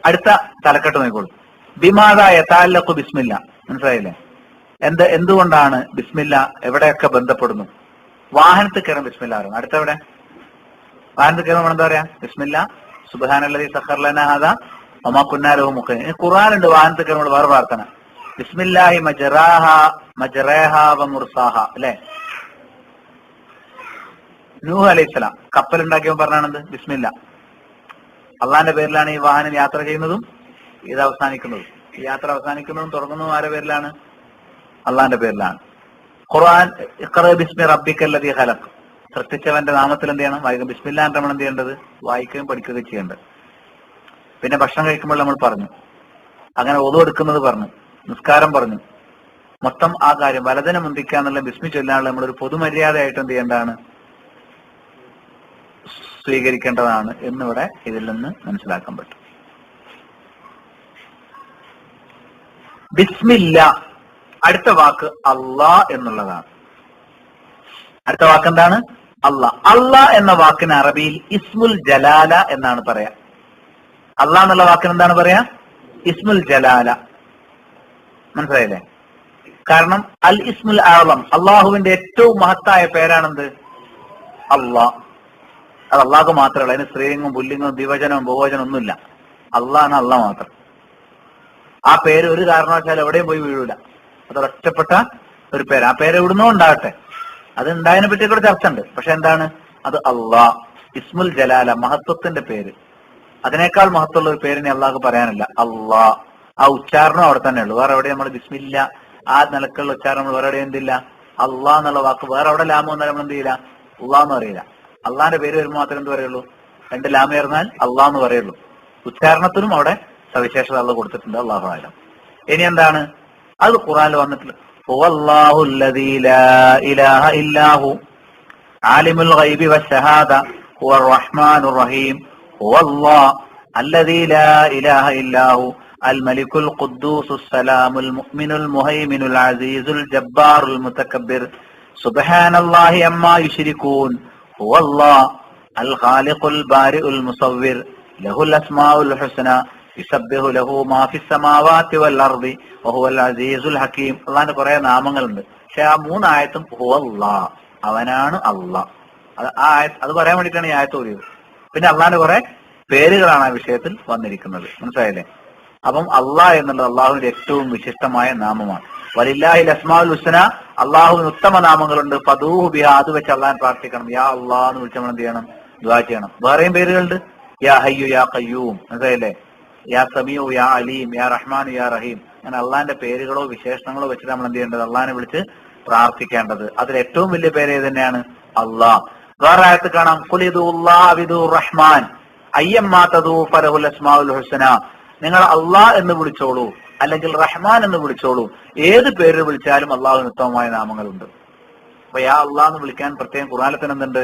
അടുത്ത തലക്കെട്ട് നോക്കിക്കോളൂ. ബിമാദാ യതഅല്ലഖു ബിസ്മില്ല. മനസ്സിലായില്ലേ? എന്തുകൊണ്ടാണ് ബിസ്മില്ല എവിടെയൊക്കെ ബന്ധപ്പെടുന്നു? വാഹനത്തിൽ കയറും ബിസ്മില്ല അറിയും. അടുത്തെവിടെ? വാഹനത്തിൽ കയറുമ്പോൾ എന്താ പറയാ? ബിസ്മില്ല സുബ്ഹാനല്ലദീ സഖറ ലനാ ഹാദാ വമാ കുന്നാ ലഹു മുഖ്രിനീൻ. ഖുർആനുണ്ട് വാഹനത്തിൽ കയറുമ്പോൾ വേറെ പ്രാർത്ഥന, ബിസ്മില്ലാഹി മജ്റാഹാ വ മുർസാഹാ. അല്ലെ? നൂഹ് അലൈഹിസ്സലാം കപ്പലുണ്ടാക്കിയപ്പോൾ പറഞ്ഞാണെന്ത്? ബിസ്മില്ല. അള്ളാന്റെ പേരിലാണ് ഈ വാഹനം യാത്ര ചെയ്യുന്നതും ഇത് അവസാനിക്കുന്നതും. ഈ യാത്ര അവസാനിക്കുന്നതും തുടങ്ങുന്നതും ആരുടെ പേരിലാണ്? അള്ളാന്റെ പേരിലാണ്. ഖുർആൻ ഇഖ്റ ബിസ്മി റബ്ബിക്കല്ലദീ ഖലഖ്. സൃഷ്ടിച്ചവന്റെ നാമത്തിൽ എന്ത് ചെയ്യണം? വായിക്കും. ബിസ്മില്ലാ നമ്മൾ എന്ത് ചെയ്യേണ്ടത്? വായിക്കുകയും പഠിക്കുകയും ചെയ്യേണ്ടത്. പിന്നെ ഭക്ഷണം കഴിക്കുമ്പോൾ നമ്മൾ പറഞ്ഞു, അങ്ങനെ ഒതു എടുക്കുന്നത് പറഞ്ഞു, നിസ്കാരം പറഞ്ഞു. മൊത്തം ആ കാര്യം വലതിനെ മുന്തിക്കുക എന്നുള്ള ബിസ്മി ചൊല്ലാനുള്ള നമ്മളൊരു പൊതുമര്യാദയായിട്ട് എന്ത് ചെയ്യേണ്ടതാണ്? സ്വീകരിക്കേണ്ടതാണ് എന്നിവിടെ ഇതിൽ നിന്ന് മനസ്സിലാക്കാൻ പറ്റും. ബിസ്മില്ല അടുത്ത വാക്ക് അള്ളാ എന്നുള്ളതാണ്. അടുത്ത വാക്ക് എന്താണ്? അള്ളാ. അള്ളാ എന്ന വാക്കിന് അറബിയിൽ ഇസ്മുൽ ജലാല എന്നാണ് പറയാ. അള്ളാ എന്നുള്ള വാക്കിന് എന്താണ് പറയാ? ഇസ്മുൽ ജലാല. മനസ്സിലായില്ലേ? കാരണം അൽ ഇസ്മുൽ ആളം, അള്ളാഹുവിന്റെ ഏറ്റവും മഹത്തായ പേരാണെന്ത്? അള്ളാ. അത് അള്ളാഹു മാത്രമല്ല. അതിന് സ്ത്രീലിംഗവും പുല്ലിംഗവും ദ്വിവചനവും ബഹുവചനം ഒന്നുമില്ല. അള്ളാഹാണ് അള്ളാ മാത്രം. ആ പേര് ഒരു കാരണവശാലും എവിടെയും പോയി വീഴൂല. അത് ഒറ്റപ്പെട്ട ഒരു പേര്. ആ പേര് എവിടുന്നോ ഉണ്ടാകട്ടെ, അത് ഉണ്ടായതിനെ പറ്റിയൊക്കെ ചർച്ച ഉണ്ട്. പക്ഷെ എന്താണ് അത്? അള്ളാഹ്, ഇസ്മുൽ ജലാല, മഹത്വത്തിന്റെ പേര്. അതിനേക്കാൾ മഹത്വമുള്ള ഒരു പേരിനെ അള്ളാഹ് പറയാനില്ല. അള്ളാഹ്, ആ ഉച്ചാരണം അവിടെ തന്നെ ഉള്ളു. വേറെ എവിടെ നമ്മൾ ബിസ്മില്ല ആ നിലക്കുള്ള ഉച്ചാരണം നമ്മൾ വേറെ എവിടെ എന്തില്ല. അള്ളാഹ് എന്നുള്ള വാക്ക് വേറെ അവിടെ ലാമ വന്നാൽ നമ്മൾ എന്ത് ചെയ്യില്ല, അള്ളാഹ് എന്ന് പറയില്ല. അള്ളാഹിന്റെ പേര് വരുമ്പോൾ മാത്രമേ എന്ത് പറയുള്ളൂ, രണ്ട് ലാമ ചേർന്നാൽ അള്ളാഹ് എന്ന് പറയുള്ളൂ. ഉച്ചാരണത്തിനും അവിടെ സവിശേഷത അള്ളാഹ് കൊടുത്തിട്ടുണ്ട്. അള്ളാഹു ആലം. ഇനി എന്താണ് അത് ഖുർആനിൽ വന്നിട്ടുള്ള ഹുവല്ലാഹു അല്ലദീ ലാ ഇലാഹ ഇല്ലാഹു ആലിമുൽ ഗൈബി വശഹാദ ഹുവർ റഹ്മാനുർ റഹീം ഹുവല്ലാഹ് അല്ലദീ ലാ ഇലാഹ ഇല്ലാഹു അൽ മലിക്കുൽ ഖുദ്ദൂസുസ് സലാമുൽ മുഅ്മിനുൽ മുഹൈമിനുൽ അസീസുൽ ജബ്ബാറുൽ മുതകബ്ബിർ സുബ്ഹാനല്ലാഹി അമ്മാ യുശ്രികൂൻ ഹുവല്ലാഹ് അൽ ഖാലിഖുൽ ബാരിഉൽ മുസവ്വിർ ലഹുൽ അസ്മാഉൽ ഹുസ്ന യുസബ്ബിഹു ലഹു മാ ഫിസ് സമാവാതി വൽ അർദി വഹുവൽ അസീസുൽ ഹകീം. അല്ലാഹുവിന്റെ കുറെ നാമങ്ങളുണ്ട്. പക്ഷെ ആ മൂന്നായത്തും ഹുവല്ലാഹ്, അവനാണ് അള്ളാഹ്. അത് പറയാൻ വേണ്ടിയിട്ടാണ് ഈ ആയത്ത് ഓതിയത്. പിന്നെ അള്ളാഹിന്റെ കുറെ പേരുകളാണ് ആ വിഷയത്തിൽ വന്നിരിക്കുന്നത്. മനസ്സിലായില്ലേ? അപ്പം അള്ളാഹ് എന്നുള്ളത് അള്ളാഹുവിന്റെ ഏറ്റവും വിശിഷ്ടമായ നാമമാണ്. വലില്ലാഹിൽ അസ്മാഉൽ ഹുസ്ന, അള്ളാഹുവിന് ഉത്തമ നാമങ്ങളുണ്ട്. ഫദൂഹു ബിഹാ, അത് വെച്ച് അള്ളാഹിനെ പ്രാർത്ഥിക്കണം. യാ അള്ളാഹ് എന്ന് വിളിച്ച് നമ്മൾ എന്ത് ചെയ്യണം? ദുആ ചെയ്യണം. വേറെയും പേരുകളുണ്ട്. യാ ഹയ്യു യാ ഖയ്യൂം, മനസ്സിലായില്ലേ? യാ സമീഉ യാ അലീം യാ റഹ്മാനു യാ റഹീം. അങ്ങനെ അള്ളാഹിന്റെ പേരുകളോ വിശേഷണങ്ങളോ വെച്ചിട്ട് നമ്മൾ എന്ത് ചെയ്യേണ്ടത്? അള്ളാഹിനെ വിളിച്ച് പ്രാർത്ഥിക്കേണ്ടത്. അതിൽ ഏറ്റവും വലിയ പേര് ഏത് തന്നെയാണ്? അള്ളാഹ്. വേറെ ആയത്ത് കാണാം, ഖുലിദുല്ലാഹ് വിദുർ റഹ്മാൻ അയ്യമ്മാ തദൂ ഫലഹുൽ അസ്മാഉൽ ഹുസ്ന. നിങ്ങൾ അള്ളാഹ് എന്ന് വിളിച്ചോളൂ, അല്ലെങ്കിൽ റഹ്മാൻ എന്ന് വിളിച്ചോളൂ. ഏത് പേര് വിളിച്ചാലും അള്ളാഹുവിന് ഉത്തമമായ നാമങ്ങളുണ്ട്. അപ്പൊ യാ അള്ളാഹ് എന്ന് വിളിക്കാൻ പ്രത്യേകം ഖുർആനിൽ എന്തുണ്ട്?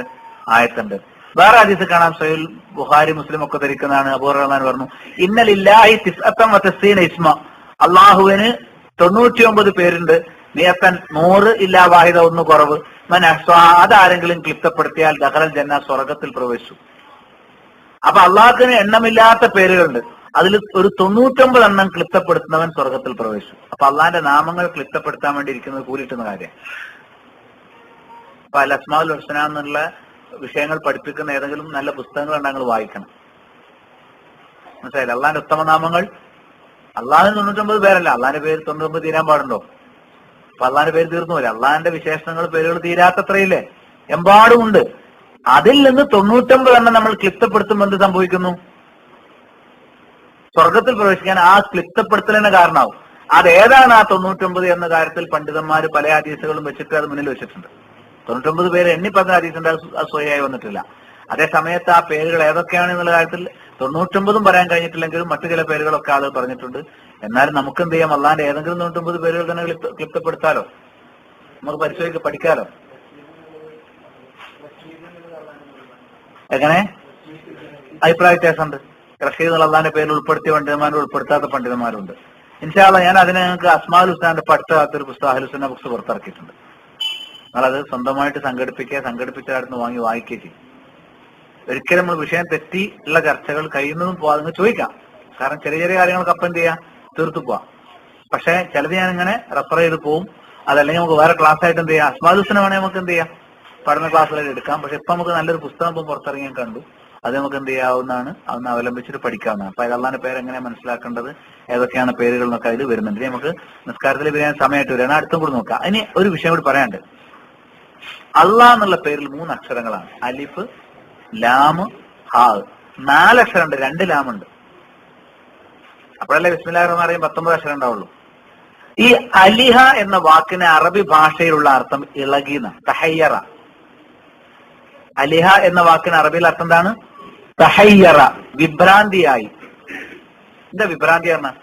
ആയത്തുണ്ട്. വേറെ ഹദീസ് കാണാം, സഹീഹുൽ ബുഖാരി മുസ്ലിം ഒക്കെ ധരിക്കുന്നതാണ്. അബൂ ഹുറൈറ പറഞ്ഞു, ഇന്ന ലില്ലാഹി തിസ്അത്തൻ വതസ്ഈന ഇസ്മ, അള്ളാഹുവിന് 99 പേരുണ്ട്. നിയത്തൻ 100 ഇല്ലാ വാഹിദ, ഒന്ന് കുറവ്. മൻ അഹ്സാ, അതാരെങ്കിലും ക്ലിപ്തപ്പെടുത്തിയാൽ ദഖലൽ ജന്ന, സ്വർഗത്തിൽ പ്രവേശിച്ചു. അപ്പൊ അള്ളാഹുവിന് എണ്ണമില്ലാത്ത പേരുകളുണ്ട്. അതിൽ ഒരു 99 എണ്ണം ക്ലിപ്തപ്പെടുത്തുന്നവൻ സ്വർഗത്തിൽ പ്രവേശിച്ചു. അപ്പൊ അള്ളാഹിന്റെ നാമങ്ങൾ ക്ലിപ്തപ്പെടുത്താൻ വേണ്ടി ഇരിക്കുന്നത് കൂലിട്ടുന്ന കാര്യം. അപ്പൊ അൽ അസ്മാഉൽ ഹുസ്ന എന്നുള്ള വിഷയങ്ങൾ പഠിപ്പിക്കുന്ന ഏതെങ്കിലും നല്ല പുസ്തകങ്ങൾ ഉണ്ടെങ്കിൽ വായിക്കണം. മനസ്സിലായില്ല? അള്ളാഹിന്റെ ഉത്തമനാമങ്ങൾ, അള്ളാഹിന് 99 പേരല്ല. അള്ളാഹിന്റെ പേര് 99 തീരാൻ പാടുണ്ടോ? അപ്പൊ അള്ളാഹിന്റെ പേര് തീർന്നു പോലെ അള്ളാഹിന്റെ വിശേഷണങ്ങൾ, പേരുകൾ തീരാത്തത്രയില്ലേ, എമ്പാടുമുണ്ട്. അതിൽ നിന്ന് 99 എണ്ണം നമ്മൾ ക്ലിപ്തപ്പെടുത്തുമ്പോൾ എന്ത് സംഭവിക്കുന്നു? സ്വർഗത്തിൽ പ്രവേശിക്കാൻ ആ ക്ലിപ്തപ്പെടുത്തലിന് കാരണമാവും. അതേതാണ് ആ 99 എന്ന കാര്യത്തിൽ പണ്ഡിതന്മാർ പല ഹദീസുകളും വെച്ചിട്ട് അത് മുന്നിൽ വെച്ചിട്ടുണ്ട്. 99 പേര് എണ്ണി പറഞ്ഞ ഹദീസിന്റെ അത് സ്വയമായി വന്നിട്ടില്ല. അതേ സമയത്ത് ആ പേരുകൾ ഏതൊക്കെയാണ് എന്നുള്ള കാര്യത്തിൽ 99 പറയാൻ കഴിഞ്ഞിട്ടില്ലെങ്കിലും മറ്റു ചില പേരുകളൊക്കെ ആളുകൾ പറഞ്ഞിട്ടുണ്ട്. എന്നാലും നമുക്ക് എന്ത് ചെയ്യാം? അള്ളാന്റെ ഏതെങ്കിലും 99 പേരുകൾ തന്നെ ക്ലിപ്തപ്പെടുത്താലോ, നമുക്ക് പരിശോധിച്ച് പഠിക്കാലോ. എങ്ങനെ അഭിപ്രായ വ്യത്യാസമുണ്ട്. റഷീദ് എന്നുള്ള അള്ളാന്റെ പേരിൽ ഉൾപ്പെടുത്തിയ പണ്ഡിതന്മാരും ഉൾപ്പെടുത്താത്ത പണ്ഡിതന്മാരുണ്ട്. ഇൻഷാ അല്ലാഹ് ഞാൻ അതിനെ ഞങ്ങൾക്ക് അസ്മാഉൽ ഹുസ്നന്റെ അടുത്ത കാലത്തൊരു പുസ്തകം അഹ്ലുൽ സുന്ന ബുക്സ് പുറത്തിറക്കിയിട്ടുണ്ട്. നിങ്ങളത് സ്വന്തമായിട്ട് സംഘടിപ്പിച്ചടുത്ത് വാങ്ങി വായിക്കുകയും ചെയ്യും. ഒരിക്കലും നമ്മൾ വിഷയം തെറ്റി ഉള്ള ചർച്ചകൾ കഴിയുന്നതും പോവാതെ നിങ്ങൾ ചോദിക്കാം. കാരണം ചെറിയ ചെറിയ കാര്യങ്ങൾക്ക് അപ്പം എന്ത് ചെയ്യാം? തീർത്തു പോവാം. പക്ഷെ ചിലത് ഞാൻ ഇങ്ങനെ റെഫർ ചെയ്ത് പോവും. അതല്ലെങ്കിൽ നമുക്ക് വേറെ ക്ലാസ് ആയിട്ട് എന്ത് ചെയ്യാം? അസ്മാഉൽ ഹുസ്ന വേണമെങ്കിൽ നമുക്ക് എന്ത് ചെയ്യാം? പഠന ക്ലാസ്സുകളിൽ എടുക്കാം. പക്ഷെ ഇപ്പൊ നമുക്ക് നല്ലൊരു പുസ്തകം ഇപ്പം പുറത്തിറങ്ങിയാൽ കണ്ടു. അത് നമുക്ക് എന്ത് ചെയ്യാവുന്നതാണ്? അതൊന്ന് അവലംബിച്ചിട്ട് പഠിക്കാവുന്നതാണ്. അപ്പൊ അള്ളാഹിന്റെ പേര് എങ്ങനെ മനസ്സിലാക്കേണ്ടത്, ഏതൊക്കെയാണ് പേരുകൾ എന്നൊക്കെ അതിൽ വരുന്നുണ്ട്. നമുക്ക് നിസ്കാരത്തിൽ വരാൻ സമയമായിട്ട് വരികയാണ്. അടുത്തും കൂടി നോക്കാം. ഇനി ഒരു വിഷയം കൂടി പറയാനുണ്ട്. അള്ളാഹ് എന്നുള്ള പേരിൽ 3 അക്ഷരങ്ങളാണ്. അലിഫ്, ലാമ്, ഹാ. 4 അക്ഷരമുണ്ട്, 2 ലാമുണ്ട്. അപ്പോഴല്ലേ ബിസ്മില്ലാഹിർ റഹ്മാനിർ റഹീം 19 അക്ഷരം ഉണ്ടാവുള്ളൂ. ഈ അലിഹ എന്ന വാക്കിന് അറബി ഭാഷയിലുള്ള അർത്ഥം ഇളകിന, തഹയ്യറ. അലിഹ എന്ന വാക്കിന് അറബിയിൽ അർത്ഥം എന്താണ്? തഹയ്യറ, വിഭ്രാന്തിയായി. എന്താ വിഭ്രാന്തി പറഞ്ഞാൽ?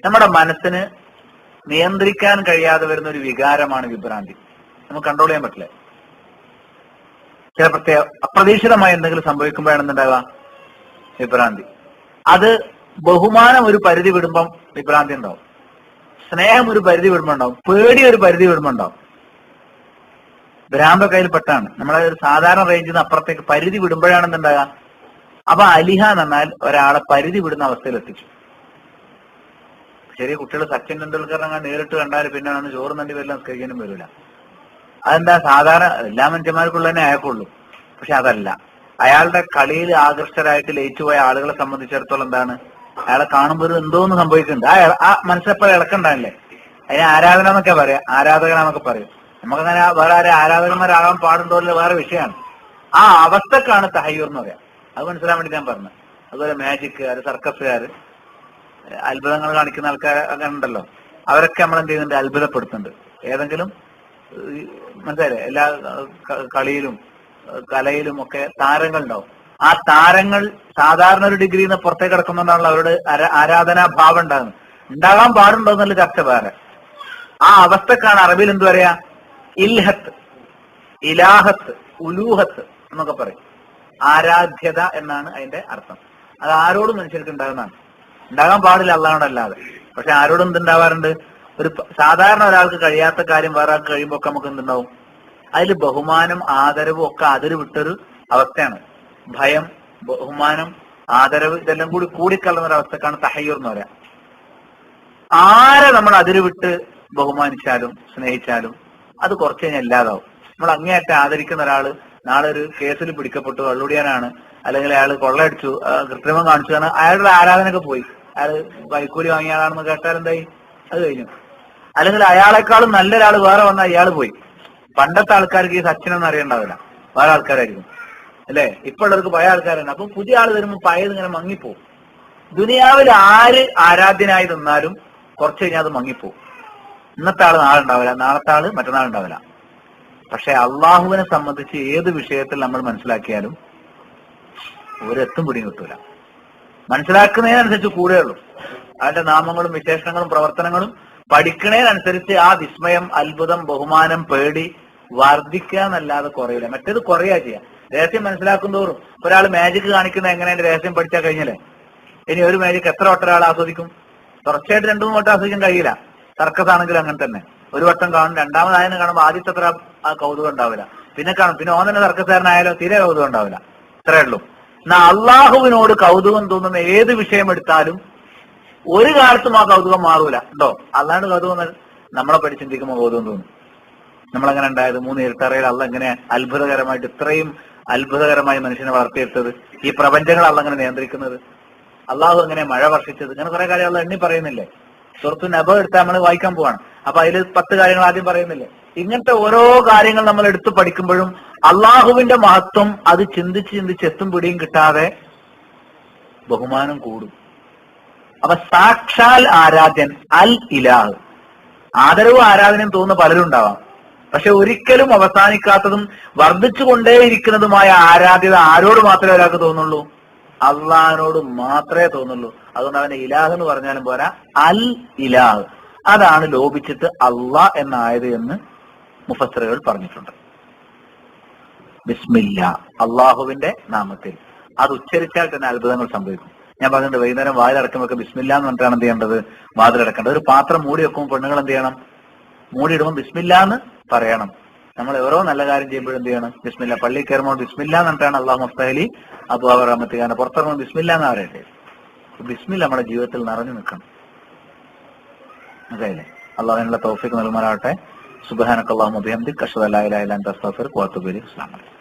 നമ്മുടെ മനസ്സിന് നിയന്ത്രിക്കാൻ കഴിയാതെ വരുന്ന ഒരു വികാരമാണ് വിഭ്രാന്തി. നമുക്ക് കൺട്രോൾ ചെയ്യാൻ പറ്റില്ല. ചില പ്രത്യേക അപ്രതീക്ഷിതമായ എന്തെങ്കിലും സംഭവിക്കുമ്പോഴാണെന്നുണ്ടാവുക വിഭ്രാന്തി. അത് ബഹുമാനം ഒരു പരിധി വിടുമ്പം വിഭ്രാന്തി ഉണ്ടാവും, സ്നേഹം ഒരു പരിധി വിടുമ്പോ ഉണ്ടാവും, പേടി ഒരു പരിധി വിടുമ്പോ ഉണ്ടാവും. ഭ്രാന്ത കയ്യിൽപ്പെട്ടാണ്. നമ്മളെ ഒരു സാധാരണ റേഞ്ചിൽ നിന്ന് അപ്പുറത്തേക്ക് പരിധി വിടുമ്പോഴാണെന്നുണ്ടാകുക. അപ്പൊ അലിഹ എന്ന് പറഞ്ഞാൽ ഒരാളെ പരിധി വിടുന്ന അവസ്ഥയിൽ എത്തിച്ചു. ചെറിയ കുട്ടികൾ സച്ചിൻ ടെണ്ടുൽക്കറിനെ നേരിട്ട് കണ്ടാൽ പിന്നെ അന്ന് ചോറ് നണ്ടി വരില്ല, കഴിക്കാനും വരില്ല. അതെന്താ? സാധാരണ എല്ലാ മനുഷ്യന്മാർക്കുള്ള തന്നെ അയാൾക്കുള്ളൂ. പക്ഷെ അതല്ല, അയാളുടെ കളിയിൽ ആകർഷകരായിട്ട് ലയിച്ചുപോയ ആളുകളെ സംബന്ധിച്ചിടത്തോളം എന്താണ്? അയാളെ കാണുമ്പോൾ എന്തോന്ന് സംഭവിക്കുന്നുണ്ട്. ആ മനസ്സിലെപ്പോഴും ഇളക്കണ്ടാവില്ലേ? അതിനെ ആരാധന എന്നൊക്കെ പറയാം, ആരാധകനാന്നൊക്കെ പറയും. നമുക്കങ്ങനെ വേറെ ആരെ ആരാധകന്മാരാകാൻ പാടുണ്ടോ എന്ന് വേറെ വിഷയമാണ്. ആ അവസ്ഥക്കാണ് തഹയ്യൂർ എന്ന് പറയാം. അത് മനസ്സിലാൻ വേണ്ടി ഞാൻ പറഞ്ഞു. അതുപോലെ മാജിക്കുകാർ, സർക്കസുകാര്, അത്ഭുതങ്ങൾ കാണിക്കുന്ന ആൾക്കാർ അങ്ങനെ ഉണ്ടല്ലോ, അവരൊക്കെ നമ്മൾ എന്ത് ചെയ്യുന്നുണ്ട്? അത്ഭുതപ്പെടുത്തുന്നുണ്ട്. ഏതെങ്കിലും മനസ്സിലായില്ലേ, എല്ലാ കളിയിലും കലയിലും ഒക്കെ താരങ്ങൾ ഉണ്ടാവും. ആ താരങ്ങൾ സാധാരണ ഒരു ഡിഗ്രിയിൽ നിന്ന് പുറത്തേക്ക് കിടക്കുന്നതുകൊണ്ടാണല്ലോ അവരുടെ ആരാധനാഭാവം ഉണ്ടാകുന്നത്. ഉണ്ടാകാൻ പാടുണ്ടോ എന്നുള്ള ചർച്ച വേറെ. ആ അവസ്ഥക്കാണ് അറബിയിൽ എന്ത് പറയാ? ഇൽഹത്ത്, ഇലാഹത്ത്, ഉലൂഹത്ത് എന്നൊക്കെ പറയും. ആരാധ്യത എന്നാണ് അതിന്റെ അർത്ഥം. അത് ആരോടും മനുഷ്യർക്ക് ഉണ്ടാകുന്നതാണ്. ഉണ്ടാകാൻ പാടില്ല അല്ലാണ്ടല്ലാതെ. പക്ഷെ ആരോടും എന്തുണ്ടാവാറുണ്ട്? ഒരു സാധാരണ ഒരാൾക്ക് കഴിയാത്ത കാര്യം വേറെ ആൾക്ക് കഴിയുമ്പോൾ ഒക്കെ നമുക്ക് എന്തുണ്ടാവും? അതിൽ ബഹുമാനം, ആദരവും ഒക്കെ അതിര് വിട്ടൊരു അവസ്ഥയാണ്. ഭയം, ബഹുമാനം, ആദരവ് ഇതെല്ലാം കൂടി കൂടിക്കലർന്ന ഒരു അവസ്ഥക്കാണ് തഹയ്യൂർ എന്ന് പറയാം. ആരെ നമ്മൾ അതിര് വിട്ട് ബഹുമാനിച്ചാലും സ്നേഹിച്ചാലും അത് കുറച്ച് കഴിഞ്ഞാൽ ഇല്ലാതാവും. നമ്മൾ അങ്ങേയറ്റം ആദരിക്കുന്ന ഒരാള് നാളെ ഒരു കേസിൽ പിടിക്കപ്പെട്ടു, കള്ളുടിയാനാണ്, അല്ലെങ്കിൽ അയാൾ കൊള്ളയടിച്ചു, കൃത്രിമം കാണിച്ചു, അയാളുടെ ആരാധനയൊക്കെ പോയി. അയാൾ കൈക്കൂലി വാങ്ങിയാളാണെന്ന് കേട്ടാൽ എന്തായി? അത് കഴിഞ്ഞു. അല്ലെങ്കിൽ അയാളെക്കാളും നല്ലൊരാൾ വേറെ വന്നാൽ ഇയാൾ പോയി. പണ്ടത്തെ ആൾക്കാർക്ക് ഈ സച്ചിനൊന്നും അറിയണ്ടാവില്ല, വേറെ ആൾക്കാരായിരിക്കും അല്ലെ? ഇപ്പൊ ഉള്ളവർക്ക് പഴയ ആൾക്കാരാണ്. അപ്പൊ പുതിയ ആൾ വരുമ്പോൾ പഴയത് ഇങ്ങനെ മങ്ങിപ്പോവും. ദുനിയാവിൽ ആര് ആരാധ്യനായി നിന്നാലും കുറച്ച് കഴിഞ്ഞാൽ അത് മങ്ങിപ്പോവും. ഇന്നത്തെ ആള് നാളെ ഉണ്ടാവില്ല, നാളത്തെ ആള് മറ്റന്നാൾ ഉണ്ടാവില്ല. പക്ഷെ അള്ളാഹുവിനെ സംബന്ധിച്ച് ഏത് വിഷയത്തിൽ നമ്മൾ മനസ്സിലാക്കിയാലും ഒരെത്തും പിടിയും കിട്ടൂല. മനസ്സിലാക്കുന്നതിനനുസരിച്ച് കൂടുകയുള്ളൂ. അതിന്റെ നാമങ്ങളും വിശേഷണങ്ങളും പ്രവർത്തനങ്ങളും പഠിക്കണതിനനുസരിച്ച് ആ വിസ്മയം, അത്ഭുതം, ബഹുമാനം, പേടി വർദ്ധിക്കുക എന്നല്ലാതെ കുറയില്ല. മറ്റേത് കുറയാ ചെയ്യാം. രഹസ്യം മനസ്സിലാക്കും തോറും ഒരാൾ മാജിക് കാണിക്കുന്ന എങ്ങനെ അതിന്റെ രഹസ്യം പഠിച്ചാൽ കഴിഞ്ഞല്ലേ? ഇനി ഒരു മാജിക് എത്ര വട്ടം ഒരാൾ ആസ്വദിക്കും? തുടർച്ചയായിട്ട് 2-3 വട്ടം ആസ്വദിക്കാൻ കഴിയില്ല. സർക്കസ് ആണെങ്കിലും അങ്ങനെ തന്നെ. ഒരു വട്ടം കാണും, രണ്ടാമതായതിനെ കാണുമ്പോൾ ആദ്യത്തെ അത്ര ആ കൗതുകം ഉണ്ടാവില്ല. പിന്നെ കാണും, പിന്നെ ഓൻ തന്നെ സർക്കസുകാരനായാലോ തീരെ കൗതുകം ഉണ്ടാവില്ല. ഇത്രയേ ഉള്ളൂ. എന്നാൽ അള്ളാഹുവിനോട് കൗതുകം തോന്നുന്ന ഏത് വിഷയം എടുത്താലും ഒരു കാലത്തും ആ കൗതുകം മാറൂല. ഉണ്ടോ? അല്ലാണ്ട് കൗതുകം നമ്മളെ പറ്റി ചിന്തിക്കുമ്പോൾ കൗതുകം തോന്നും. നമ്മളെങ്ങനെ ഉണ്ടായത്? 3 ഇരുട്ടറയിൽ അള്ള എങ്ങനെ അത്ഭുതകരമായിട്ട്, ഇത്രയും അത്ഭുതകരമായി മനുഷ്യനെ വളർത്തിയെടുത്തത്? ഈ പ്രപഞ്ചങ്ങൾ അള്ള എങ്ങനെ നിയന്ത്രിക്കുന്നത്? അള്ളാഹു എങ്ങനെ മഴ വർഷിച്ചത്? ഇങ്ങനെ കുറെ കാര്യങ്ങൾ അള്ള എണ്ണി പറയുന്നില്ലേ? സൂറത്തു നബ എടുത്താൽ നമ്മൾ വായിക്കാൻ പോവാണ്. അപ്പൊ അതിൽ 10 കാര്യങ്ങൾ ആദ്യം പറയുന്നില്ലേ? ഇങ്ങനത്തെ ഓരോ കാര്യങ്ങൾ നമ്മൾ എടുത്തു പഠിക്കുമ്പോഴും അള്ളാഹുവിന്റെ മഹത്വം അത് ചിന്തിച്ച് എത്തും പിടിയും കിട്ടാതെ ബഹുമാനം കൂടും. അപ്പൊ സാക്ഷാൽ ആരാധ്യൻ അൽ ഇലാഹ്, ആദരവും ആരാധനയും തോന്നുന്ന പലരും ഉണ്ടാവാം. പക്ഷെ ഒരിക്കലും അവസാനിക്കാത്തതും വർദ്ധിച്ചുകൊണ്ടേയിരിക്കുന്നതുമായ ആരാധ്യത ആരോട് മാത്രമേ ഒരാൾക്ക് തോന്നുള്ളൂ? അള്ളാഹിനോട് മാത്രമേ തോന്നുള്ളൂ. അതുകൊണ്ട് അവന്റെ ഇലാഹ് എന്ന് പറഞ്ഞാലും പോരാ, അൽ ഇലാഹ്. അതാണ് ലോപിച്ചിട്ട് അള്ളാഹ് എന്നായത് എന്ന് മുഫസ്സിറുകൾ പറഞ്ഞിട്ടുണ്ട്. ബിസ്മില്ല, അള്ളാഹുവിന്റെ നാമത്തിൽ. അത് ഉച്ചരിച്ചാൽ തന്നെ അത്ഭുതങ്ങൾ സംഭവിക്കും. ഞാൻ പറഞ്ഞിട്ടുണ്ട്, വൈകുന്നേരം വാതിലടക്കുമ്പോൾ ബിസ്മില്ല എന്ന് പറഞ്ഞിട്ടാണ് എന്ത് ചെയ്യേണ്ടത്? വാതിലടക്കേണ്ടത്. ഒരു പാത്രം മൂടി വെക്കുമ്പോൾ പെണ്ണുങ്ങൾ എന്ത് ചെയ്യണം? മൂടിയിടുമ്പോൾ ബിസ്മില്ല എന്ന് പറയണം. നമ്മൾ ഓരോ നല്ല കാര്യം ചെയ്യുമ്പോഴും എന്ത് ചെയ്യണം? ബിസ്മില്ല. പള്ളി കയറുമ്പോൾ ബിസ്മില്ല എന്നിട്ടാണ് അള്ളാഹു മുസ്തഹലി അബ്വാബ റഹ്മത്തി. കാരണം പുറത്തിറങ്ങുമ്പോൾ ബിസ്മില്ല എന്ന് പറയട്ടെ. ബിസ്മില്ല നമ്മുടെ ജീവിതത്തിൽ നിറഞ്ഞു നിൽക്കണം. അതല്ലേ? അള്ളാഹുവിനുള്ള തൗഫീഖ് നൽകുമാറാവട്ടെ. സുബ്ഹാനക അല്ലാഹുമ്മ വബിഹംദിക അശ്ഹദു അല്ലാ ഇലാഹ ഇല്ല അൻത അസ്തഗ്ഫിറുക വഅതൂബു ഇലൈക്. അസ്സലാമു അലൈക്കും.